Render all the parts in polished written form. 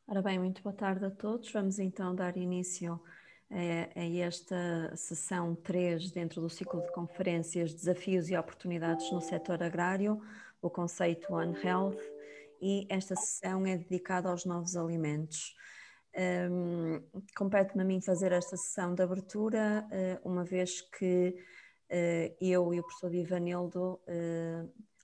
Ora bem, muito boa tarde a todos. Vamos então dar início a esta sessão 3 dentro do ciclo de conferências Desafios e Oportunidades no Setor Agrário, o conceito One Health, e esta sessão é dedicada aos novos alimentos. Compete-me a mim fazer esta sessão de abertura, uma vez que eu e o professor Ivanildo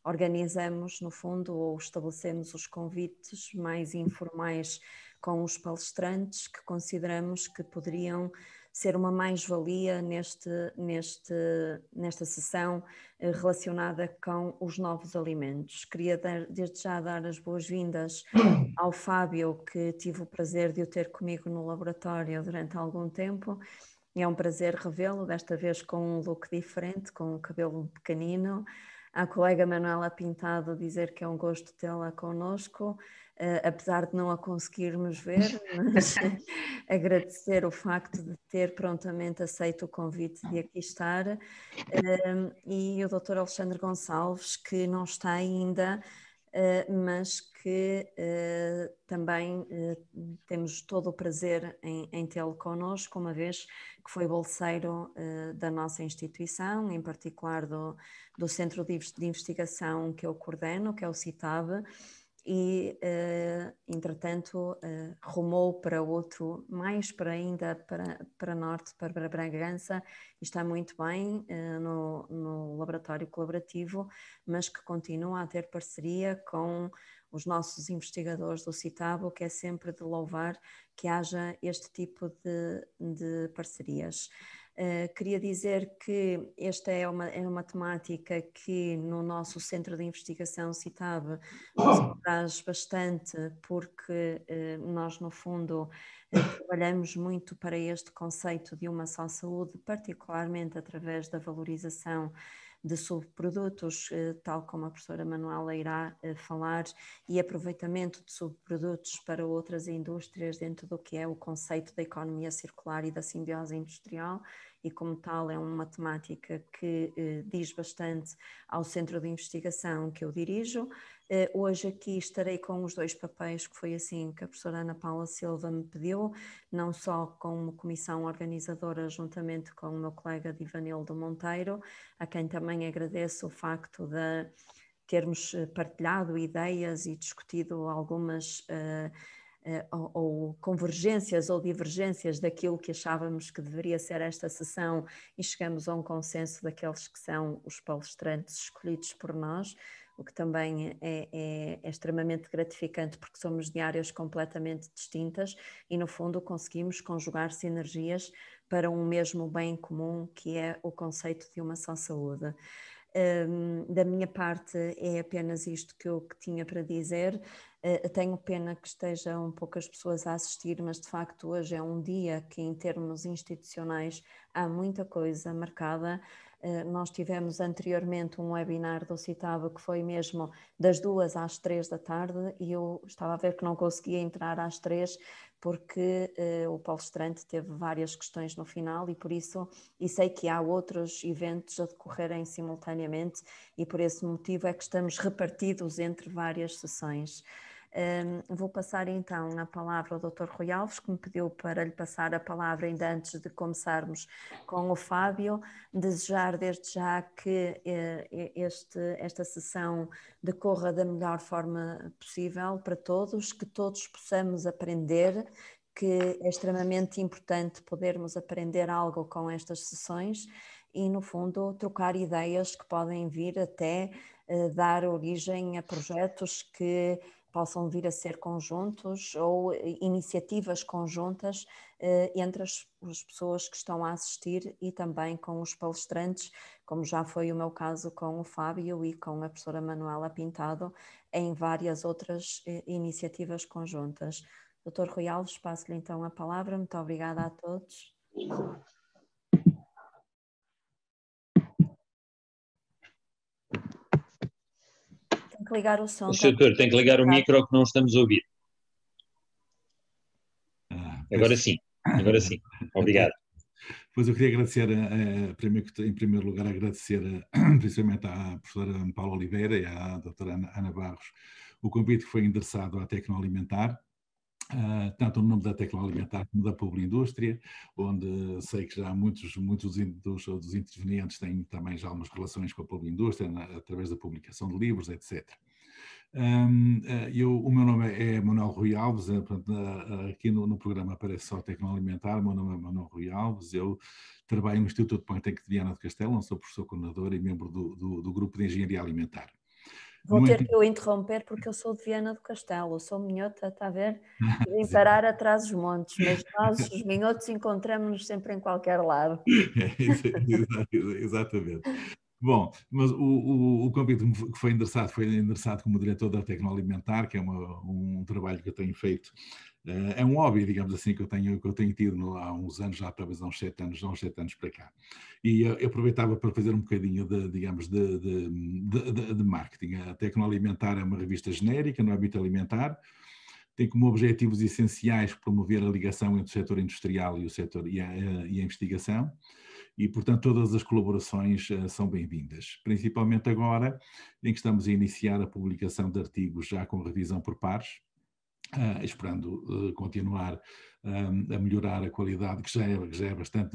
organizamos, no fundo, ou estebelecemos os convites mais informais com os palestrantes que consideramos que poderiam ser uma mais-valia nesta sessão relacionada com os novos alimentos. Queria desde já dar as boas-vindas ao Fábio, que tive o prazer de o ter comigo no laboratório durante algum tempo. É um prazer revê-lo, desta vez com um look diferente, com um cabelo pequenino. À colega Manuela Pintado dizer que é um gosto tê-la connosco, apesar de não a conseguirmos ver, mas agradecer o facto de ter prontamente aceito o convite de aqui estar. E o Dr. Alexandre Gonçalves, que não está ainda, mas que também temos todo o prazer em tê-lo connosco, uma vez que foi bolseiro da nossa instituição, em particular do Centro de Investigação que eu coordeno, que é o CITAB, e entretanto rumou para outro, mais para ainda para norte, para Bragança, e está muito bem no laboratório colaborativo, mas que continua a ter parceria com os nossos investigadores do CITAB, o que é sempre de louvar que haja este tipo de parcerias. Queria dizer que esta é uma temática que no nosso Centro de Investigação CITAB nos traz bastante, porque nós, no fundo, trabalhamos muito para este conceito de uma só saúde, particularmente através da valorização de subprodutos, tal como a professora Manuela irá falar, e aproveitamento de subprodutos para outras indústrias dentro do que é o conceito da economia circular e da simbiose industrial, e como tal é uma temática que diz bastante ao Centro de Investigação que eu dirijo. Hoje aqui estarei com os dois papéis, que foi assim que a professora Ana Paula Silva me pediu, não só como comissão organizadora juntamente com o meu colega Ivanildo Monteiro, a quem também agradeço o facto de termos partilhado ideias e discutido algumas ou convergências ou divergências daquilo que achávamos que deveria ser esta sessão, e chegamos a um consenso daqueles que são os palestrantes escolhidos por nós, o que também é extremamente gratificante, porque somos de áreas completamente distintas e, no fundo, conseguimos conjugar sinergias para um mesmo bem comum, que é o conceito de uma só saúde. Da minha parte é apenas isto que eu tinha para dizer. Tenho pena que estejam poucas pessoas a assistir, mas de facto hoje é um dia que, em termos institucionais, há muita coisa marcada. Nós tivemos anteriormente um webinar do CITAB que foi mesmo das 2 às 3 da tarde, e eu estava a ver que não conseguia entrar às 3 porque o palestrante teve várias questões no final, e por isso, e sei que há outros eventos a decorrerem simultaneamente, e por esse motivo é que estamos repartidos entre várias sessões. Vou passar então a palavra ao Dr. Rui Alves, que me pediu para lhe passar a palavra ainda antes de começarmos com o Fábio. Desejar desde já que esta sessão decorra da melhor forma possível para todos, que todos possamos aprender, que é extremamente importante podermos aprender algo com estas sessões e, no fundo, trocar ideias que podem vir até dar origem a projetos que possam vir a ser conjuntos ou iniciativas conjuntas entre as pessoas que estão a assistir e também com os palestrantes, como já foi o meu caso com o Fábio e com a professora Manuela Pintado, em várias outras iniciativas conjuntas. Dr. Rui Alves, passo-lhe então a palavra. Muito obrigada a todos. Tem que ligar o som. O Sr. Doutor tem que ligar o micro, que não estamos a ouvir. Agora sim, agora sim. Obrigado. Pois eu queria agradecer, em primeiro lugar, agradecer principalmente à professora Paula Oliveira e à doutora Ana Barros o convite que foi endereçado à Tecnoalimentar. tanto no nome da Tecnologia Alimentar como da Publindústria, onde sei que já muitos dos intervenientes têm também já algumas relações com a Publindústria, através da publicação de livros, etc. O meu nome é Manuel Rui Alves, portanto, aqui no programa aparece só Tecnologia Alimentar. O meu nome é Manuel Rui Alves, eu trabalho no Instituto Politécnico de Viana do Castelo, onde sou professor coordenador e membro do grupo de Engenharia Alimentar. Vou ter que o interromper porque eu sou de Viana do Castelo, eu sou minhota, está a ver? Vim parar atrás dos montes, mas nós, os minhotos, encontramos-nos sempre em qualquer lado. Exatamente. Bom, mas o convite que foi endereçado como diretor da Tecnologia Alimentar, que é um trabalho que eu tenho feito, é um hobby, digamos assim, que eu tenho tido há uns anos, já talvez há uns 7 anos para cá. E eu aproveitava para fazer um bocadinho de marketing. A Tecnologia Alimentar é uma revista genérica no âmbito alimentar, tem como objetivos essenciais promover a ligação entre o setor industrial e a investigação. E, portanto, todas as colaborações são bem-vindas, principalmente agora em que estamos a iniciar a publicação de artigos já com revisão por pares, esperando continuar a melhorar a qualidade, que já é bastante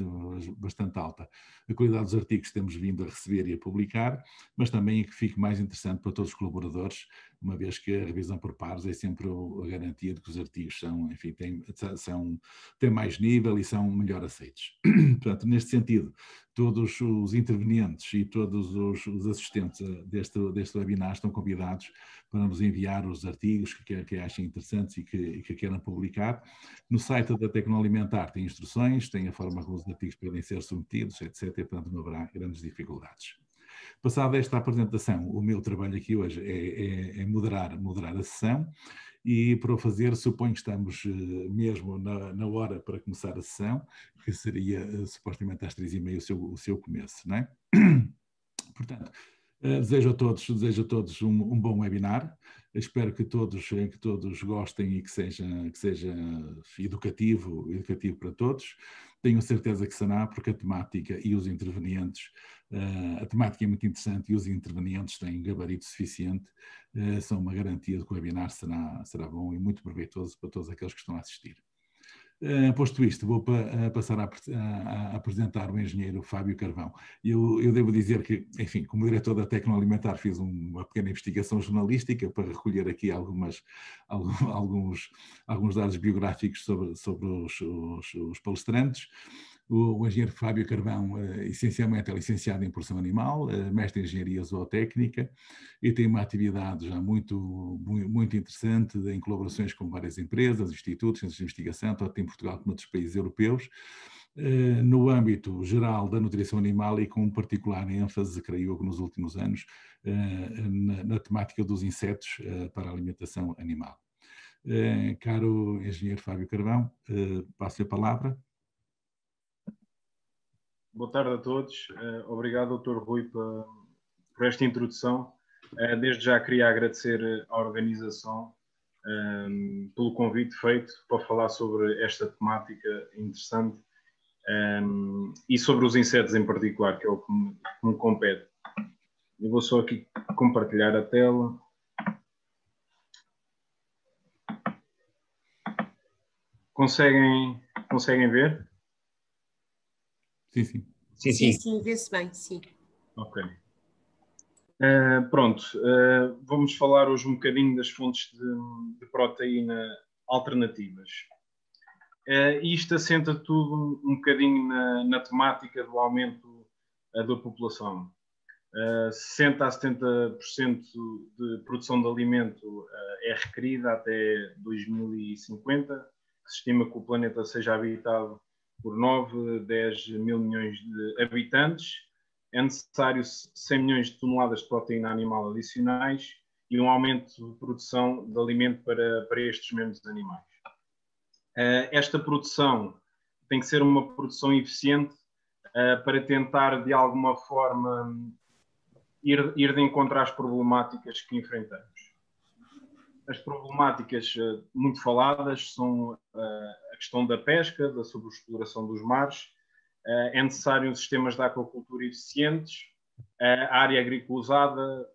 alta. A qualidade dos artigos que temos vindo a receber e a publicar, mas também que fique mais interessante para todos os colaboradores, uma vez que a revisão por pares é sempre a garantia de que os artigos são, enfim, têm mais nível e são melhor aceitos. Portanto, neste sentido, todos os intervenientes e todos os assistentes deste webinar estão convidados para nos enviar os artigos que achem interessantes e que queiram publicar. No site da Tecnologia Alimentar tem instruções, tem a forma como os artigos podem ser submetidos, etc. E, portanto, não haverá grandes dificuldades. Passada esta apresentação, o meu trabalho aqui hoje é moderar a sessão, e para o fazer suponho que estamos mesmo na hora para começar a sessão, que seria supostamente às 3h30 o seu começo, não é? Portanto, desejo a todos um bom webinar. Espero que todos gostem e que seja educativo para todos. Tenho certeza que será, porque a temática e os intervenientes, a temática é muito interessante e os intervenientes têm gabarito suficiente, são uma garantia de que o webinar será bom e muito proveitoso para todos aqueles que estão a assistir. Posto isto, vou passar a apresentar o engenheiro Fábio Carvão. Eu devo dizer que, enfim, como diretor da Tecnologia Alimentar, fiz uma pequena investigação jornalística para recolher aqui alguns dados biográficos sobre os palestrantes. O engenheiro Fábio Carvão, essencialmente, é licenciado em produção animal, mestre em engenharia zootécnica, e tem uma atividade já muito interessante em colaborações com várias empresas, institutos, centros de investigação, tanto em Portugal como noutros países europeus, no âmbito geral da nutrição animal e com um particular ênfase, creio eu, nos últimos anos, na temática dos insetos para a alimentação animal. Caro engenheiro Fábio Carvão, passo-lhe a palavra. Boa tarde a todos. Obrigado, Dr. Rui, por esta introdução. Desde já queria agradecer à organização pelo convite feito para falar sobre esta temática interessante e sobre os insetos em particular, que é o que me compete. Eu vou só aqui compartilhar a tela. Conseguem ver? Sim, vê-se bem, sim. Ok. Pronto, vamos falar hoje um bocadinho das fontes de proteína alternativas. Isto assenta tudo um bocadinho na temática do aumento da população. 60% a 70% de produção de alimento é requerida até 2050, que se estima que o planeta seja habitado por 9, 10 mil milhões de habitantes. É necessário 100 milhões de toneladas de proteína animal adicionais e um aumento de produção de alimento para estes mesmos animais. Esta produção tem que ser uma produção eficiente para tentar, de alguma forma, ir de encontro às problemáticas que enfrentamos. As problemáticas muito faladas são a questão da pesca, da sobreexploração dos mares. É necessário sistemas de aquacultura eficientes, a área agrícola usada,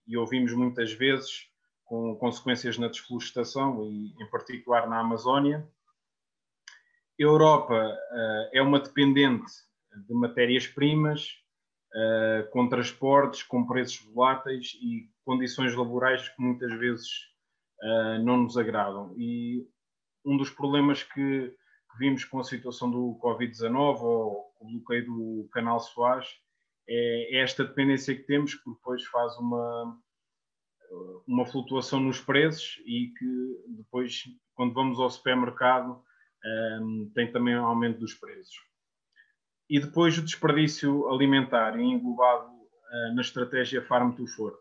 e ouvimos muitas vezes com consequências na desflorestação e, em particular, na Amazónia. A Europa é uma dependente de matérias-primas, com transportes, com preços voláteis e condições laborais que muitas vezes não nos agradam. E um dos problemas que vimos com a situação do Covid-19 ou o bloqueio do canal Suez é esta dependência que temos, que depois faz uma flutuação nos preços e que depois, quando vamos ao supermercado, tem também um aumento dos preços. E depois o desperdício alimentar, englobado na estratégia Farm to Fork.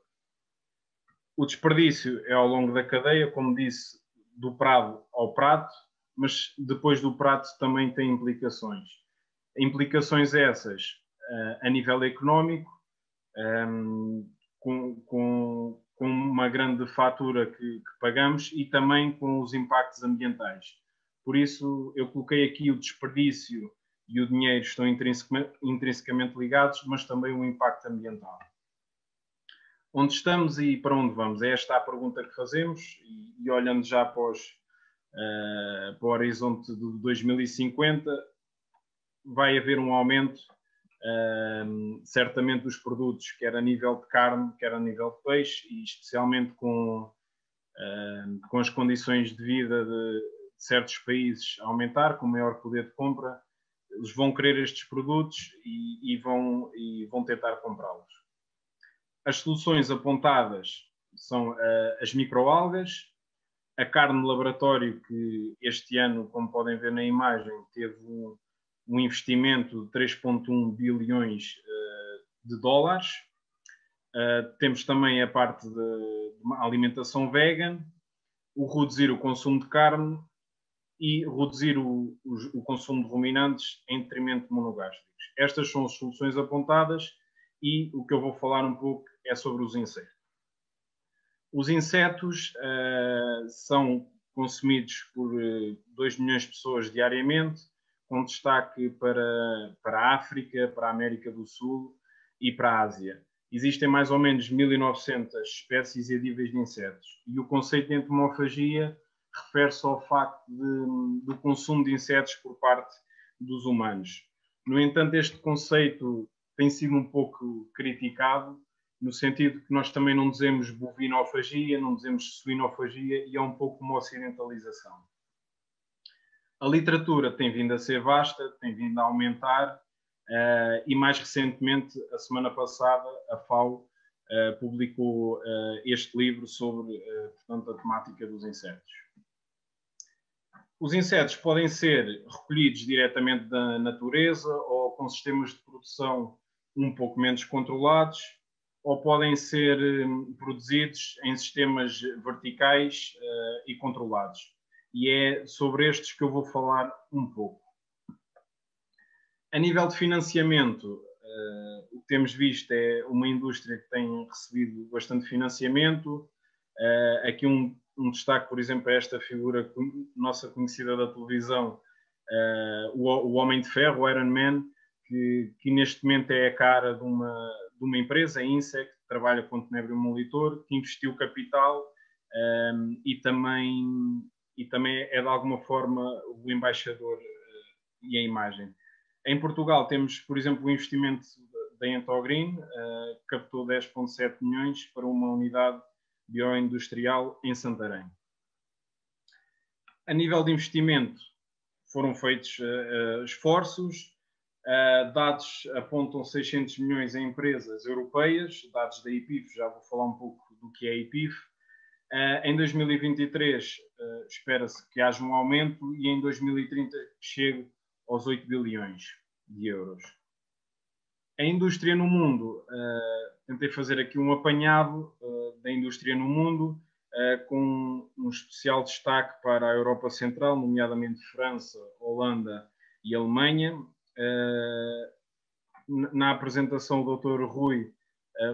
O desperdício é ao longo da cadeia, como disse, do prado ao prato, mas depois do prato também tem implicações. Implicações essas a nível económico, com uma grande fatura que pagamos e também com os impactos ambientais. Por isso, eu coloquei aqui o desperdício e o dinheiro estão intrinsecamente ligados, mas também o impacto ambiental. Onde estamos e para onde vamos? É esta a pergunta que fazemos e olhando já para o horizonte de 2050, vai haver um aumento, certamente, dos produtos, quer a nível de carne, quer a nível de peixe, e especialmente com as condições de vida de certos países a aumentar, com maior poder de compra, eles vão querer estes produtos e vão tentar comprá-los. As soluções apontadas são as microalgas, a carne de laboratório, que este ano, como podem ver na imagem, teve um investimento de 3,1 bilhões de dólares. Temos também a parte de uma alimentação vegan, o reduzir o consumo de carne e reduzir o consumo de ruminantes em detrimento de monogástricos. Estas são as soluções apontadas e o que eu vou falar um pouco é sobre os insetos. Os insetos são consumidos por 2 milhões de pessoas diariamente, com destaque para a África, para a América do Sul e para a Ásia. Existem mais ou menos 1.900 espécies edíveis de insetos e o conceito de entomofagia refere-se ao facto do consumo de insetos por parte dos humanos. No entanto, este conceito tem sido um pouco criticado, no sentido que nós também não dizemos bovinofagia, não dizemos suinofagia, e é um pouco uma ocidentalização. A literatura tem vindo a ser vasta, tem vindo a aumentar, e mais recentemente, a semana passada, a FAO publicou este livro sobre, portanto, a temática dos insetos. Os insetos podem ser recolhidos diretamente da natureza ou com sistemas de produção um pouco menos controlados, ou podem ser produzidos em sistemas verticais e controlados. E é sobre estes que eu vou falar um pouco. A nível de financiamento, o que temos visto é uma indústria que tem recebido bastante financiamento. Aqui um destaque, por exemplo, é esta figura nossa conhecida da televisão, o Homem de Ferro, o Iron Man, que neste momento é a cara de uma empresa, a Insect, que trabalha com tenebro molitor, que investiu capital e também é de alguma forma o embaixador e a imagem. Em Portugal temos, por exemplo, o investimento da Entogreen, que captou 10,7 milhões para uma unidade bioindustrial em Santarém. A nível de investimento foram feitos esforços, dados apontam 600 milhões em empresas europeias, dados da IPIF, já vou falar um pouco do que é a IPIF. Em 2023 espera-se que haja um aumento e em 2030 chegue aos 8 bilhões de euros. A indústria no mundo, tentei fazer aqui um apanhado da indústria no mundo, com um especial destaque para a Europa Central, nomeadamente França, Holanda e Alemanha. Na apresentação, o Dr. Rui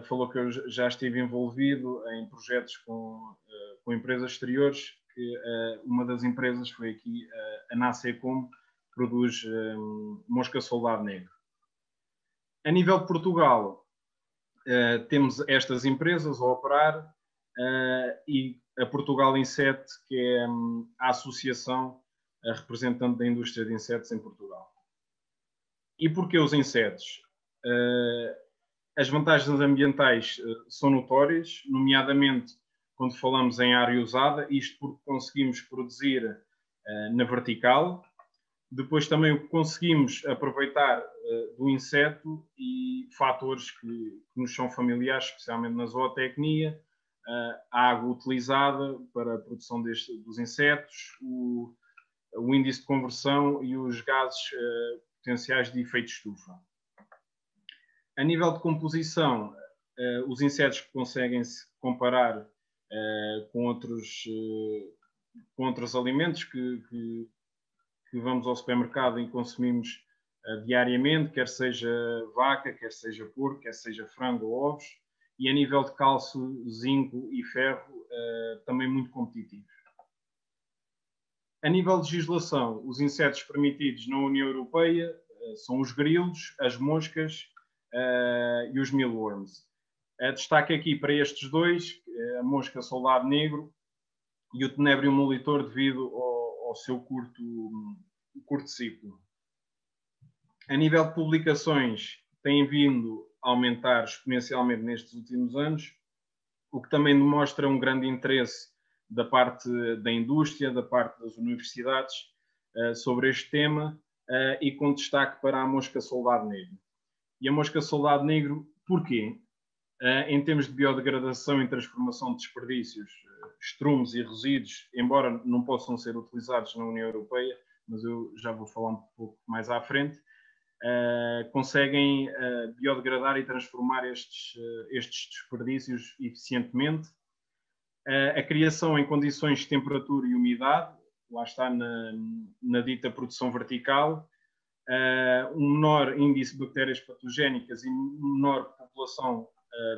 falou que eu já estive envolvido em projetos com empresas exteriores, que uma das empresas foi aqui a Nasecom, que produz mosca soldado negro. A nível de Portugal, temos estas empresas a operar, e a Portugal Inset, que é a associação representante da indústria de insetos em Portugal. E porquê os insetos? As vantagens ambientais são notórias, nomeadamente quando falamos em área usada, isto porque conseguimos produzir na vertical. Depois também o que conseguimos aproveitar do inseto e fatores que nos são familiares, especialmente na zootecnia, a água utilizada para a produção dos insetos, o índice de conversão e os gases potenciais de efeito estufa. A nível de composição, os insetos conseguem-se comparar com outros alimentos que vamos ao supermercado e consumimos diariamente, quer seja vaca, quer seja porco, quer seja frango ou ovos, e a nível de cálcio, zinco e ferro, também muito competitivos. A nível de legislação, os insetos permitidos na União Europeia são os grilos, as moscas e os mealworms. Destaque aqui para estes dois, a mosca soldado negro e o Tenebrium molitor, devido ao seu curto ciclo. A nível de publicações, tem vindo a aumentar exponencialmente nestes últimos anos, o que também demonstra um grande interesse da parte da indústria, da parte das universidades, sobre este tema, e com destaque para a mosca soldado negro. E a mosca soldado negro, porquê? Em termos de biodegradação e transformação de desperdícios, estrumes e resíduos, embora não possam ser utilizados na União Europeia, mas eu já vou falar um pouco mais à frente, conseguem biodegradar e transformar estes desperdícios eficientemente. A criação em condições de temperatura e umidade, lá está na dita produção vertical, um menor índice de bactérias patogénicas e menor população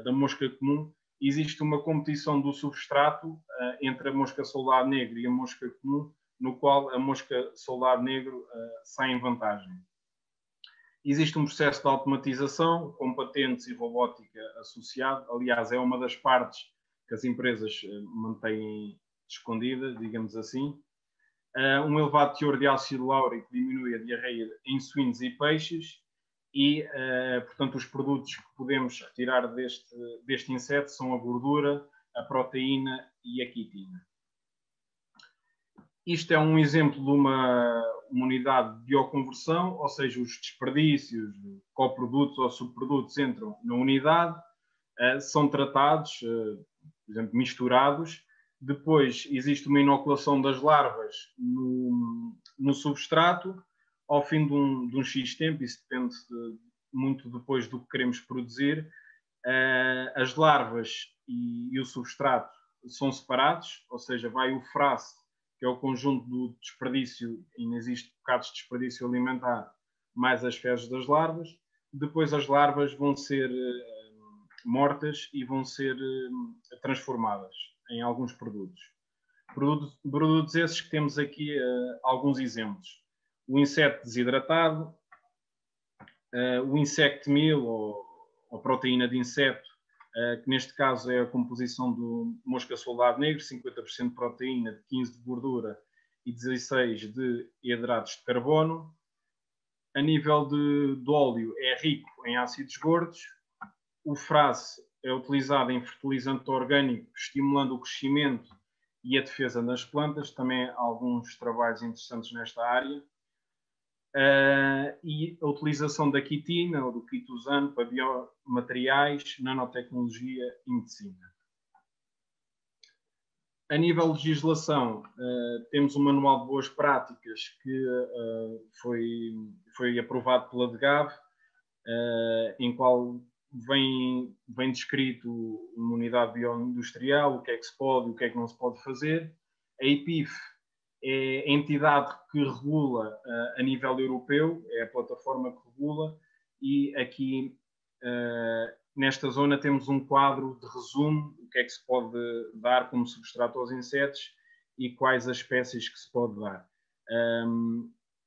da mosca comum, existe uma competição do substrato entre a mosca soldado negro e a mosca comum, no qual a mosca soldado negro sai em vantagem. Existe um processo de automatização com patentes e robótica associado. Aliás, é uma das partes que as empresas mantêm escondida, digamos assim. Um elevado teor de ácido láurico diminui a diarreia em suínos e peixes e, portanto, os produtos que podemos retirar deste inseto são a gordura, a proteína e a quitina. Isto é um exemplo de uma unidade de bioconversão, ou seja, os desperdícios, coprodutos ou subprodutos entram na unidade, são tratados, por exemplo, misturados. Depois existe uma inoculação das larvas no substrato, ao fim de um X tempo, isso depende muito depois do que queremos produzir. As larvas e o substrato são separados, ou seja, vai o frace, que é o conjunto do desperdício, ainda existe bocados de desperdício alimentar, mais as fezes das larvas. Depois as larvas vão ser mortas e vão ser transformadas em alguns produtos. Produtos esses que temos aqui alguns exemplos. O inseto desidratado, o insect meal, ou proteína de inseto, que neste caso é a composição do mosca soldado negro, 50% de proteína, 15% de gordura e 16% de hidratos de carbono. A nível de óleo, é rico em ácidos gordos. O frace é utilizado em fertilizante orgânico, estimulando o crescimento e a defesa das plantas. Também há alguns trabalhos interessantes nesta área. E a utilização da quitina ou do quitosano para biomateriais, nanotecnologia e medicina. A nível de legislação, temos um manual de boas práticas que foi aprovado pela DGAV, em qual vem descrito uma unidade bioindustrial, o que é que se pode e o que é que não se pode fazer. A EPIF é a entidade que regula a nível europeu, é a plataforma que regula, e aqui nesta zona temos um quadro de resumo do que é que se pode dar como substrato aos insetos e quais as espécies que se pode dar.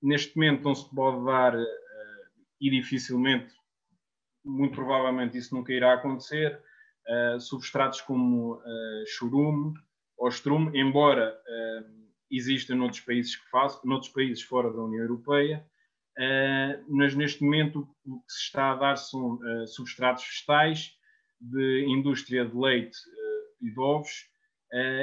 Neste momento não se pode dar, e dificilmente, muito provavelmente isso nunca irá acontecer, substratos como churume ou estrume, embora existam noutros países noutros países fora da União Europeia, mas neste momento o que se está a dar são substratos vegetais de indústria de leite e de ovos,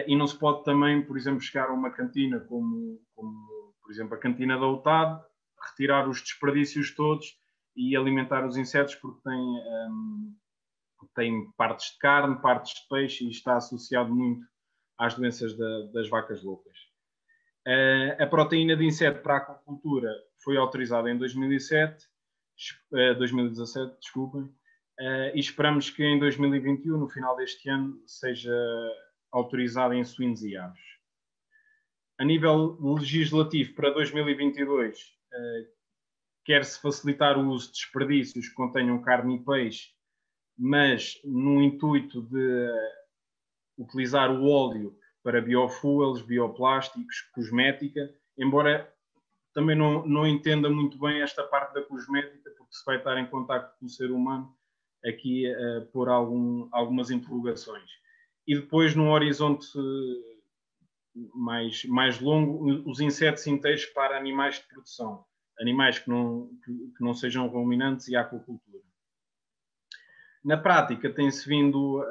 e não se pode também, por exemplo, chegar a uma cantina como por exemplo, a cantina da UTAD, retirar os desperdícios todos e alimentar os insetos, porque tem partes de carne, partes de peixe, e está associado muito às doenças das vacas loucas. A proteína de inseto para a aquacultura foi autorizada em 2017, desculpem, e esperamos que em 2021, no final deste ano, seja autorizada em suínos e aves. A nível legislativo, para 2022, quer-se facilitar o uso de desperdícios que contenham carne e peixe, mas no intuito de utilizar o óleo para biofuels, bioplásticos, cosmética, embora também não entenda muito bem esta parte da cosmética, porque se vai estar em contacto com o ser humano, aqui por algumas interrogações. E depois, num horizonte mais longo, os insetos inteiros para animais de produção, animais que não sejam ruminantes e aquacultura. Na prática, tem-se vindo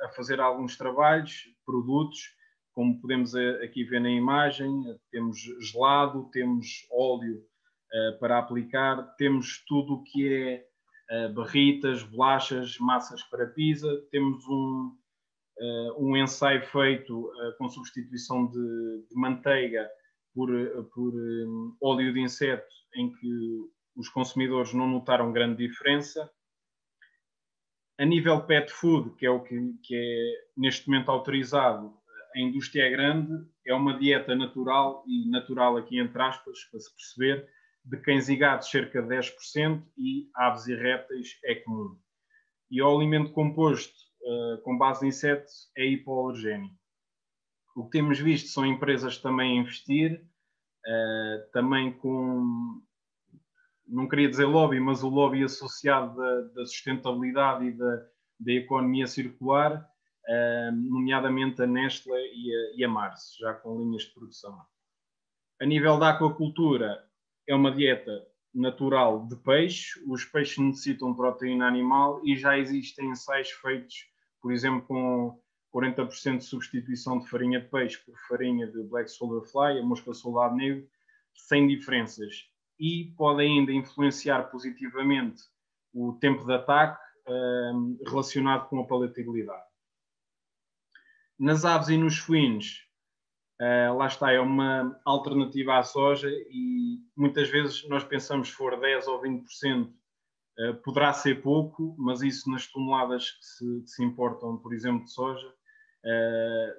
a fazer alguns trabalhos, produtos, como podemos aqui ver na imagem, temos gelado, temos óleo para aplicar, temos tudo o que é barritas, bolachas, massas para pizza, temos um ensaio feito com substituição de manteiga por óleo de inseto, em que os consumidores não notaram grande diferença. A nível pet food, que é o que é neste momento autorizado, a indústria é grande, é uma dieta natural, e natural aqui entre aspas, para se perceber, de cães e gatos cerca de 10% e aves e répteis é comum. E o alimento composto com base em insetos é hipoalergénico. O que temos visto são empresas também a investir, também com, não queria dizer lobby, mas o lobby associado da sustentabilidade e da economia circular, nomeadamente a Nestlé e a Mars, já com linhas de produção. A nível da aquacultura, é uma dieta natural de peixe. Os peixes necessitam de proteína animal e já existem ensaios feitos, por exemplo, com 40% de substituição de farinha de peixe por farinha de Black Soldier Fly, a mosca soldado negro, sem diferenças. E pode ainda influenciar positivamente o tempo de ataque relacionado com a palatabilidade. Nas aves e nos suínos, lá está, é uma alternativa à soja, e muitas vezes nós pensamos que for 10 ou 20%, poderá ser pouco, mas isso nas toneladas que se importam, por exemplo, de soja,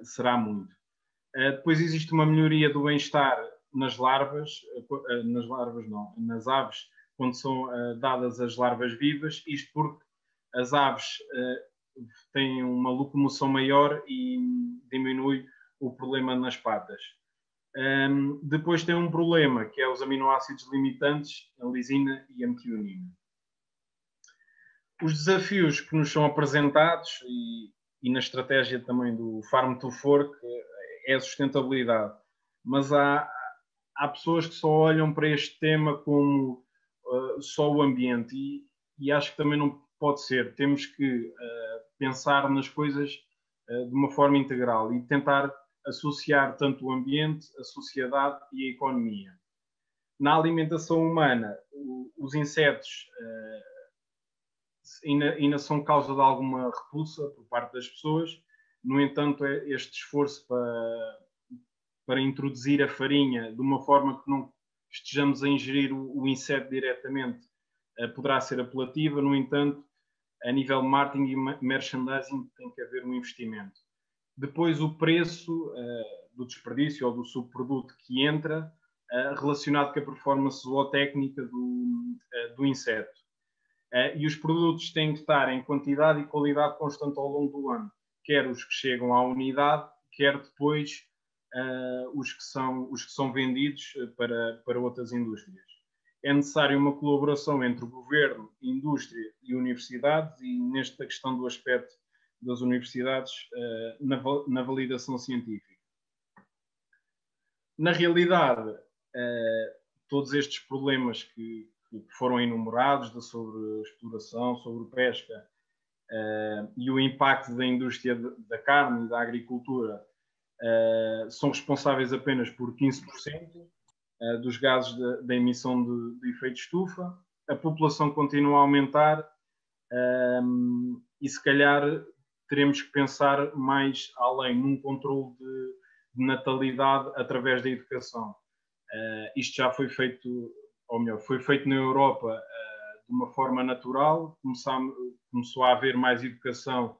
será muito. Depois existe uma melhoria do bem-estar nas aves, quando são dadas as larvas vivas, isto porque as aves têm uma locomoção maior e diminui o problema nas patas. Depois tem um problema, que é os aminoácidos limitantes, a lisina e a metionina. Os desafios que nos são apresentados, e na estratégia também do Farm to Fork, é a sustentabilidade. Mas há pessoas que só olham para este tema como só o ambiente, e acho que também não pode ser. Temos que pensar nas coisas de uma forma integral e tentar associar tanto o ambiente, a sociedade e a economia. Na alimentação humana, os insetos ainda são causa de alguma repulsa por parte das pessoas. No entanto, este esforço para introduzir a farinha de uma forma que não estejamos a ingerir o inseto diretamente poderá ser apelativa. No entanto, a nível de marketing e merchandising tem que haver um investimento. Depois, o preço do desperdício ou do subproduto que entra relacionado com a performance zootécnica do inseto. E os produtos têm que estar em quantidade e qualidade constante ao longo do ano, quer os que chegam à unidade, quer depois os que são vendidos para outras indústrias. É necessária uma colaboração entre o governo, indústria e universidades, e nesta questão do aspecto das universidades na validação científica. Na realidade, todos estes problemas que foram enumerados sobre exploração, sobre pesca e o impacto da indústria da carne e da agricultura são responsáveis apenas por 15% dos gases da emissão de efeito estufa. A população continua a aumentar e se calhar teremos que pensar mais além num controle de natalidade através da educação. Isto já foi feito, ou melhor, foi feito na Europa de uma forma natural, começou a haver mais educação,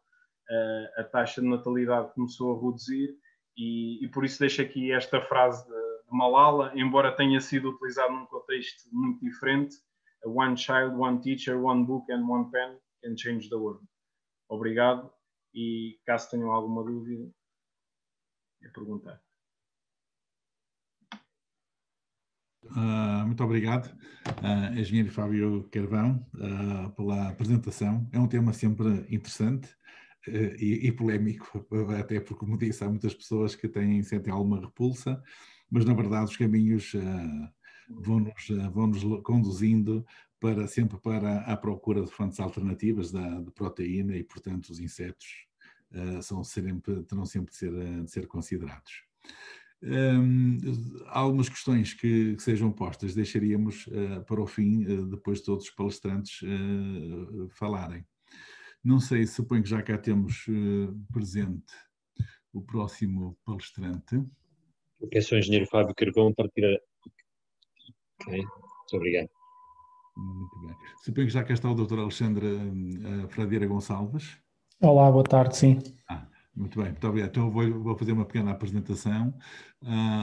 a taxa de natalidade começou a reduzir e por isso deixo aqui esta frase de Malala, embora tenha sido utilizado num contexto muito diferente: one child, one teacher, one book and one pen can change the world. Obrigado, e caso tenham alguma dúvida, é perguntar. Muito obrigado, engenheiro Fábio Carvão, pela apresentação. É um tema sempre interessante e polémico, até porque, como disse, há muitas pessoas que sentem alguma repulsa, mas na verdade os caminhos vão-nos conduzindo sempre para a procura de fontes alternativas de proteína e, portanto, os insetos terão sempre de ser considerados. Algumas questões que sejam postas deixaríamos para o fim, depois de todos os palestrantes falarem. Não sei, suponho que já cá temos presente o próximo palestrante. Eu peço ao engenheiro Fábio Carvão para tirar. Ok, muito obrigado. Muito bem. Suponho que já cá está o Dr. Alexandre Fradeira Gonçalves. Olá, boa tarde, sim. Muito bem, muito obrigado. Então vou fazer uma pequena apresentação.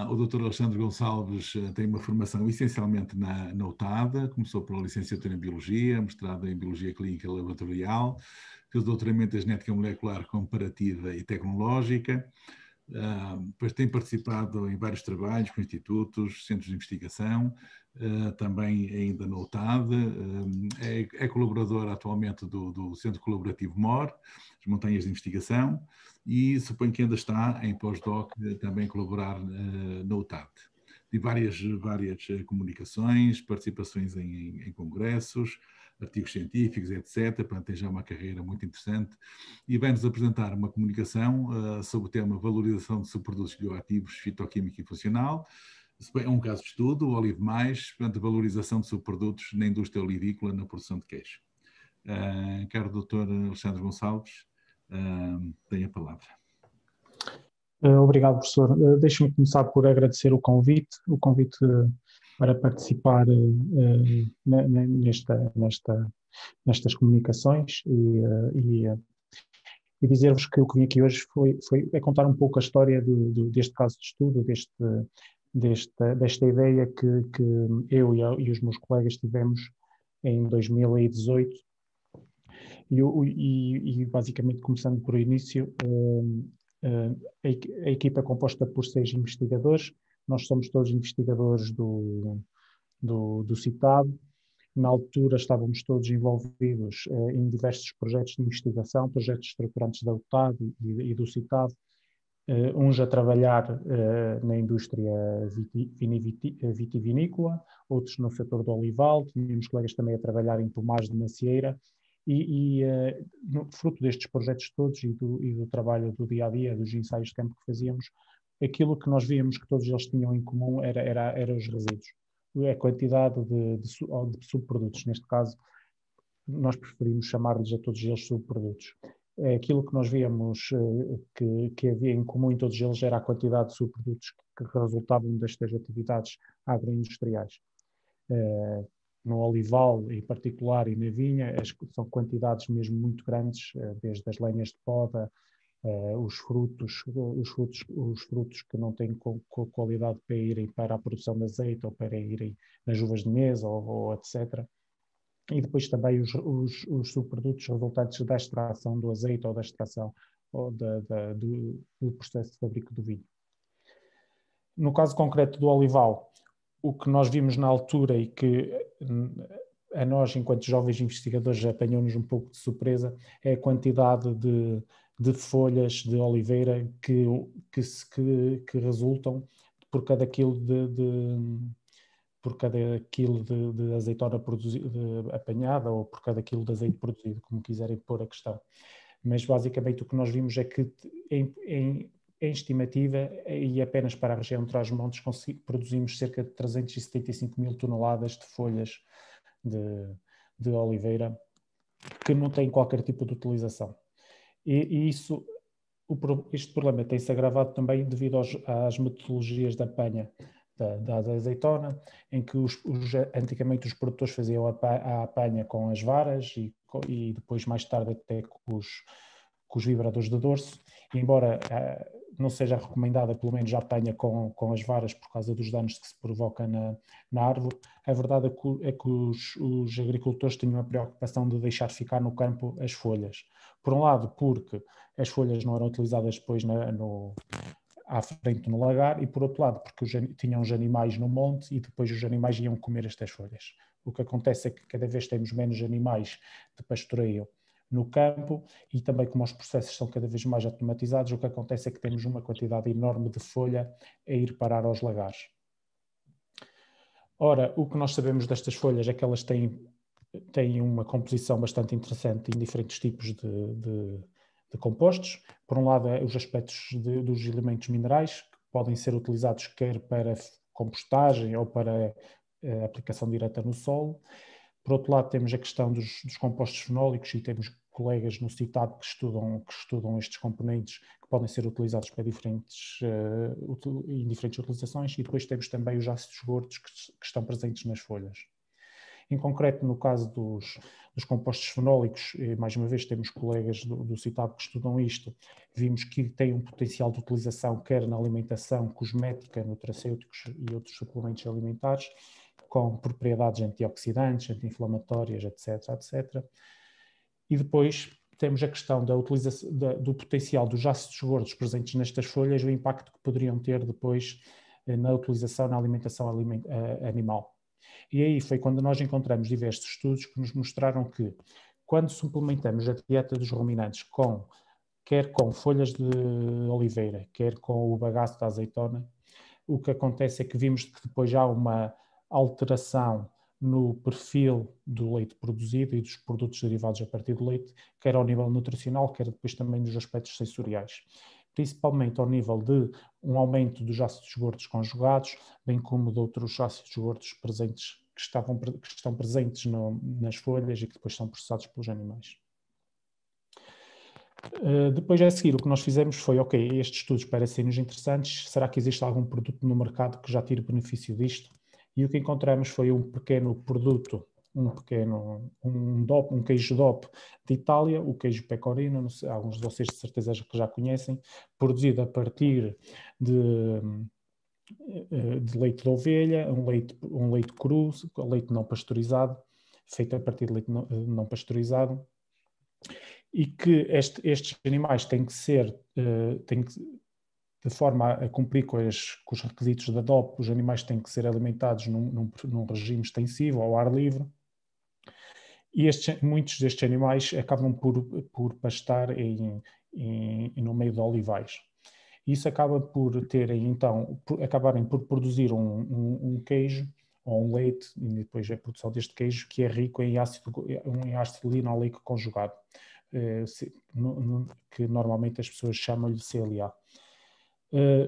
O Dr. Alexandre Gonçalves tem uma formação essencialmente na UTAD, começou pela licenciatura em Biologia, mestrado em Biologia Clínica e Laboratorial, fez doutoramento em Genética Molecular Comparativa e Tecnológica, depois tem participado em vários trabalhos com institutos, centros de investigação, também ainda na UTAD, é colaborador atualmente do Centro Colaborativo MOR, as Montanhas de Investigação, e suponho que ainda está em pós-doc também a colaborar na UTAD. De várias comunicações, participações em congressos, artigos científicos, etc. Portanto, tem já uma carreira muito interessante e vai-nos apresentar uma comunicação sobre o tema valorização de subprodutos bioativos, fitoquímico e funcional. É um caso de estudo, o Olive Mais, portanto, valorização de subprodutos na indústria olivícola na produção de queijo. Caro Dr. Alexandre Gonçalves, tem a palavra. Obrigado, professor. Deixe-me começar por agradecer o convite para participar nestas comunicações e dizer-vos que o que vim aqui hoje é contar um pouco a história deste caso de estudo, desta ideia que eu e os meus colegas tivemos em 2018 e basicamente, começando por o início, a equipa é composta por 6 investigadores. Nós somos todos investigadores do CITAD. Na altura estávamos todos envolvidos em diversos projetos de investigação, projetos estruturantes da UTAD e do CITAD, uns a trabalhar na indústria vitivinícola, outros no setor do olival, tínhamos colegas também a trabalhar em pomares de macieira, fruto destes projetos todos e do trabalho do dia-a-dia, dos ensaios de campo que fazíamos, aquilo que nós víamos que todos eles tinham em comum era os resíduos. A quantidade de subprodutos, neste caso, nós preferimos chamar-lhes a todos eles subprodutos. Aquilo que nós víamos que havia em comum em todos eles era a quantidade de subprodutos que resultavam destas atividades agroindustriais. No olival, em particular, e na vinha, são quantidades mesmo muito grandes, desde as lenhas de poda, os frutos que não têm qualidade para irem para a produção de azeite ou para irem nas uvas de mesa ou etc. E depois também os subprodutos resultantes da extração do azeite ou da extração do processo de fabrico do vinho. No caso concreto do olival, o que nós vimos na altura e que a nós, enquanto jovens investigadores, apanhou-nos um pouco de surpresa, é a quantidade de de folhas de oliveira que resultam por cada quilo de azeitona apanhada ou por cada quilo de azeite produzido, como quiserem pôr a questão. Mas basicamente o que nós vimos é que em estimativa e apenas para a região de Trás-os-Montes produzimos cerca de 375 mil toneladas de folhas de oliveira que não têm qualquer tipo de utilização. E este problema tem-se agravado também devido às metodologias de apanha da azeitona, em que antigamente os produtores faziam a apanha com as varas e depois mais tarde até com os vibradores de dorso, e embora não seja recomendada pelo menos a apanha com as varas por causa dos danos que se provoca na árvore, a verdade é que os agricultores tinham a preocupação de deixar ficar no campo as folhas. Por um lado, porque as folhas não eram utilizadas depois à frente no lagar, e por outro lado, porque tinham os animais no monte e depois os animais iam comer estas folhas. O que acontece é que cada vez temos menos animais de pastoreio no campo e também como os processos são cada vez mais automatizados, o que acontece é que temos uma quantidade enorme de folha a ir parar aos lagares. Ora, o que nós sabemos destas folhas é que elas têm uma composição bastante interessante em diferentes tipos de compostos. Por um lado, os aspectos dos elementos minerais, que podem ser utilizados quer para compostagem ou para aplicação direta no solo. Por outro lado, temos a questão dos compostos fenólicos e temos colegas no CITAB que estudam estes componentes que podem ser utilizados para em diferentes utilizações, e depois temos também os ácidos gordos que estão presentes nas folhas. Em concreto, no caso dos compostos fenólicos, mais uma vez temos colegas do CITAB que estudam isto, vimos que tem um potencial de utilização quer na alimentação cosmética, nutracêuticos e outros suplementos alimentares, com propriedades antioxidantes, anti-inflamatórias, etc., etc. E depois temos a questão da utilização do potencial dos ácidos gordos presentes nestas folhas, o impacto que poderiam ter depois na utilização na alimentação animal. E aí foi quando nós encontramos diversos estudos que nos mostraram que quando suplementamos a dieta dos ruminantes quer com folhas de oliveira, quer com o bagaço da azeitona, o que acontece é que vimos que depois há uma alteração no perfil do leite produzido e dos produtos derivados a partir do leite, quer ao nível nutricional, quer depois também dos aspectos sensoriais. Principalmente ao nível de um aumento dos ácidos gordos conjugados, bem como de outros ácidos gordos presentes que estão presentes nas folhas e que depois são processados pelos animais. Depois a seguir o que nós fizemos foi, ok, estes estudos parecem-nos interessantes, será que existe algum produto no mercado que já tire benefício disto? E o que encontramos foi um pequeno produto, um queijo DOP de Itália, o queijo pecorino, alguns de vocês de certeza que já conhecem, produzido a partir de leite de ovelha, um leite cru, leite não pasteurizado, feito a partir de leite não pasteurizado, e que estes animais têm que ser, de forma a cumprir com os requisitos da DOP, os animais têm que ser alimentados num regime extensivo, ao ar livre, e muitos destes animais acabam por pastar no meio de olivais. Isso acaba por acabarem por produzir um queijo ou um leite, e depois a produção deste queijo, que é rico em ácido linoleico conjugado, que normalmente as pessoas chamam-lhe CLA.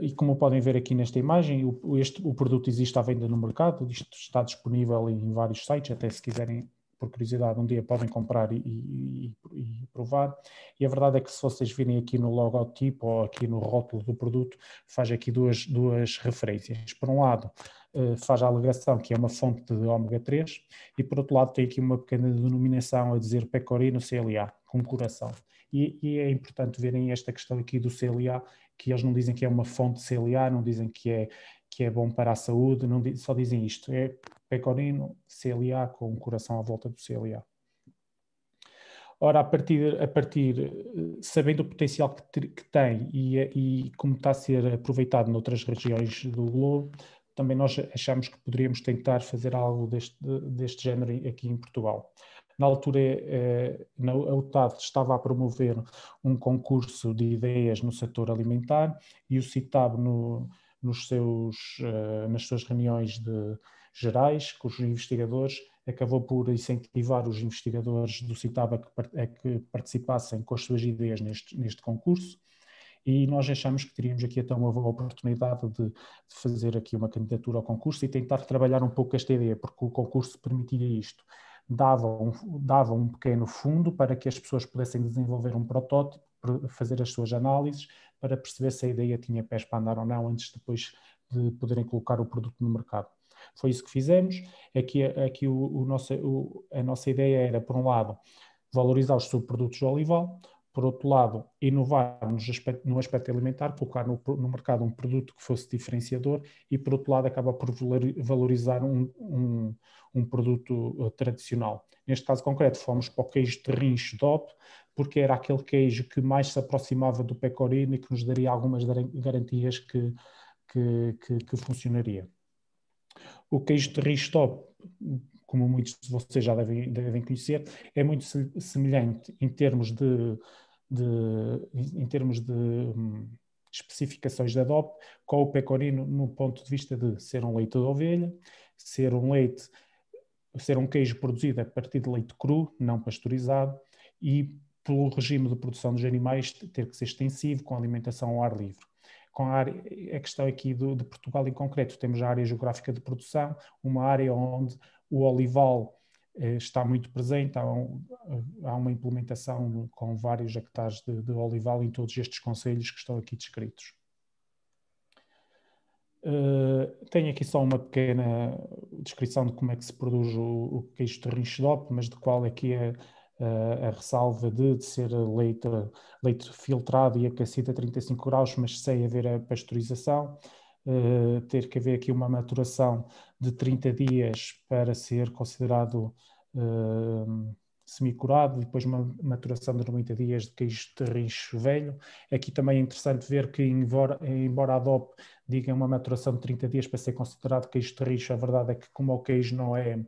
E como podem ver aqui nesta imagem, o produto existe à venda no mercado, isto está disponível em vários sites, até se quiserem, por curiosidade, um dia podem comprar e provar. E a verdade é que se vocês virem aqui no logotipo ou aqui no rótulo do produto, faz aqui duas referências. Por um lado, faz a alegação que é uma fonte de ômega 3 e por outro lado tem aqui uma pequena denominação a dizer pecorino CLA, com coração. E é importante verem esta questão aqui do CLA, que eles não dizem que é uma fonte de CLA, não dizem que é bom para a saúde, só dizem isto, é pecorino CLA com um coração à volta do CLA. Ora, a partir sabendo o potencial que tem e como está a ser aproveitado noutras regiões do globo, também nós achamos que poderíamos tentar fazer algo deste género aqui em Portugal. Na altura, a UTAD estava a promover um concurso de ideias no setor alimentar e o CITAB, nas suas reuniões gerais com os investigadores, acabou por incentivar os investigadores do CITAB a que participassem com as suas ideias neste concurso. E nós achamos que teríamos aqui então uma boa oportunidade de fazer aqui uma candidatura ao concurso e tentar trabalhar um pouco esta ideia, porque o concurso permitia isto. Dava um pequeno fundo para que as pessoas pudessem desenvolver um protótipo, fazer as suas análises, para perceber se a ideia tinha pés para andar ou não, antes depois de poderem colocar o produto no mercado. Foi isso que fizemos. Aqui a nossa ideia era, por um lado, valorizar os subprodutos do olival, por outro lado, inovar no aspecto alimentar, colocar no mercado um produto que fosse diferenciador e, por outro lado, acaba por valorizar um produto tradicional. Neste caso concreto, fomos para o queijo Terrins DOP, porque era aquele queijo que mais se aproximava do pecorino e que nos daria algumas garantias que funcionaria. O queijo Terrins DOP, como muitos de vocês já devem conhecer, é muito semelhante em termos de especificações da DOP com o pecorino no ponto de vista de ser um leite de ovelha, ser um queijo produzido a partir de leite cru, não pasteurizado, e pelo regime de produção dos animais ter que ser extensivo, com alimentação ao ar livre. A questão aqui de Portugal em concreto, temos a área geográfica de produção, uma área onde o olival está muito presente, há uma implementação com vários hectares de olival em todos estes concelhos que estão aqui descritos. Tenho aqui só uma pequena descrição de como é que se produz o queijo Terrins DOP, mas de qual é que é a ressalva de ser leite filtrado e aquecido a 35 graus, mas sem haver a pasteurização. Ter que haver aqui uma maturação de 30 dias para ser considerado semicurado, e depois uma maturação de 90 dias de queijo Terrins velho. Aqui também é interessante ver que, embora a DOP diga uma maturação de 30 dias para ser considerado queijo Terrins, a verdade é que, como o queijo não é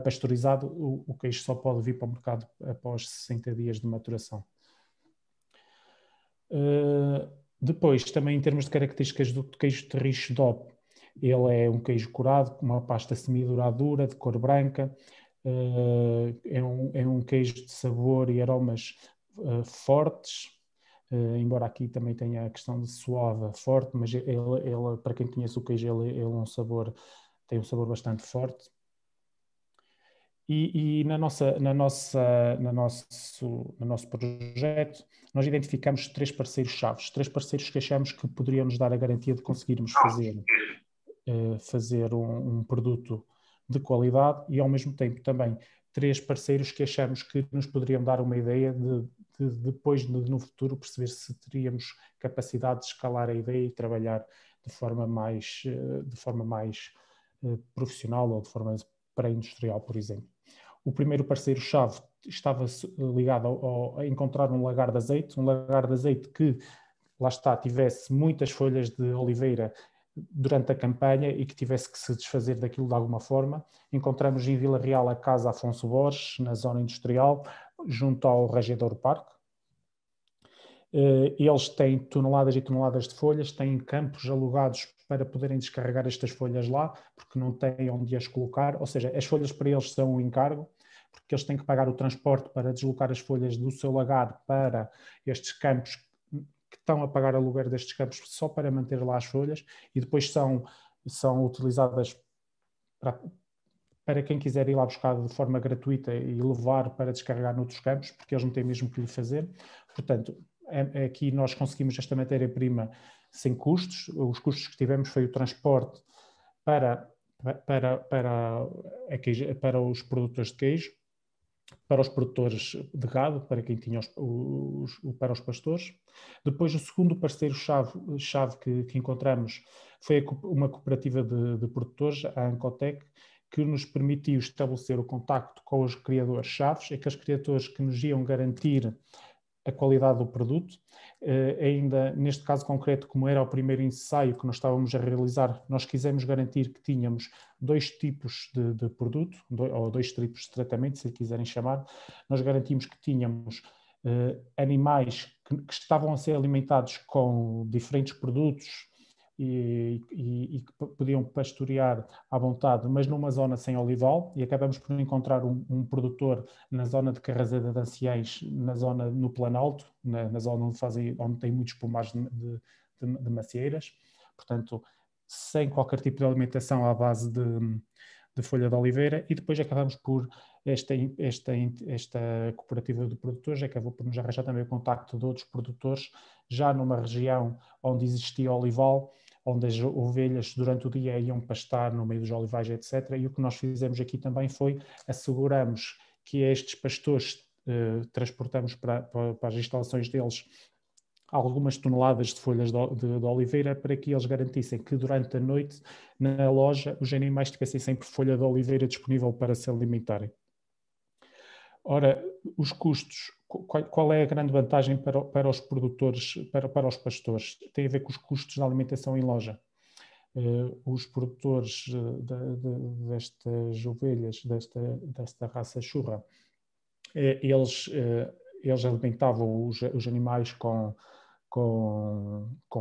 pasteurizado, o queijo só pode vir para o mercado após 60 dias de maturação. Depois, também em termos de características do queijo Terrins DOP, ele é um queijo curado, com uma pasta semi-douradura, de cor branca, é um queijo de sabor e aromas fortes, embora aqui também tenha a questão de suave forte, mas ele, para quem conhece o queijo, ele tem um sabor bastante forte. E no nosso projeto, nós identificamos 3 parceiros-chave, 3 parceiros que achamos que poderiam nos dar a garantia de conseguirmos fazer um produto de qualidade, e ao mesmo tempo também 3 parceiros que achamos que nos poderiam dar uma ideia de depois, no futuro, perceber se teríamos capacidade de escalar a ideia e trabalhar de forma mais profissional ou de forma pré-industrial, por exemplo. O primeiro parceiro-chave estava ligado a encontrar um lagar de azeite que, lá está, tivesse muitas folhas de oliveira durante a campanha e que tivesse que se desfazer daquilo de alguma forma. Encontramos em Vila Real a Casa Afonso Borges, na zona industrial, junto ao Regedouro Parque. Eles têm toneladas e toneladas de folhas, têm campos alugados para poderem descarregar estas folhas lá, porque não têm onde as colocar, ou seja, as folhas para eles são um encargo, porque eles têm que pagar o transporte para deslocar as folhas do seu lagar para estes campos, que estão a pagar aluguer destes campos só para manter lá as folhas, e depois são utilizadas para quem quiser ir lá buscar de forma gratuita e levar para descarregar noutros campos, porque eles não têm mesmo que lhe fazer. Portanto, aqui nós conseguimos esta matéria-prima sem custos. Os custos que tivemos foi o transporte para os produtores de queijo, para os produtores de gado, para quem tinha para os pastores. Depois, o segundo parceiro-chave que encontramos foi uma cooperativa de produtores, a Ancotec, que nos permitiu estabelecer o contacto com os criadores-chaves, aqueles criadores que nos iam garantir a qualidade do produto. Ainda neste caso concreto, como era o primeiro ensaio que nós estávamos a realizar, nós quisemos garantir que tínhamos 2 tipos de produto, ou 2 tipos de tratamento, se quiserem chamar. Nós garantimos que tínhamos animais que estavam a ser alimentados com diferentes produtos e que podiam pastorear à vontade, mas numa zona sem olival, e acabamos por encontrar um produtor na zona de Carrazedo de Anciães, no Planalto, na zona onde tem muitos pomares de macieiras, portanto, sem qualquer tipo de alimentação à base de folha de oliveira, e depois acabamos por esta cooperativa de produtores acabou por nos arranjar também o contacto de outros produtores, já numa região onde existia olival, onde as ovelhas durante o dia iam pastar no meio dos olivais, etc. E o que nós fizemos aqui também foi asseguramos que estes pastores transportamos para as instalações deles algumas toneladas de folhas de oliveira para que eles garantissem que durante a noite na loja os animais tivessem sempre folha de oliveira disponível para se alimentarem. Ora, os custos, qual é a grande vantagem para os produtores, para os pastores? Tem a ver com os custos da alimentação em loja. Os produtores destas ovelhas, desta raça churra, eles alimentavam os animais com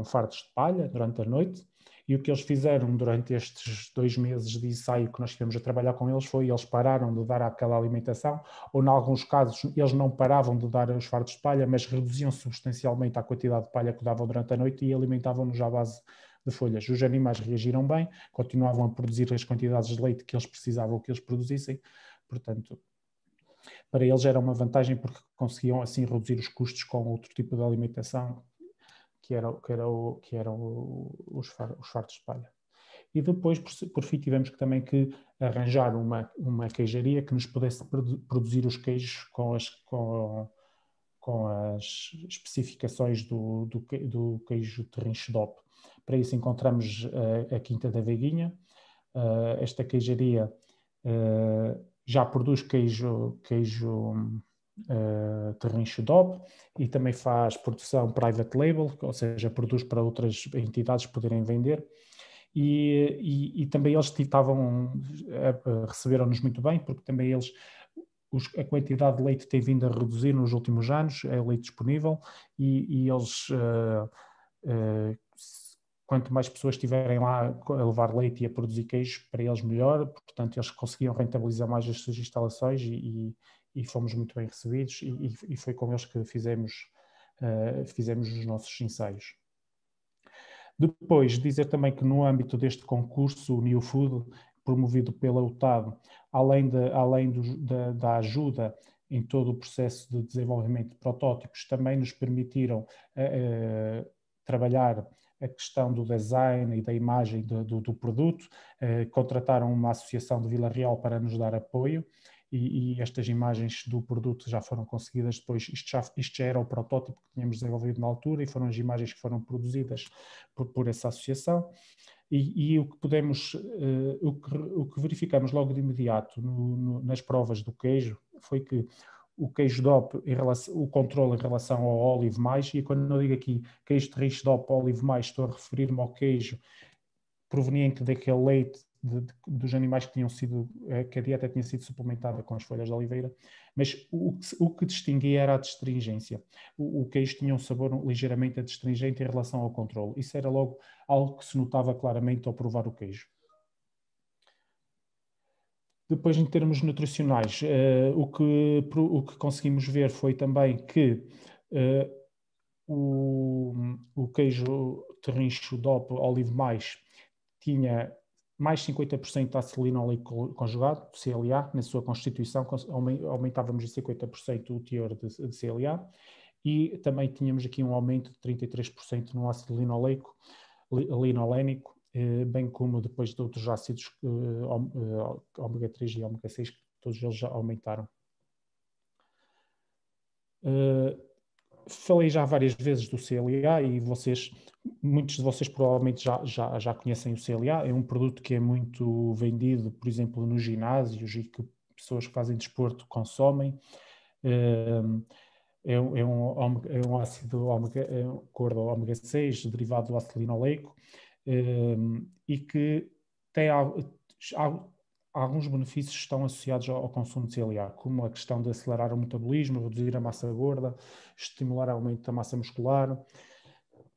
fartos de palha durante a noite, e o que eles fizeram durante estes 2 meses de ensaio que nós estivemos a trabalhar com eles foi eles pararam de dar aquela alimentação, ou em alguns casos eles não paravam de dar os fartos de palha, mas reduziam substancialmente a quantidade de palha que davam durante a noite e alimentavam-nos à base de folhas. Os animais reagiram bem, continuavam a produzir as quantidades de leite que eles precisavam que eles produzissem, portanto, para eles era uma vantagem porque conseguiam assim reduzir os custos com outro tipo de alimentação, que eram os fartos de palha. E depois, por fim, tivemos também que arranjar uma queijaria que nos pudesse produzir os queijos com as especificações do queijo Terrinche DOP. Para isso encontramos a Quinta da Veguinha. Esta queijaria já produz queijo Terrinche DOP e também faz produção private label, ou seja, produz para outras entidades poderem vender. E também eles receberam-nos muito bem, porque também eles, a quantidade de leite tem vindo a reduzir nos últimos anos, é leite disponível, e eles, quanto mais pessoas estiverem lá a levar leite e a produzir queijo, para eles melhor, portanto eles conseguiam rentabilizar mais as suas instalações e fomos muito bem recebidos, e foi com eles que fizemos os nossos ensaios. Depois, dizer também que no âmbito deste concurso, o New Food, promovido pela UTAD, além da ajuda em todo o processo de desenvolvimento de protótipos, também nos permitiram trabalhar a questão do design e da imagem do produto, contrataram uma associação de Vila Real para nos dar apoio, e estas imagens do produto já foram conseguidas depois. Isto já era o protótipo que tínhamos desenvolvido na altura e foram as imagens que foram produzidas por essa associação. E o que verificamos logo de imediato nas provas do queijo foi que o queijo DOP, o controle em relação ao Olive Mais, e quando eu digo aqui queijo Terrinche DOP Olive Mais, estou a referir-me ao queijo proveniente daquele leite dos animais que a dieta tinha sido suplementada com as folhas de oliveira, mas o que distinguia era a astringência. O queijo tinha um sabor ligeiramente astringente em relação ao controle. Isso era logo algo que se notava claramente ao provar o queijo. Depois, em termos nutricionais, o que conseguimos ver foi também que o queijo Terrinche DOP Olive Mais tinha mais 50% de ácido linoleico conjugado, CLA, na sua constituição, aumentávamos em 50% o teor de CLA, e também tínhamos aqui um aumento de 33% no ácido linolénico, bem como depois de outros ácidos ômega 3 e ômega 6, que todos eles já aumentaram. Falei já várias vezes do CLA e muitos de vocês provavelmente já conhecem o CLA. É um produto que é muito vendido, por exemplo, nos ginásios, e que pessoas que fazem desporto consomem. é um ácido gordo ômega 6, derivado do ácido linoleico, e que tem alguns benefícios que estão associados ao consumo de CLA, como a questão de acelerar o metabolismo, reduzir a massa gorda, estimular o aumento da massa muscular,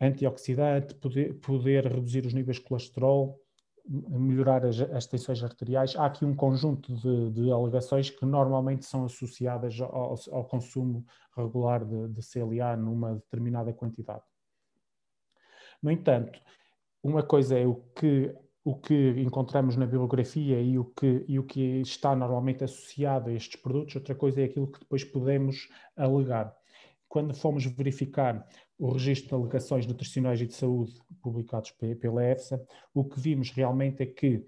antioxidante, poder reduzir os níveis de colesterol, melhorar as tensões arteriais. Há aqui um conjunto de alegações que normalmente são associadas ao consumo regular de CLA numa determinada quantidade. No entanto, uma coisa é o que encontramos na bibliografia e o que está normalmente associado a estes produtos, outra coisa é aquilo que depois podemos alegar. Quando fomos verificar o registro de alegações nutricionais e de saúde publicados pela EFSA, o que vimos realmente é que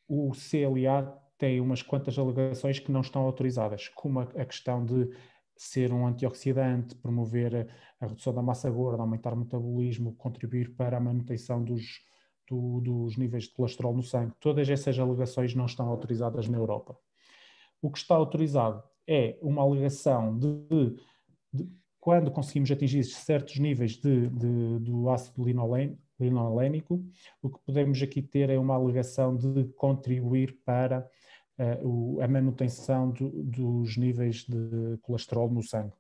o CLA tem umas quantas alegações que não estão autorizadas, como a questão de ser um antioxidante, promover a redução da massa gorda, aumentar o metabolismo, contribuir para a manutenção dos níveis de colesterol no sangue. Todas essas alegações não estão autorizadas na Europa. O que está autorizado é uma alegação de quando conseguimos atingir certos níveis do ácido linolénico, o que podemos aqui ter é uma alegação de contribuir para a manutenção dos níveis de colesterol no sangue.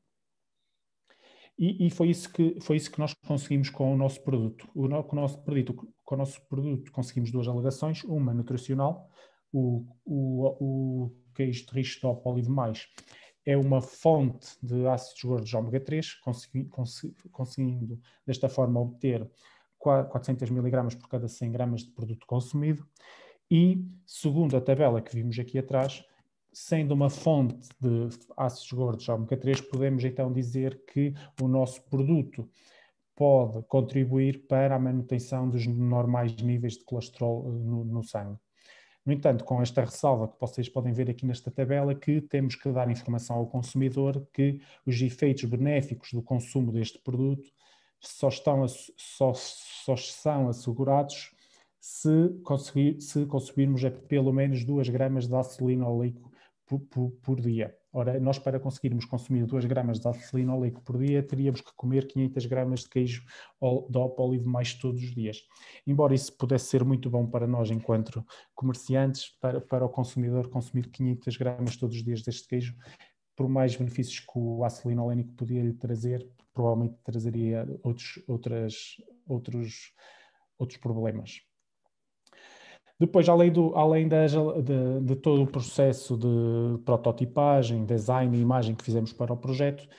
E foi isso que nós conseguimos com o nosso produto. Com o nosso produto conseguimos duas alegações, uma nutricional, o queijo de Ristop Olive Mais é uma fonte de ácidos gordos ômega 3, conseguindo desta forma obter 400 mg por cada 100 gramas de produto consumido. E, segundo a tabela que vimos aqui atrás, sendo uma fonte de ácidos gordos ômega 3, podemos então dizer que o nosso produto pode contribuir para a manutenção dos normais níveis de colesterol no sangue. No entanto, com esta ressalva que vocês podem ver aqui nesta tabela, que temos que dar informação ao consumidor que os efeitos benéficos do consumo deste produto só são assegurados se consumirmos pelo menos 2 gramas de ácido linoleico por dia. Ora, nós para conseguirmos consumir 2 gramas de ácido linoleico por dia, teríamos que comer 500 gramas de queijo DOP Olive Mais todos os dias. Embora isso pudesse ser muito bom para nós enquanto comerciantes, para o consumidor consumir 500 gramas todos os dias deste queijo, por mais benefícios que o ácido linolénico podia lhe trazer, provavelmente trazeria outros problemas. Depois, além de todo o processo de prototipagem, design e imagem que fizemos para o projeto,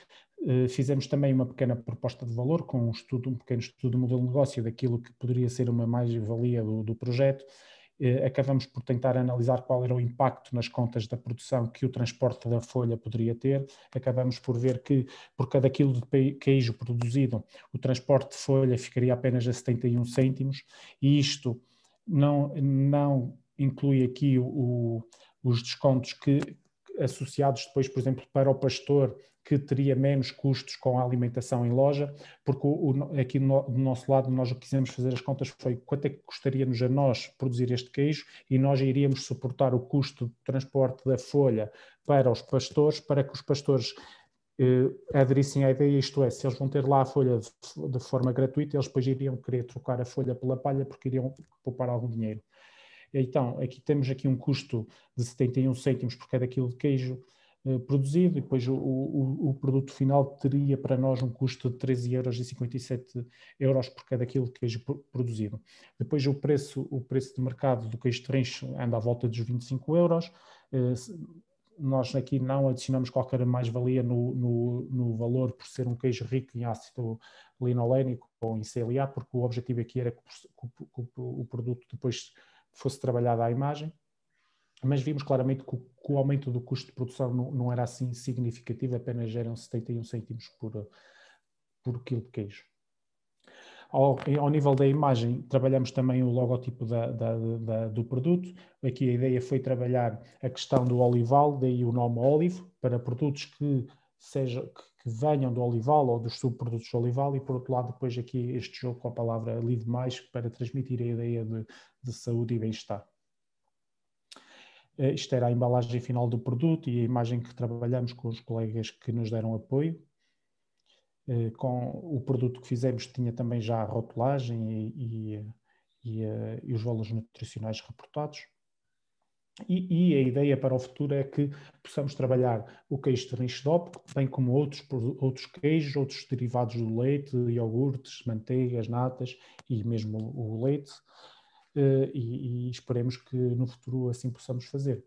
fizemos também uma pequena proposta de valor com um pequeno estudo de modelo de negócio daquilo que poderia ser uma mais-valia do projeto. Acabamos por tentar analisar qual era o impacto nas contas da produção que o transporte da folha poderia ter. Acabamos por ver que por cada quilo de queijo produzido, o transporte de folha ficaria apenas a 71 cêntimos, e isto não inclui aqui os descontos associados depois, por exemplo, para o pastor, que teria menos custos com a alimentação em loja, porque aqui do nosso lado nós o que quisemos fazer as contas foi quanto é que custaria-nos a nós produzir este queijo, e nós iríamos suportar o custo de transporte da folha para os pastores, para que os pastores aderissem à ideia, isto é, se eles vão ter lá a folha de forma gratuita, eles depois iriam querer trocar a folha pela palha porque iriam poupar algum dinheiro. Então, temos aqui um custo de 71 cêntimos por cada quilo de queijo produzido, e depois o produto final teria para nós um custo de 13,57 € por cada quilo de queijo produzido. Depois o preço de mercado do queijo de Rencho anda à volta dos 25 €. Nós aqui não adicionamos qualquer mais-valia no valor por ser um queijo rico em ácido linolénico ou em CLA, porque o objetivo aqui era que o produto depois fosse trabalhado à imagem, mas vimos claramente que o aumento do custo de produção não era assim significativo, apenas eram 71 cêntimos por quilo de queijo. Ao nível da imagem, trabalhamos também o logotipo do produto. Aqui a ideia foi trabalhar a questão do olival, daí o nome Olive, para produtos que venham do olival ou dos subprodutos do olival, e por outro lado depois aqui este jogo com a palavra Live Mais, para transmitir a ideia de saúde e bem-estar. Isto era a embalagem final do produto e a imagem que trabalhamos com os colegas que nos deram apoio. Com o produto que fizemos tinha também já a rotulagem e os valores nutricionais reportados. E a ideia para o futuro é que possamos trabalhar o queijo de Ternich-DOP, bem como outros queijos, outros derivados do leite, iogurtes, manteigas, natas e mesmo o leite. E esperemos que no futuro assim possamos fazer.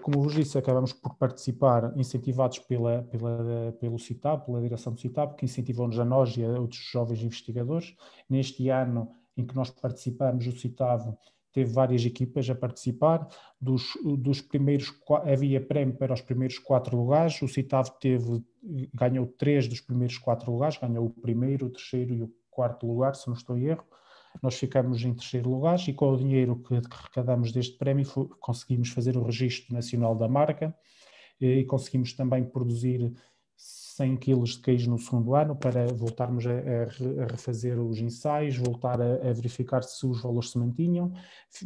Como vos disse, acabamos por participar, incentivados pelo CITAB, pela direção do CITAB, que incentivou-nos a nós e a outros jovens investigadores. Neste ano em que nós participamos, o CITAB teve várias equipas a participar. Dos primeiros, havia prémio para os primeiros 4 lugares. O CITAB ganhou 3 dos primeiros 4 lugares, ganhou o primeiro, o terceiro e o 4º lugar, se não estou em erro. Nós ficamos em 3º lugar e com o dinheiro que arrecadamos deste prémio conseguimos fazer o registro nacional da marca e conseguimos também produzir 100 kg de queijo no 2º ano para voltarmos a refazer os ensaios, voltar a verificar se os valores se mantinham.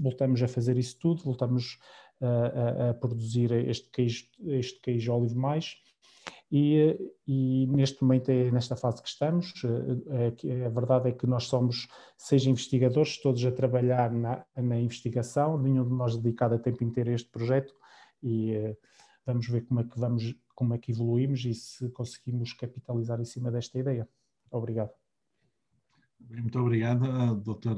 Voltamos a fazer isso tudo, voltamos a produzir este queijo Olive Mais. E neste momento, nesta fase que estamos, a verdade é que nós somos 6 investigadores, todos a trabalhar na investigação, nenhum de nós dedicado a tempo inteiro a este projeto, e vamos ver como é que evoluímos e se conseguimos capitalizar em cima desta ideia. Obrigado. Muito obrigado, Dr.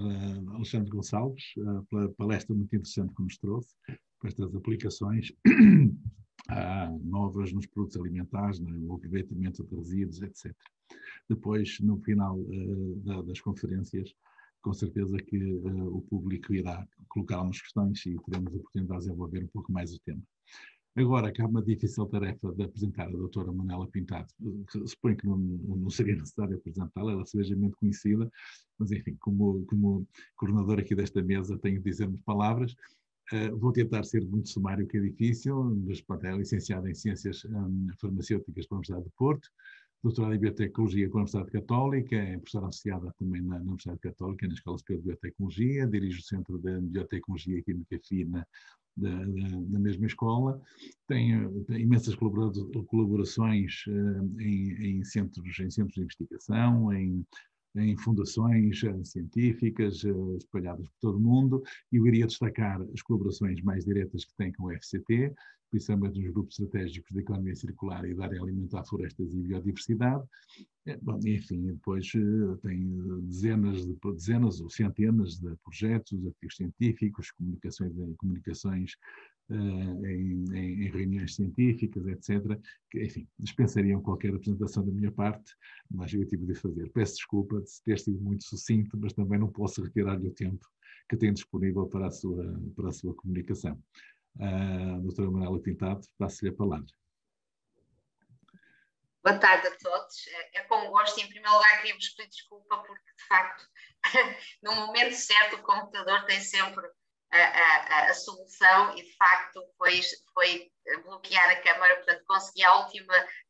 Alexandre Gonçalves, pela palestra muito interessante que nos trouxe, com estas aplicações novas nos produtos alimentares, no aproveitamento de resíduos, etc. Depois, no final das conferências, com certeza que o público irá colocar algumas questões e teremos a oportunidade de desenvolver um pouco mais o tema. Agora, cabe-me a difícil tarefa de apresentar a doutora Manuela Pintado, que suponho que não seria necessário apresentá-la, ela é sebejamente conhecida, mas enfim, como coordenador aqui desta mesa, tenho de dizer-me palavras. Vou tentar ser muito sumário, que é difícil, mas ela é licenciada em Ciências Farmacêuticas pela Universidade de Porto, doutorada em Biotecnologia pela Universidade Católica, é professora associada também na Universidade Católica, na Escola Superior de Biotecnologia, dirige o Centro de Biotecnologia e Química Fina da mesma escola, tem imensas colaborações em centros de investigação, em fundações científicas espalhadas por todo o mundo, e eu iria destacar as colaborações mais diretas que tem com o FCT, principalmente nos grupos estratégicos de economia circular e da área alimentar, florestas e biodiversidade. Bom, enfim, depois tem dezenas ou centenas de projetos, artigos científicos, comunicações em reuniões científicas, etc. Que, enfim, dispensariam qualquer apresentação da minha parte, mas eu tive de fazer. Peço desculpa de ter sido muito sucinto, mas também não posso retirar-lhe o tempo que tenho disponível para a sua comunicação. Doutora Manuela Pintado, passo-lhe a palavra. Boa tarde a todos. É com gosto. Em primeiro lugar, queria-vos pedir desculpa porque, de facto, no momento certo, o computador tem sempre a solução e, de facto, foi bloquear a câmara. Portanto, consegui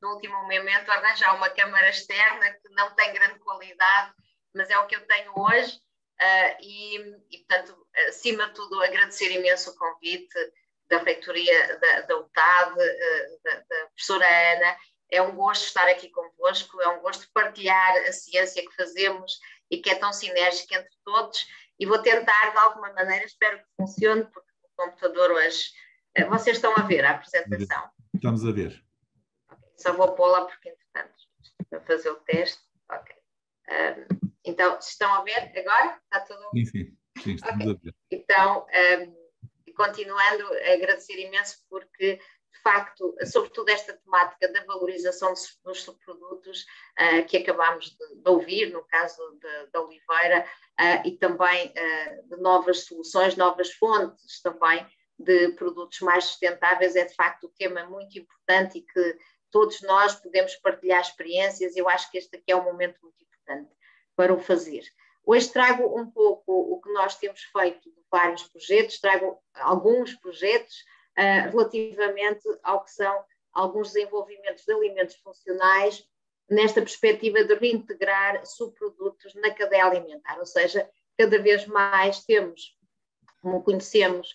no último momento arranjar uma câmara externa que não tem grande qualidade, mas é o que eu tenho hoje. Portanto, acima de tudo, agradecer imenso o convite da reitoria da UTAD, da professora Ana. É um gosto estar aqui convosco, é um gosto partilhar a ciência que fazemos e que é tão sinérgica entre todos, e vou tentar, de alguma maneira, espero que funcione, porque o computador hoje... Vocês estão a ver a apresentação? Estamos a ver. Okay. Só vou pô-la porque, entretanto, para fazer o teste. Ok. Então, estão a ver agora? Está tudo... Sim, estamos a ver. Então, continuando, agradecer imenso porque, de facto, sobretudo esta temática da valorização dos subprodutos que acabámos de ouvir, no caso da Oliveira, e também de novas soluções, novas fontes também de produtos mais sustentáveis, é de facto um tema muito importante e que todos nós podemos partilhar experiências. Eu acho que este aqui é um momento muito importante para o fazer. Hoje trago um pouco o que nós temos feito de vários projetos, trago alguns projetos relativamente ao que são alguns desenvolvimentos de alimentos funcionais nesta perspectiva de reintegrar subprodutos na cadeia alimentar, ou seja, cada vez mais temos, como conhecemos,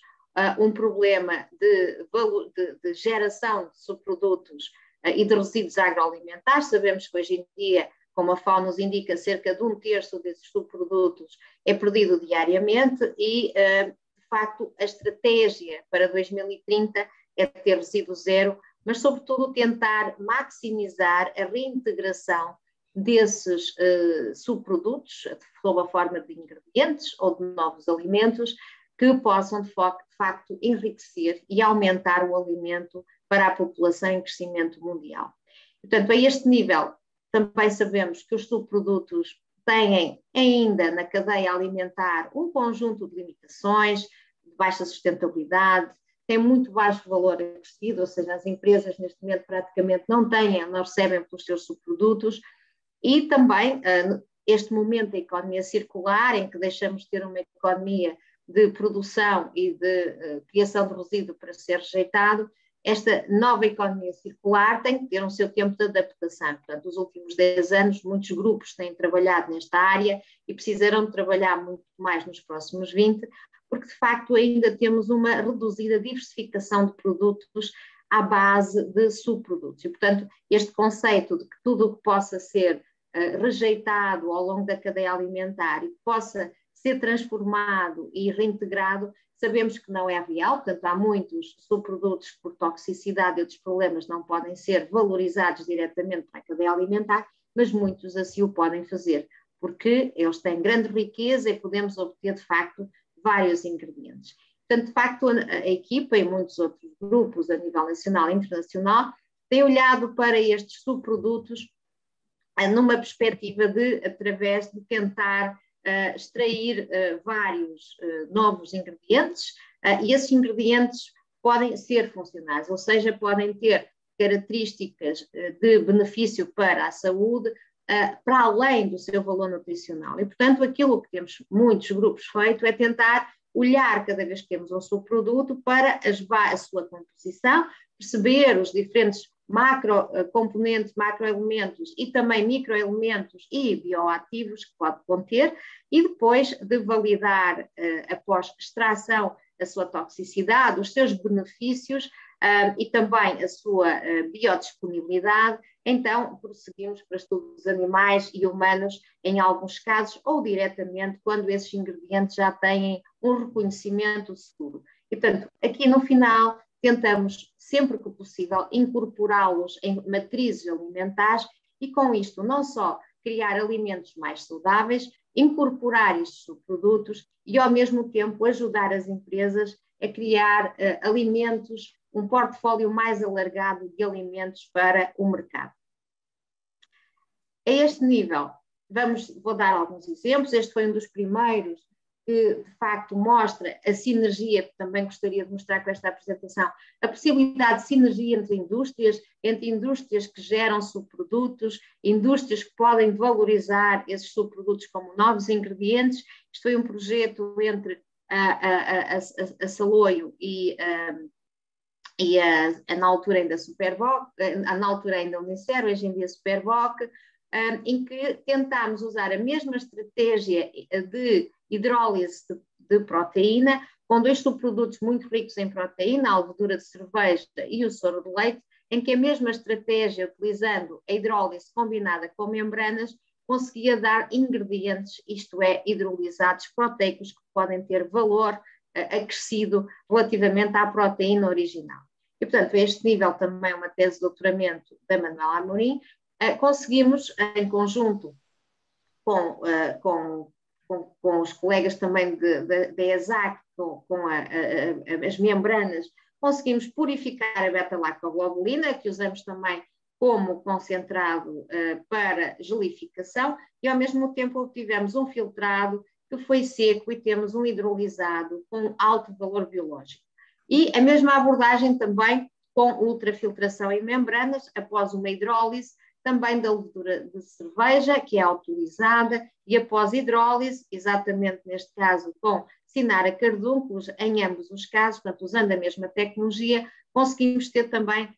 um problema de geração de subprodutos e de resíduos agroalimentares. Sabemos que hoje em dia, como a FAO nos indica, cerca de 1/3 desses subprodutos é perdido diariamente e, de facto, a estratégia para 2030 é ter resíduo zero, mas, sobretudo, tentar maximizar a reintegração desses subprodutos sob a forma de ingredientes ou de novos alimentos que possam, de facto, enriquecer e aumentar o alimento para a população em crescimento mundial. Portanto, a este nível, também sabemos que os subprodutos têm ainda na cadeia alimentar um conjunto de limitações, de baixa sustentabilidade, tem muito baixo valor acrescido, ou seja, as empresas neste momento praticamente não recebem pelos seus subprodutos, e também este momento da economia circular, em que deixamos de ter uma economia de produção e de criação de resíduo para ser rejeitado, esta nova economia circular tem que ter um seu tempo de adaptação. Portanto, nos últimos 10 anos, muitos grupos têm trabalhado nesta área e precisarão de trabalhar muito mais nos próximos 20, porque de facto ainda temos uma reduzida diversificação de produtos à base de subprodutos. E, portanto, este conceito de que tudo o que possa ser rejeitado ao longo da cadeia alimentar e que possa ser transformado e reintegrado, sabemos que não é real. Portanto, há muitos subprodutos que por toxicidade e outros problemas não podem ser valorizados diretamente para a cadeia alimentar, mas muitos assim o podem fazer, porque eles têm grande riqueza e podemos obter, de facto, vários ingredientes. Portanto, de facto, a equipa e muitos outros grupos a nível nacional e internacional têm olhado para estes subprodutos numa perspectiva de, através de tentar extrair vários novos ingredientes, e esses ingredientes podem ser funcionais, ou seja, podem ter características de benefício para a saúde, para além do seu valor nutricional. E, portanto, aquilo que temos muitos grupos feito é tentar olhar, cada vez que temos um subproduto, para a sua composição, perceber os diferentes macrocomponentes, macroelementos e também microelementos e bioativos que pode conter, e depois de validar, após extração, a sua toxicidade, os seus benefícios e também a sua biodisponibilidade, então prosseguimos para estudos animais e humanos em alguns casos, ou diretamente quando esses ingredientes já têm um reconhecimento seguro. E, portanto, aqui no final tentamos, sempre que possível, incorporá-los em matrizes alimentares e, com isto, não só criar alimentos mais saudáveis, incorporar estes subprodutos e, ao mesmo tempo, ajudar as empresas a criar alimentos, um portfólio mais alargado de alimentos para o mercado. A este nível, vou dar alguns exemplos. Este foi um dos primeiros que, de facto, mostra a sinergia, que também gostaria de mostrar com esta apresentação, a possibilidade de sinergia entre indústrias que geram subprodutos, indústrias que podem valorizar esses subprodutos como novos ingredientes. Isto foi um projeto entre a Saloio e na altura ainda Superboc, na altura ainda Unicero, hoje em dia Superboc, em que tentámos usar a mesma estratégia de hidrólise de proteína, com dois subprodutos muito ricos em proteína, a levedura de cerveja e o soro de leite, em que a mesma estratégia, utilizando a hidrólise combinada com membranas, conseguia dar ingredientes, isto é, hidrolisados proteicos, que podem ter valor acrescido relativamente à proteína original. E, portanto, a este nível também uma tese de doutoramento da Manuela Amorim, conseguimos, em conjunto com os colegas também da ESAC, com as membranas, conseguimos purificar a beta-lactoglobulina, que usamos também como concentrado para gelificação, e ao mesmo tempo obtivemos um filtrado que foi seco e temos um hidrolisado com alto valor biológico. E a mesma abordagem também com ultrafiltração em membranas, após uma hidrólise, também da levedura de cerveja, que é autorizada, e após hidrólise, exatamente neste caso com Cinara Cardúnculos, em ambos os casos, portanto, usando a mesma tecnologia, conseguimos ter também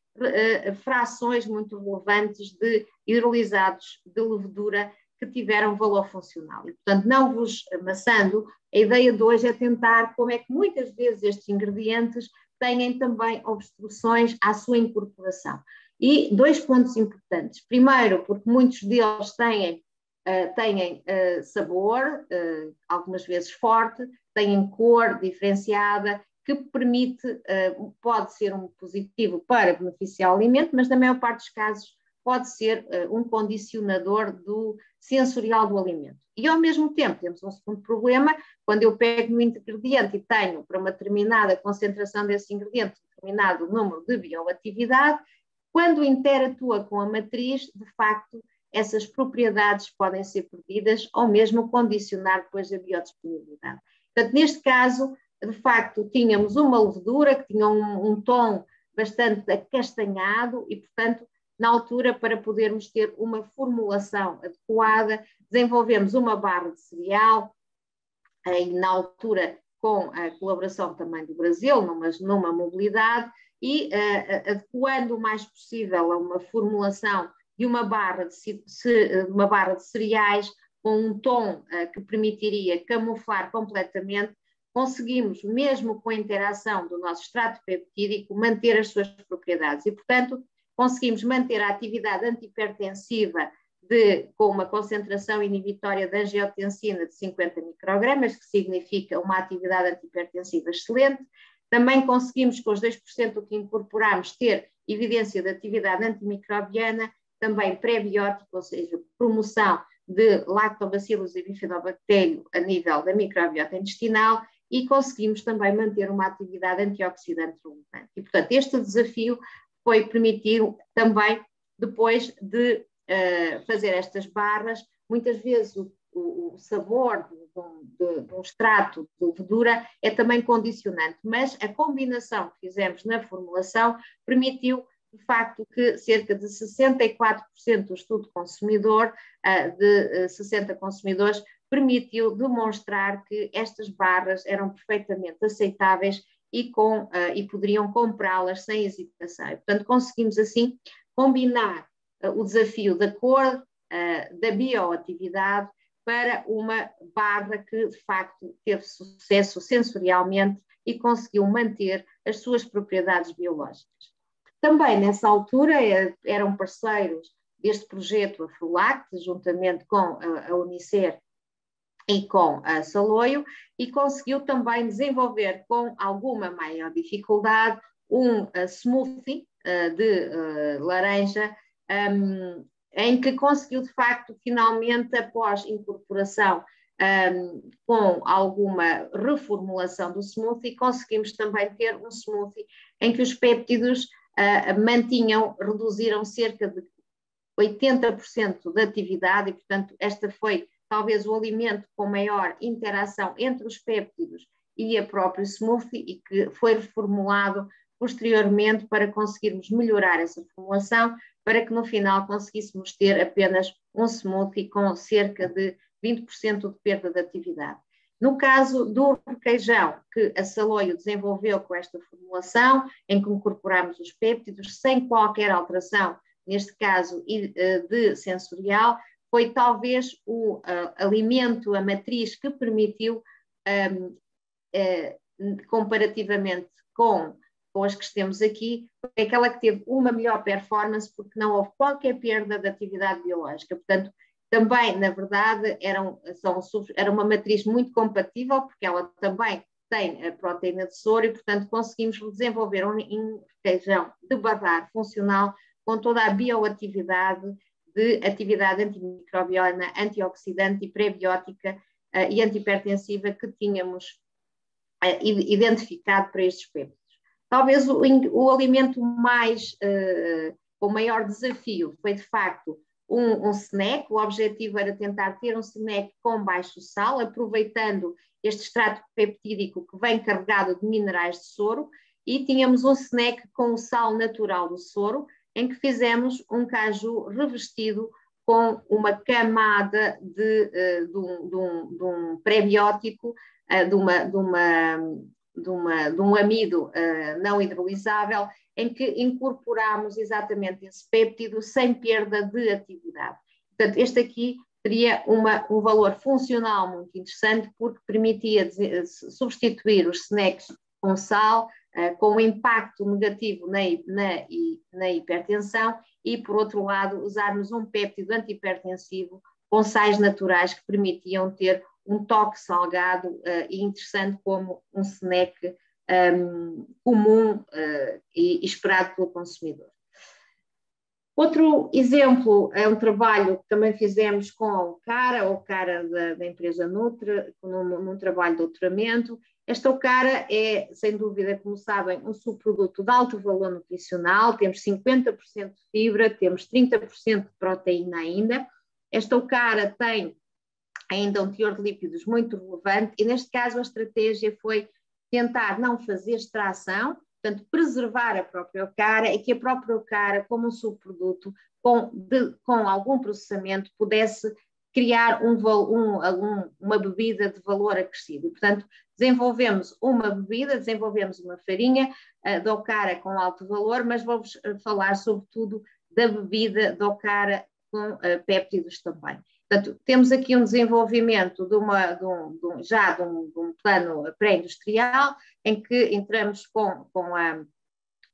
frações muito relevantes de hidrolisados de levedura, que tiveram valor funcional. E, portanto, não vos amassando, a ideia de hoje é tentar como é que muitas vezes estes ingredientes têm também obstruções à sua incorporação. E 2 pontos importantes. Primeiro, porque muitos deles têm sabor, algumas vezes forte, têm cor diferenciada, que permite, pode ser um positivo para beneficiar o alimento, mas na maior parte dos casos pode ser um condicionador do sensorial do alimento. E ao mesmo tempo temos um segundo problema, quando eu pego no ingrediente e tenho para uma determinada concentração desse ingrediente um determinado número de bioatividade, quando interatua com a matriz, de facto, essas propriedades podem ser perdidas ou mesmo condicionar depois a biodisponibilidade. Portanto, neste caso, de facto, tínhamos uma levedura que tinha um tom bastante acastanhado e, portanto, na altura, para podermos ter uma formulação adequada, desenvolvemos uma barra de cereal, e na altura com a colaboração também do Brasil, numa mobilidade, e adequando o mais possível a uma formulação de uma barra de cereais com um tom que permitiria camuflar completamente, conseguimos, mesmo com a interação do nosso extrato peptídico, manter as suas propriedades. E, portanto, conseguimos manter a atividade antihipertensiva com uma concentração inibitória de angiotensina de 50 microgramas, que significa uma atividade antihipertensiva excelente. Também conseguimos, com os 2% que incorporamos, ter evidência de atividade antimicrobiana, também pré-biótica, ou seja, promoção de lactobacillus e bifidobactério a nível da microbiota intestinal, e conseguimos também manter uma atividade antioxidante relevante. E, portanto, este desafio foi permitido também, depois de fazer estas barras, muitas vezes o sabor de um extrato de levedura é também condicionante, mas a combinação que fizemos na formulação permitiu, de facto, que cerca de 64% do estudo consumidor, de 60 consumidores, permitiu demonstrar que estas barras eram perfeitamente aceitáveis e poderiam comprá-las sem hesitação. E, portanto, conseguimos assim combinar o desafio da cor, da bioatividade, para uma barra que, de facto, teve sucesso sensorialmente e conseguiu manter as suas propriedades biológicas. Também, nessa altura, eram parceiros deste projeto a Frulact, juntamente com a Unicer e com a Saloio, e conseguiu também desenvolver com alguma maior dificuldade um smoothie de laranja, em que conseguiu, de facto, finalmente, após incorporação com alguma reformulação do smoothie, conseguimos também ter um smoothie em que os péptidos reduziram cerca de 80% da atividade e, portanto, esta foi talvez o alimento com maior interação entre os péptidos e a própria smoothie e que foi reformulado posteriormente para conseguirmos melhorar essa formulação, para que no final conseguíssemos ter apenas um smoothie com cerca de 20% de perda de atividade. No caso do requeijão, que a Saloio desenvolveu com esta formulação, em que incorporamos os péptidos sem qualquer alteração, neste caso de sensorial, foi talvez o alimento, a matriz que permitiu, comparativamente com as que temos aqui, foi aquela que teve uma melhor performance, porque não houve qualquer perda de atividade biológica. Portanto, também, na verdade, era uma matriz muito compatível, porque ela também tem a proteína de soro e, portanto, conseguimos desenvolver um requeijão de barrar funcional com toda a bioatividade de atividade antimicrobiana, antioxidante e pré-biótica e antihipertensiva que tínhamos identificado para estes péptidos. Talvez o alimento com maior desafio foi, de facto, um snack. O objetivo era tentar ter um snack com baixo sal, aproveitando este extrato peptídico que vem carregado de minerais de soro, e tínhamos um snack com o sal natural do soro, em que fizemos um caju revestido com uma camada de um pré-biótico, de um amido não hidrolisável, em que incorporamos exatamente esse péptido sem perda de atividade. Portanto, este aqui teria um valor funcional muito interessante, porque permitia substituir os snacks com sal, com um impacto negativo na hipertensão, e, por outro lado, usarmos um péptido antihipertensivo com sais naturais que permitiam ter um toque salgado e interessante como um snack comum e esperado pelo consumidor. Outro exemplo é um trabalho que também fizemos com o Cara da empresa Nutra, num trabalho de doutoramento. Esta Ocara é, sem dúvida, como sabem, um subproduto de alto valor nutricional, temos 50% de fibra, temos 30% de proteína ainda. Esta Ocara tem ainda um teor de lípidos muito relevante e, neste caso, a estratégia foi tentar não fazer extração, portanto, preservar a própria Ocara, e que a própria Ocara, como um subproduto, com algum processamento, pudesse criar uma bebida de valor acrescido. E, portanto, desenvolvemos uma farinha de Ocara com alto valor, mas vou-vos falar sobretudo da bebida de Ocara com péptidos também. Portanto, temos aqui um desenvolvimento de um plano pré-industrial, em que entramos com a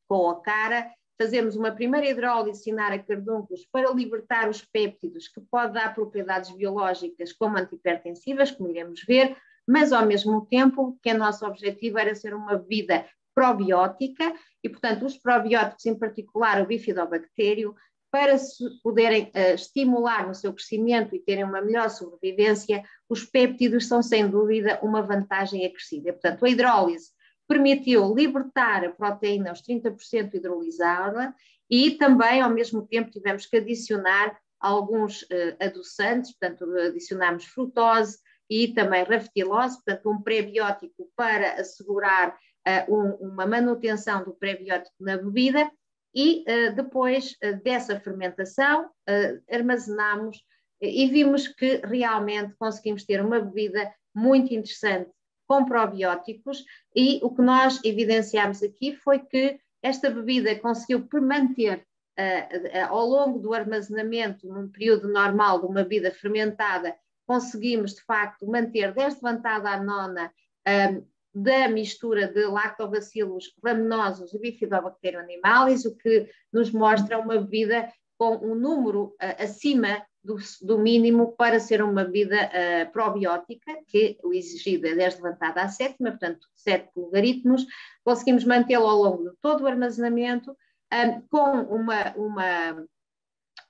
Ocara, fazemos uma primeira hidrólise cinar a cardunclos para libertar os péptidos, que pode dar propriedades biológicas como antihipertensivas, como iremos ver, mas ao mesmo tempo que o nosso objetivo era ser uma bebida probiótica e, portanto, os probióticos, em particular o bifidobactério, para poderem estimular no seu crescimento e terem uma melhor sobrevivência, os péptidos são, sem dúvida, uma vantagem acrescida. Portanto, a hidrólise permitiu libertar a proteína aos 30% hidrolisada e também, ao mesmo tempo, tivemos que adicionar alguns adoçantes, portanto, adicionámos frutose e também raftilose, portanto, um prebiótico para assegurar uma manutenção do prebiótico na bebida. E depois dessa fermentação armazenámos e vimos que realmente conseguimos ter uma bebida muito interessante com probióticos, e o que nós evidenciámos aqui foi que esta bebida conseguiu manter ao longo do armazenamento, num período normal de uma bebida fermentada, conseguimos de facto manter desde levantada à nona da mistura de lactobacilos laminosos e bifidobacterium animalis, o que nos mostra uma bebida com um número acima do mínimo para ser uma bebida probiótica, que o exigido é desde levantada à sétima, portanto 7 logaritmos. Conseguimos mantê-lo ao longo de todo o armazenamento, com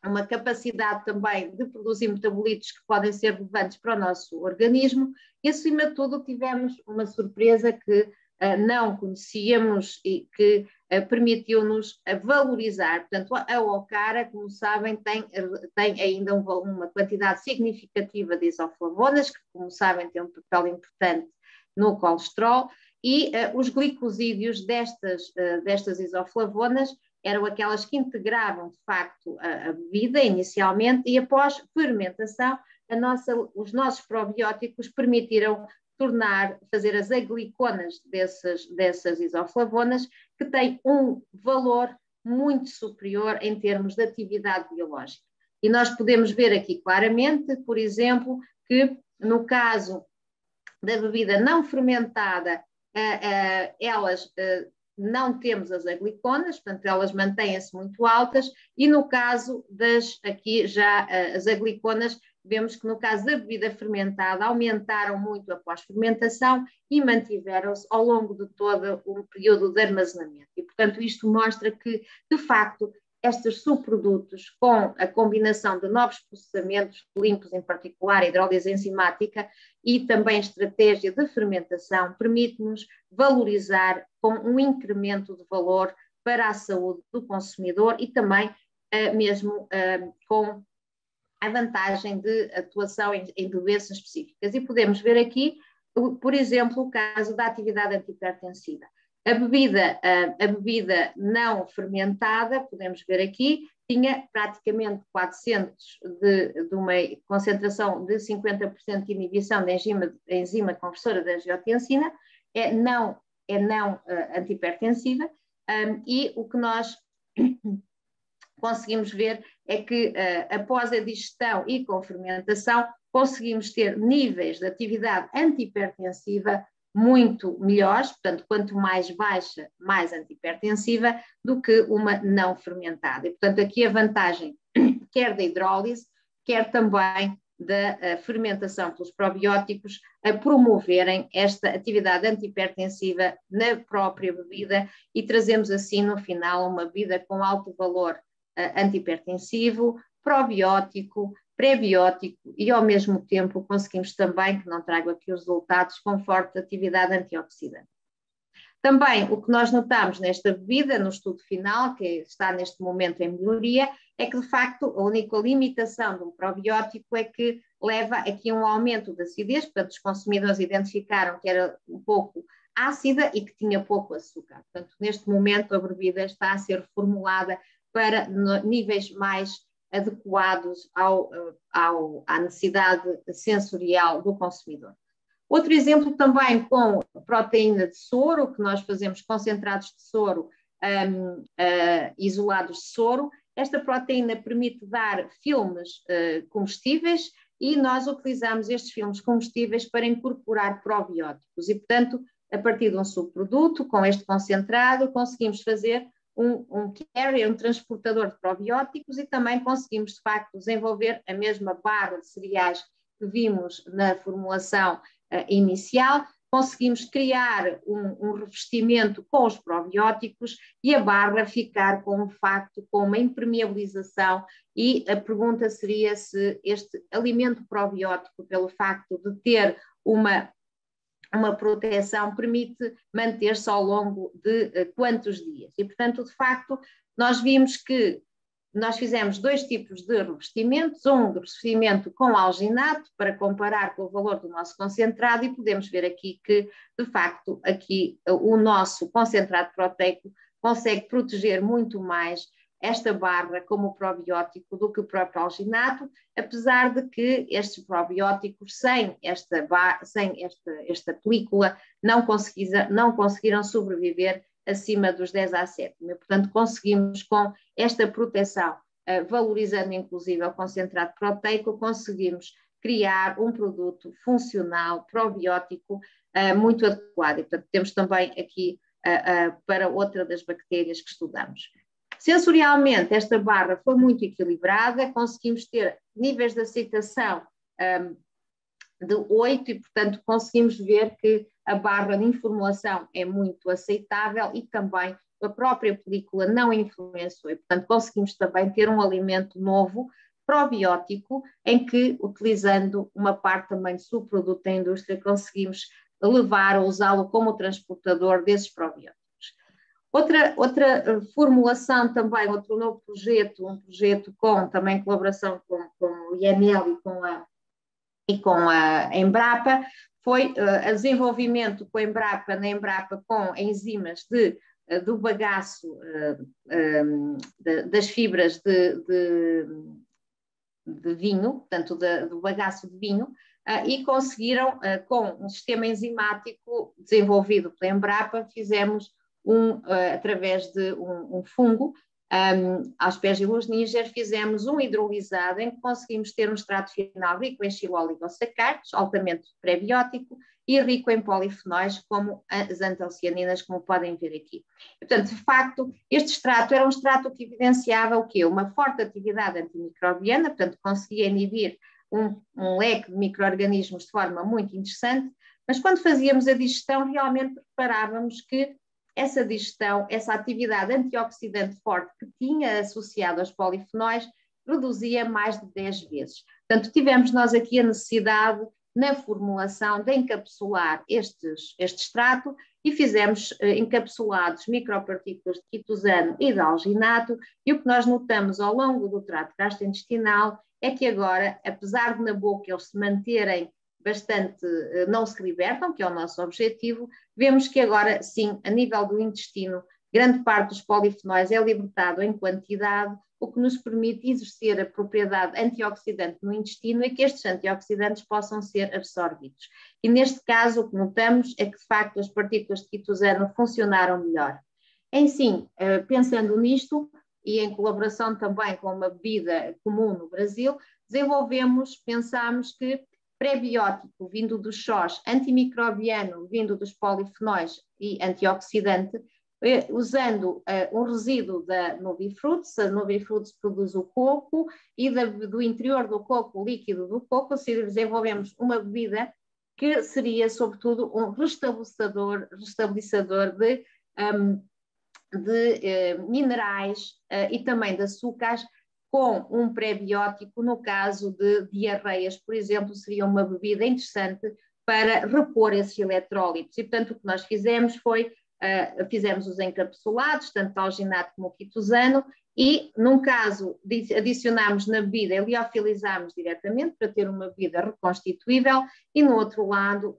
uma capacidade também de produzir metabolitos que podem ser relevantes para o nosso organismo, e acima de tudo tivemos uma surpresa que não conhecíamos e que permitiu-nos valorizar. Portanto, a Ocara, como sabem, tem ainda uma quantidade significativa de isoflavonas, que, como sabem, tem um papel importante no colesterol, e os glicosídeos destas isoflavonas eram aquelas que integravam, de facto, a bebida inicialmente, e após fermentação, os nossos probióticos permitiram fazer as agliconas dessas isoflavonas, que têm um valor muito superior em termos de atividade biológica. E nós podemos ver aqui claramente, por exemplo, que no caso da bebida não fermentada, elas não temos as agliconas, portanto elas mantêm-se muito altas, e no caso aqui já as agliconas, vemos que no caso da bebida fermentada aumentaram muito após fermentação e mantiveram-se ao longo de todo o período de armazenamento. E, portanto, isto mostra que, de facto, estes subprodutos, com a combinação de novos processamentos limpos, em particular a hidrólise enzimática, e também estratégia de fermentação, permite-nos valorizar com um incremento de valor para a saúde do consumidor e também mesmo com a vantagem de atuação em doenças específicas. E podemos ver aqui, por exemplo, o caso da atividade antihipertensiva. A bebida não fermentada, podemos ver aqui, tinha praticamente 400 de uma concentração de 50% de inibição da enzima conversora da angiotensina, é não antihipertensiva, e o que nós conseguimos ver é que após a digestão e com fermentação conseguimos ter níveis de atividade antihipertensiva muito melhores, portanto, quanto mais baixa, mais antihipertensiva do que uma não fermentada. E, portanto, aqui a vantagem quer da hidrólise, quer também da fermentação pelos probióticos a promoverem esta atividade antihipertensiva na própria bebida e trazemos assim no final uma bebida com alto valor antihipertensivo, probiótico, pré-biótico e ao mesmo tempo conseguimos também, que não trago aqui os resultados, com forte atividade antioxidante. Também o que nós notamos nesta bebida, no estudo final, que está neste momento em melhoria, é que de facto a única limitação de um probiótico é que leva aqui um aumento da acidez, portanto os consumidores identificaram que era um pouco ácida e que tinha pouco açúcar. Portanto, neste momento a bebida está a ser formulada para níveis mais adequados à necessidade sensorial do consumidor. Outro exemplo também com proteína de soro, que nós fazemos concentrados de soro, isolados de soro. Esta proteína permite dar filmes comestíveis e nós utilizamos estes filmes comestíveis para incorporar probióticos e, portanto, a partir de um subproduto, com este concentrado, conseguimos fazer um carrier, um transportador de probióticos e também conseguimos, de facto, desenvolver a mesma barra de cereais que vimos na formulação inicial, conseguimos criar um revestimento com os probióticos e a barra ficar com, de facto, com uma impermeabilização e a pergunta seria se este alimento probiótico, pelo facto de ter uma proteção, permite manter-se ao longo de quantos dias. E, portanto, de facto, nós vimos que nós fizemos dois tipos de revestimentos, um de revestimento com alginato, para comparar com o valor do nosso concentrado, e podemos ver aqui que, de facto, aqui o nosso concentrado proteico consegue proteger muito mais esta barra como probiótico do que o próprio alginato, apesar de que estes probióticos sem esta película não conseguiram sobreviver acima dos 10A7. Portanto, conseguimos com esta proteção, valorizando inclusive o concentrado proteico, conseguimos criar um produto funcional, probiótico, muito adequado. E, portanto, temos também aqui para outra das bactérias que estudamos. Sensorialmente, esta barra foi muito equilibrada, conseguimos ter níveis de aceitação de 8 e, portanto, conseguimos ver que a barra de informação é muito aceitável e também a própria película não influenciou. E, portanto, conseguimos também ter um alimento novo, probiótico, em que, utilizando uma parte também de subproduto da indústria, conseguimos levar ou usá-lo como transportador desses probióticos. Outra formulação também, outro novo projeto, um projeto com também colaboração com o INL e com a Embrapa, foi o desenvolvimento com a Embrapa, na Embrapa com enzimas do bagaço das fibras de vinho, portanto do bagaço de vinho, e conseguiram, com um sistema enzimático desenvolvido pela Embrapa, fizemos através de um fungo, aos pés de luz níger, fizemos um hidrolisado em que conseguimos ter um extrato final rico em xiloligosacarídeos, altamente pré-biótico e rico em polifenóis, como as antocianinas, como podem ver aqui. Portanto, de facto, este extrato era um extrato que evidenciava o quê? Uma forte atividade antimicrobiana, portanto, conseguia inibir um leque de micro-organismos de forma muito interessante, mas quando fazíamos a digestão, realmente reparávamos que essa digestão, essa atividade antioxidante forte que tinha associado aos polifenóis, reduzia mais de 10 vezes. Portanto, tivemos nós aqui a necessidade, na formulação, de encapsular este extrato e fizemos encapsulados micropartículas de quitosano e de alginato, e o que nós notamos ao longo do trato gastrointestinal é que agora, apesar de na boca eles se manterem bastante, não se libertam, que é o nosso objetivo, vemos que agora sim, a nível do intestino, grande parte dos polifenóis é libertado em quantidade, o que nos permite exercer a propriedade antioxidante no intestino e que estes antioxidantes possam ser absorvidos. E neste caso o que notamos é que de facto as partículas de quitosano funcionaram melhor. Em sim, pensando nisto, e em colaboração também com uma bebida comum no Brasil, pensámos que pré-biótico vindo dos sós, antimicrobiano vindo dos polifenóis e antioxidante, usando um resíduo da Novifruits. A Novifruits produz o coco e do interior do coco, o líquido do coco, desenvolvemos uma bebida que seria, sobretudo, um restabilizador de minerais e também de açúcares, com um pré-biótico. No caso de diarreias, por exemplo, seria uma bebida interessante para repor esses eletrólitos. E, portanto, o que nós fizemos foi, fizemos os encapsulados, tanto alginato como quitosano, e, num caso, adicionámos na bebida e liofilizámos diretamente para ter uma bebida reconstituível, e, no outro lado,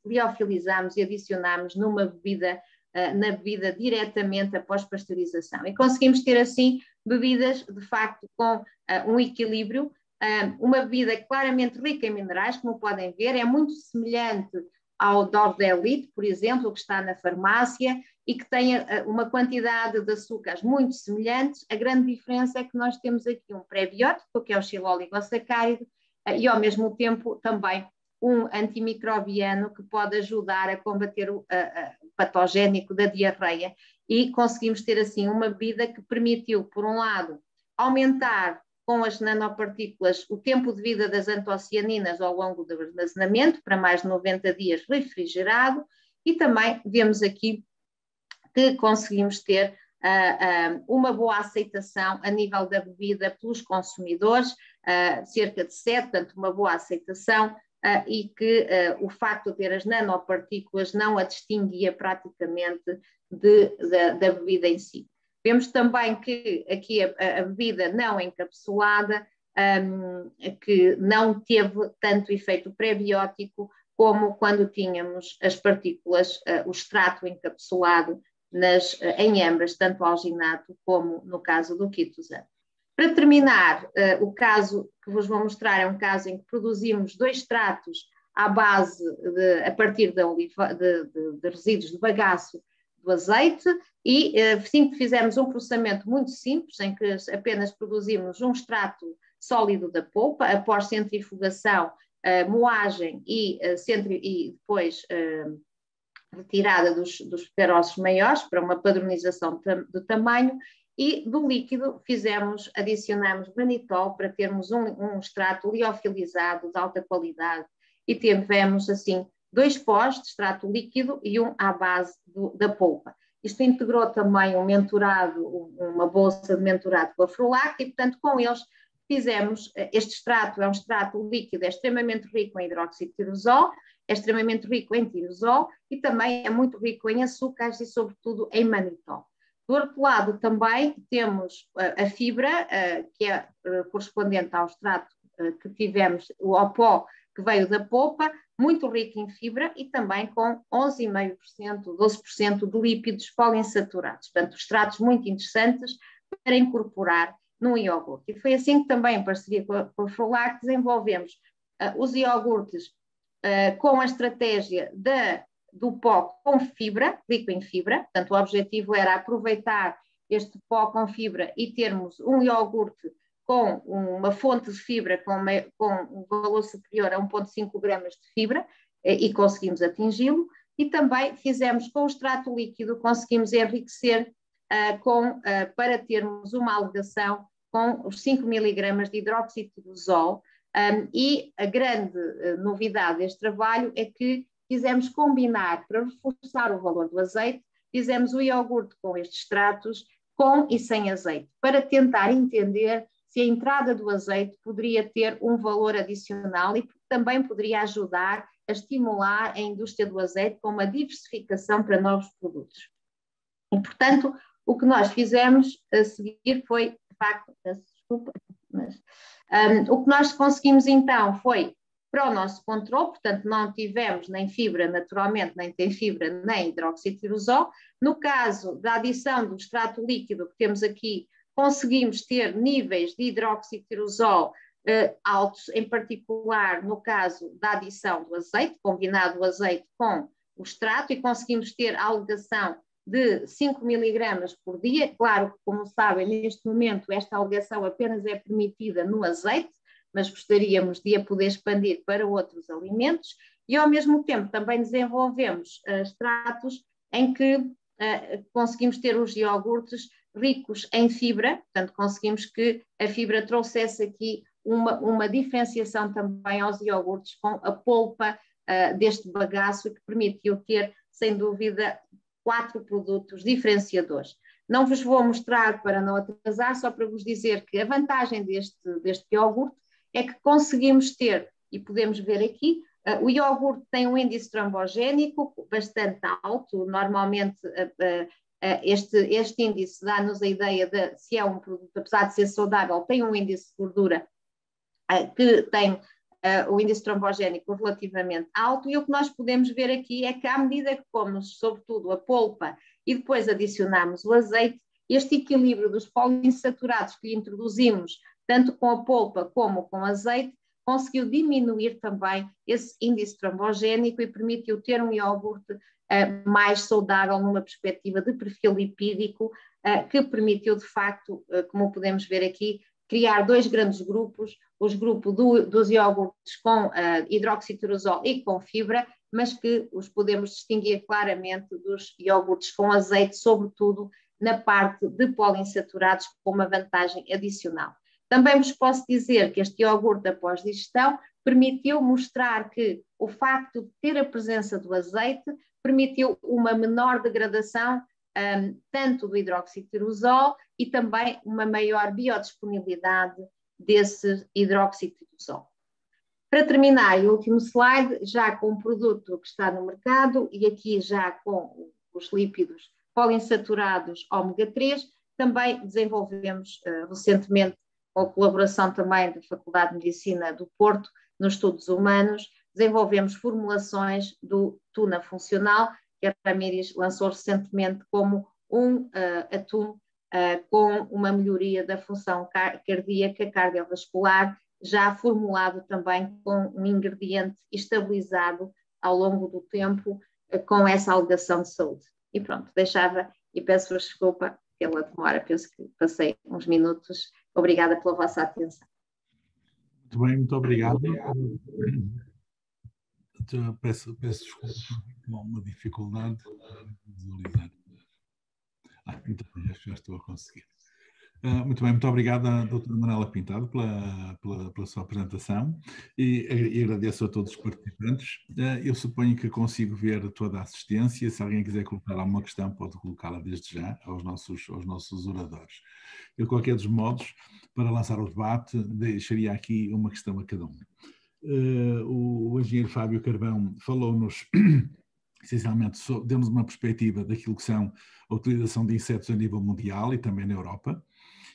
liofilizámos e adicionámos numa bebida, na bebida diretamente após pasteurização. E conseguimos ter, assim, bebidas, de facto, com um equilíbrio, uma bebida claramente rica em minerais, como podem ver, é muito semelhante ao Dordelite, por exemplo, que está na farmácia, e que tem uma quantidade de açúcares muito semelhantes. A grande diferença é que nós temos aqui um pré-biótico, que é o xiloligosacárido, e ao mesmo tempo também um antimicrobiano que pode ajudar a combater o patogénico da diarreia, e conseguimos ter assim uma bebida que permitiu, por um lado, aumentar com as nanopartículas o tempo de vida das antocianinas ao longo do armazenamento, para mais de 90 dias refrigerado, e também vemos aqui que conseguimos ter uma boa aceitação a nível da bebida pelos consumidores, cerca de 7, portanto uma boa aceitação, e que o facto de ter as nanopartículas não a distinguia praticamente da bebida em si. Vemos também que aqui a bebida não encapsulada, que não teve tanto efeito pré-biótico como quando tínhamos as partículas, o extrato encapsulado em ambas, tanto alginato como no caso do quitosano. Para terminar, o caso que vos vou mostrar é um caso em que produzimos 2 extratos à base, a partir de resíduos de bagaço do azeite, e sim, fizemos um processamento muito simples, em que apenas produzimos um extrato sólido da polpa, após centrifugação, moagem e depois retirada dos caroços maiores para uma padronização do tamanho, e do líquido adicionamos granitol para termos um extrato liofilizado de alta qualidade, e tivemos assim 2 pós de extrato líquido e um à base da polpa. Isto integrou também um mentorado, uma bolsa de mentorado com a Frulac, e portanto com eles fizemos este extrato. É um extrato líquido, é extremamente rico em hidroxitirosol, é extremamente rico em tirosol e também é muito rico em açúcares e sobretudo em manitol. Do outro lado também temos a fibra, que é correspondente ao extrato que tivemos, o pó que veio da polpa, muito rico em fibra e também com 11,5%, 12% de lípidos poliinsaturados. Portanto, extratos muito interessantes para incorporar num iogurte. E foi assim que também, em parceria com a Frulac, desenvolvemos os iogurtes com a estratégia do pó com fibra, rico em fibra. Portanto, o objetivo era aproveitar este pó com fibra e termos um iogurte com uma fonte de fibra com um valor superior a 1,5 gramas de fibra, e conseguimos atingi-lo. E também fizemos com o extrato líquido, conseguimos enriquecer para termos uma alegação com os 5 miligramas de hidroxitirosol. E a grande novidade deste trabalho é que fizemos combinar, para reforçar o valor do azeite, fizemos o iogurte com estes extratos, com e sem azeite, para tentar entender se a entrada do azeite poderia ter um valor adicional e também poderia ajudar a estimular a indústria do azeite com uma diversificação para novos produtos. E, portanto, o que nós fizemos a seguir foi, de facto, desculpa, mas o que nós conseguimos então foi, para o nosso controle, portanto não tivemos nem fibra naturalmente, nem tem fibra, nem hidroxitirosol. No caso da adição do extrato líquido que temos aqui, conseguimos ter níveis de hidroxitirosol altos, em particular no caso da adição do azeite, combinado o azeite com o extrato, e conseguimos ter a alegação de 5 miligramas por dia. Claro que, como sabem, neste momento esta alegação apenas é permitida no azeite, mas gostaríamos de a poder expandir para outros alimentos, e ao mesmo tempo também desenvolvemos extratos em que conseguimos ter os iogurtes ricos em fibra, portanto conseguimos que a fibra trouxesse aqui uma diferenciação também aos iogurtes com a polpa deste bagaço, que permitiu ter, sem dúvida, 4 produtos diferenciadores. Não vos vou mostrar para não atrasar, só para vos dizer que a vantagem deste iogurte é que conseguimos ter, e podemos ver aqui, o iogurte tem um índice trombogénico bastante alto. Normalmente este índice dá-nos a ideia de se é um produto, apesar de ser saudável, tem um índice de gordura que tem o índice trombogénico relativamente alto, e o que nós podemos ver aqui é que, à medida que comemos, sobretudo, a polpa e depois adicionamos o azeite, este equilíbrio dos poliinsaturados que introduzimos, tanto com a polpa como com o azeite, conseguiu diminuir também esse índice trombogénico e permitiu ter um iogurte mais saudável numa perspectiva de perfil lipídico, que permitiu, de facto, como podemos ver aqui, criar 2 grandes grupos, os grupos dos iogurtes com hidroxitirosol e com fibra, mas que os podemos distinguir claramente dos iogurtes com azeite, sobretudo na parte de poliinsaturados, com uma vantagem adicional. Também vos posso dizer que este iogurte após digestão permitiu mostrar que o facto de ter a presença do azeite permitiu uma menor degradação tanto do hidroxitirosol e também uma maior biodisponibilidade desse hidroxitirosol. Para terminar, o último slide, já com um produto que está no mercado e aqui já com os lípidos poliinsaturados ômega 3, também desenvolvemos recentemente, com a colaboração também da Faculdade de Medicina do Porto, nos estudos humanos, desenvolvemos formulações do tuna funcional, que a Ramírez lançou recentemente como um atum com uma melhoria da função cardíaca, cardiovascular, já formulado também com um ingrediente estabilizado ao longo do tempo, com essa alegação de saúde. E pronto, deixava e peço-vos desculpa pela demora, penso que passei uns minutos. Obrigada pela vossa atenção. Muito bem, muito obrigado. Peço desculpa por uma dificuldade de visualizar. Muito bem, acho que já estou a conseguir. Muito bem, muito obrigado à doutora Manuela Pintado pela sua apresentação e agradeço a todos os participantes. Eu suponho que consigo ver toda a assistência. Se alguém quiser colocar alguma questão, pode colocá-la desde já aos nossos oradores. Eu, de qualquer dos modos, para lançar o debate, deixaria aqui uma questão a cada um. O engenheiro Fábio Carvão falou-nos essencialmente, deu-nos uma perspectiva daquilo que são a utilização de insetos a nível mundial e também na Europa.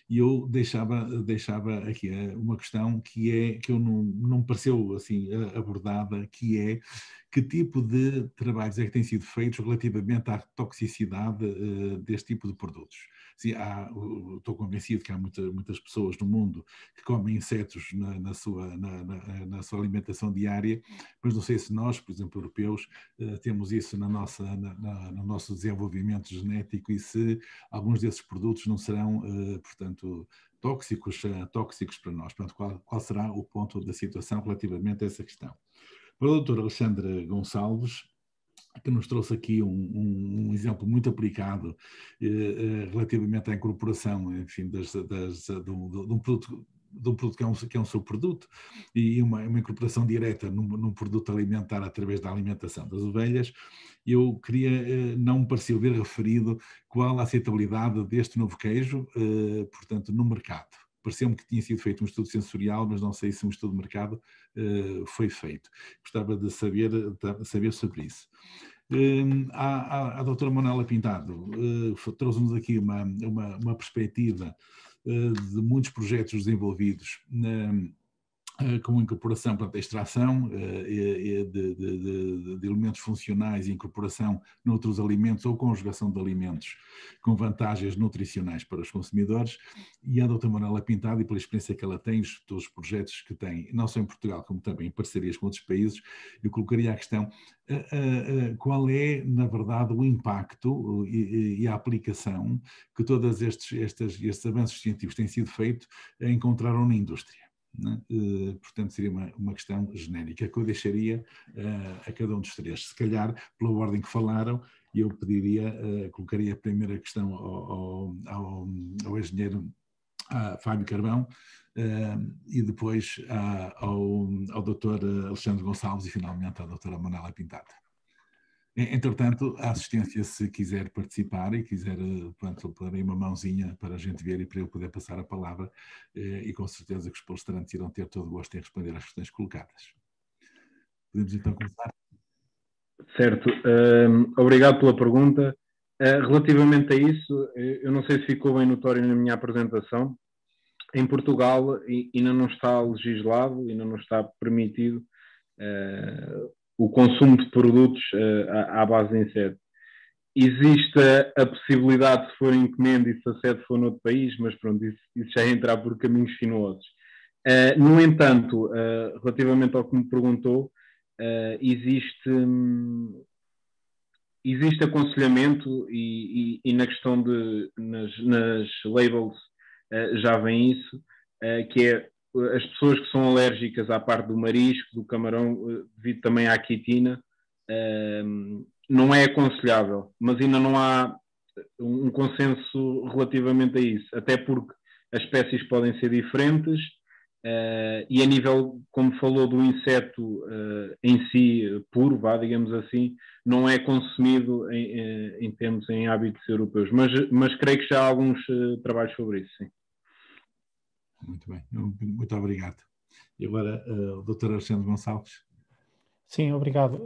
E eu deixava aqui uma questão que eu não me pareceu assim abordada, que é que tipo de trabalhos é que têm sido feitos relativamente à toxicidade deste tipo de produtos. Estou convencido que há muitas pessoas no mundo que comem insetos na sua alimentação diária, mas não sei se nós, por exemplo, europeus, temos isso no nosso desenvolvimento genético e se alguns desses produtos não serão, portanto, tóxicos para nós. Portanto, qual será o ponto da situação relativamente a essa questão? Para o Dr. Alexandre Gonçalves, que nos trouxe aqui um exemplo muito aplicado relativamente à incorporação, enfim, de um produto que é um subproduto e uma incorporação direta num produto alimentar através da alimentação das ovelhas. Eu queria, não me pareceu ver referido qual a aceitabilidade deste novo queijo, portanto, no mercado. Pareceu-me que tinha sido feito um estudo sensorial, mas não sei se um estudo de mercado foi feito. Gostava de saber sobre isso. A doutora Manuela Pintado trouxe-nos aqui uma perspectiva de muitos projetos desenvolvidos com incorporação, portanto, a extração de elementos funcionais e incorporação noutros alimentos ou conjugação de alimentos com vantagens nutricionais para os consumidores. E a doutora Manuela Pintado, e pela experiência que ela tem, todos os projetos que tem, não só em Portugal, como também em parcerias com outros países, eu colocaria a questão, qual é, na verdade, o impacto e a aplicação que todos estes avanços científicos têm sido feitos encontraram na indústria. Portanto, seria uma questão genérica que eu deixaria a cada um dos três. Se calhar, pela ordem que falaram, eu pediria, colocaria a primeira questão ao engenheiro Fábio Carvão e depois ao doutor Alexandre Gonçalves e finalmente à doutora Manuela Pintado. Entretanto, a assistência, se quiser participar e quiser, pronto, pôr aí uma mãozinha para a gente ver e para eu poder passar a palavra, e com certeza que os palestrantes irão ter todo o gosto em responder às questões colocadas. Podemos então começar? Certo. Obrigado pela pergunta. Relativamente a isso, eu não sei se ficou bem notório na minha apresentação. Em Portugal ainda não está legislado, ainda não está permitido o consumo de produtos à base de inseto. Existe a possibilidade, se for encomenda e se a sede for noutro país, mas pronto, isso já é entrar por caminhos sinuosos. No entanto, relativamente ao que me perguntou, existe aconselhamento e na questão de, nas labels já vem isso, que é as pessoas que são alérgicas à parte do marisco, do camarão, devido também à quitina, não é aconselhável, mas ainda não há um consenso relativamente a isso, até porque as espécies podem ser diferentes e a nível, como falou, do inseto em si, puro, digamos assim, não é consumido em hábitos europeus, mas creio que já há alguns trabalhos sobre isso, sim. Muito bem, muito obrigado. E agora, o Dr. Alexandre Gonçalves. Sim, obrigado.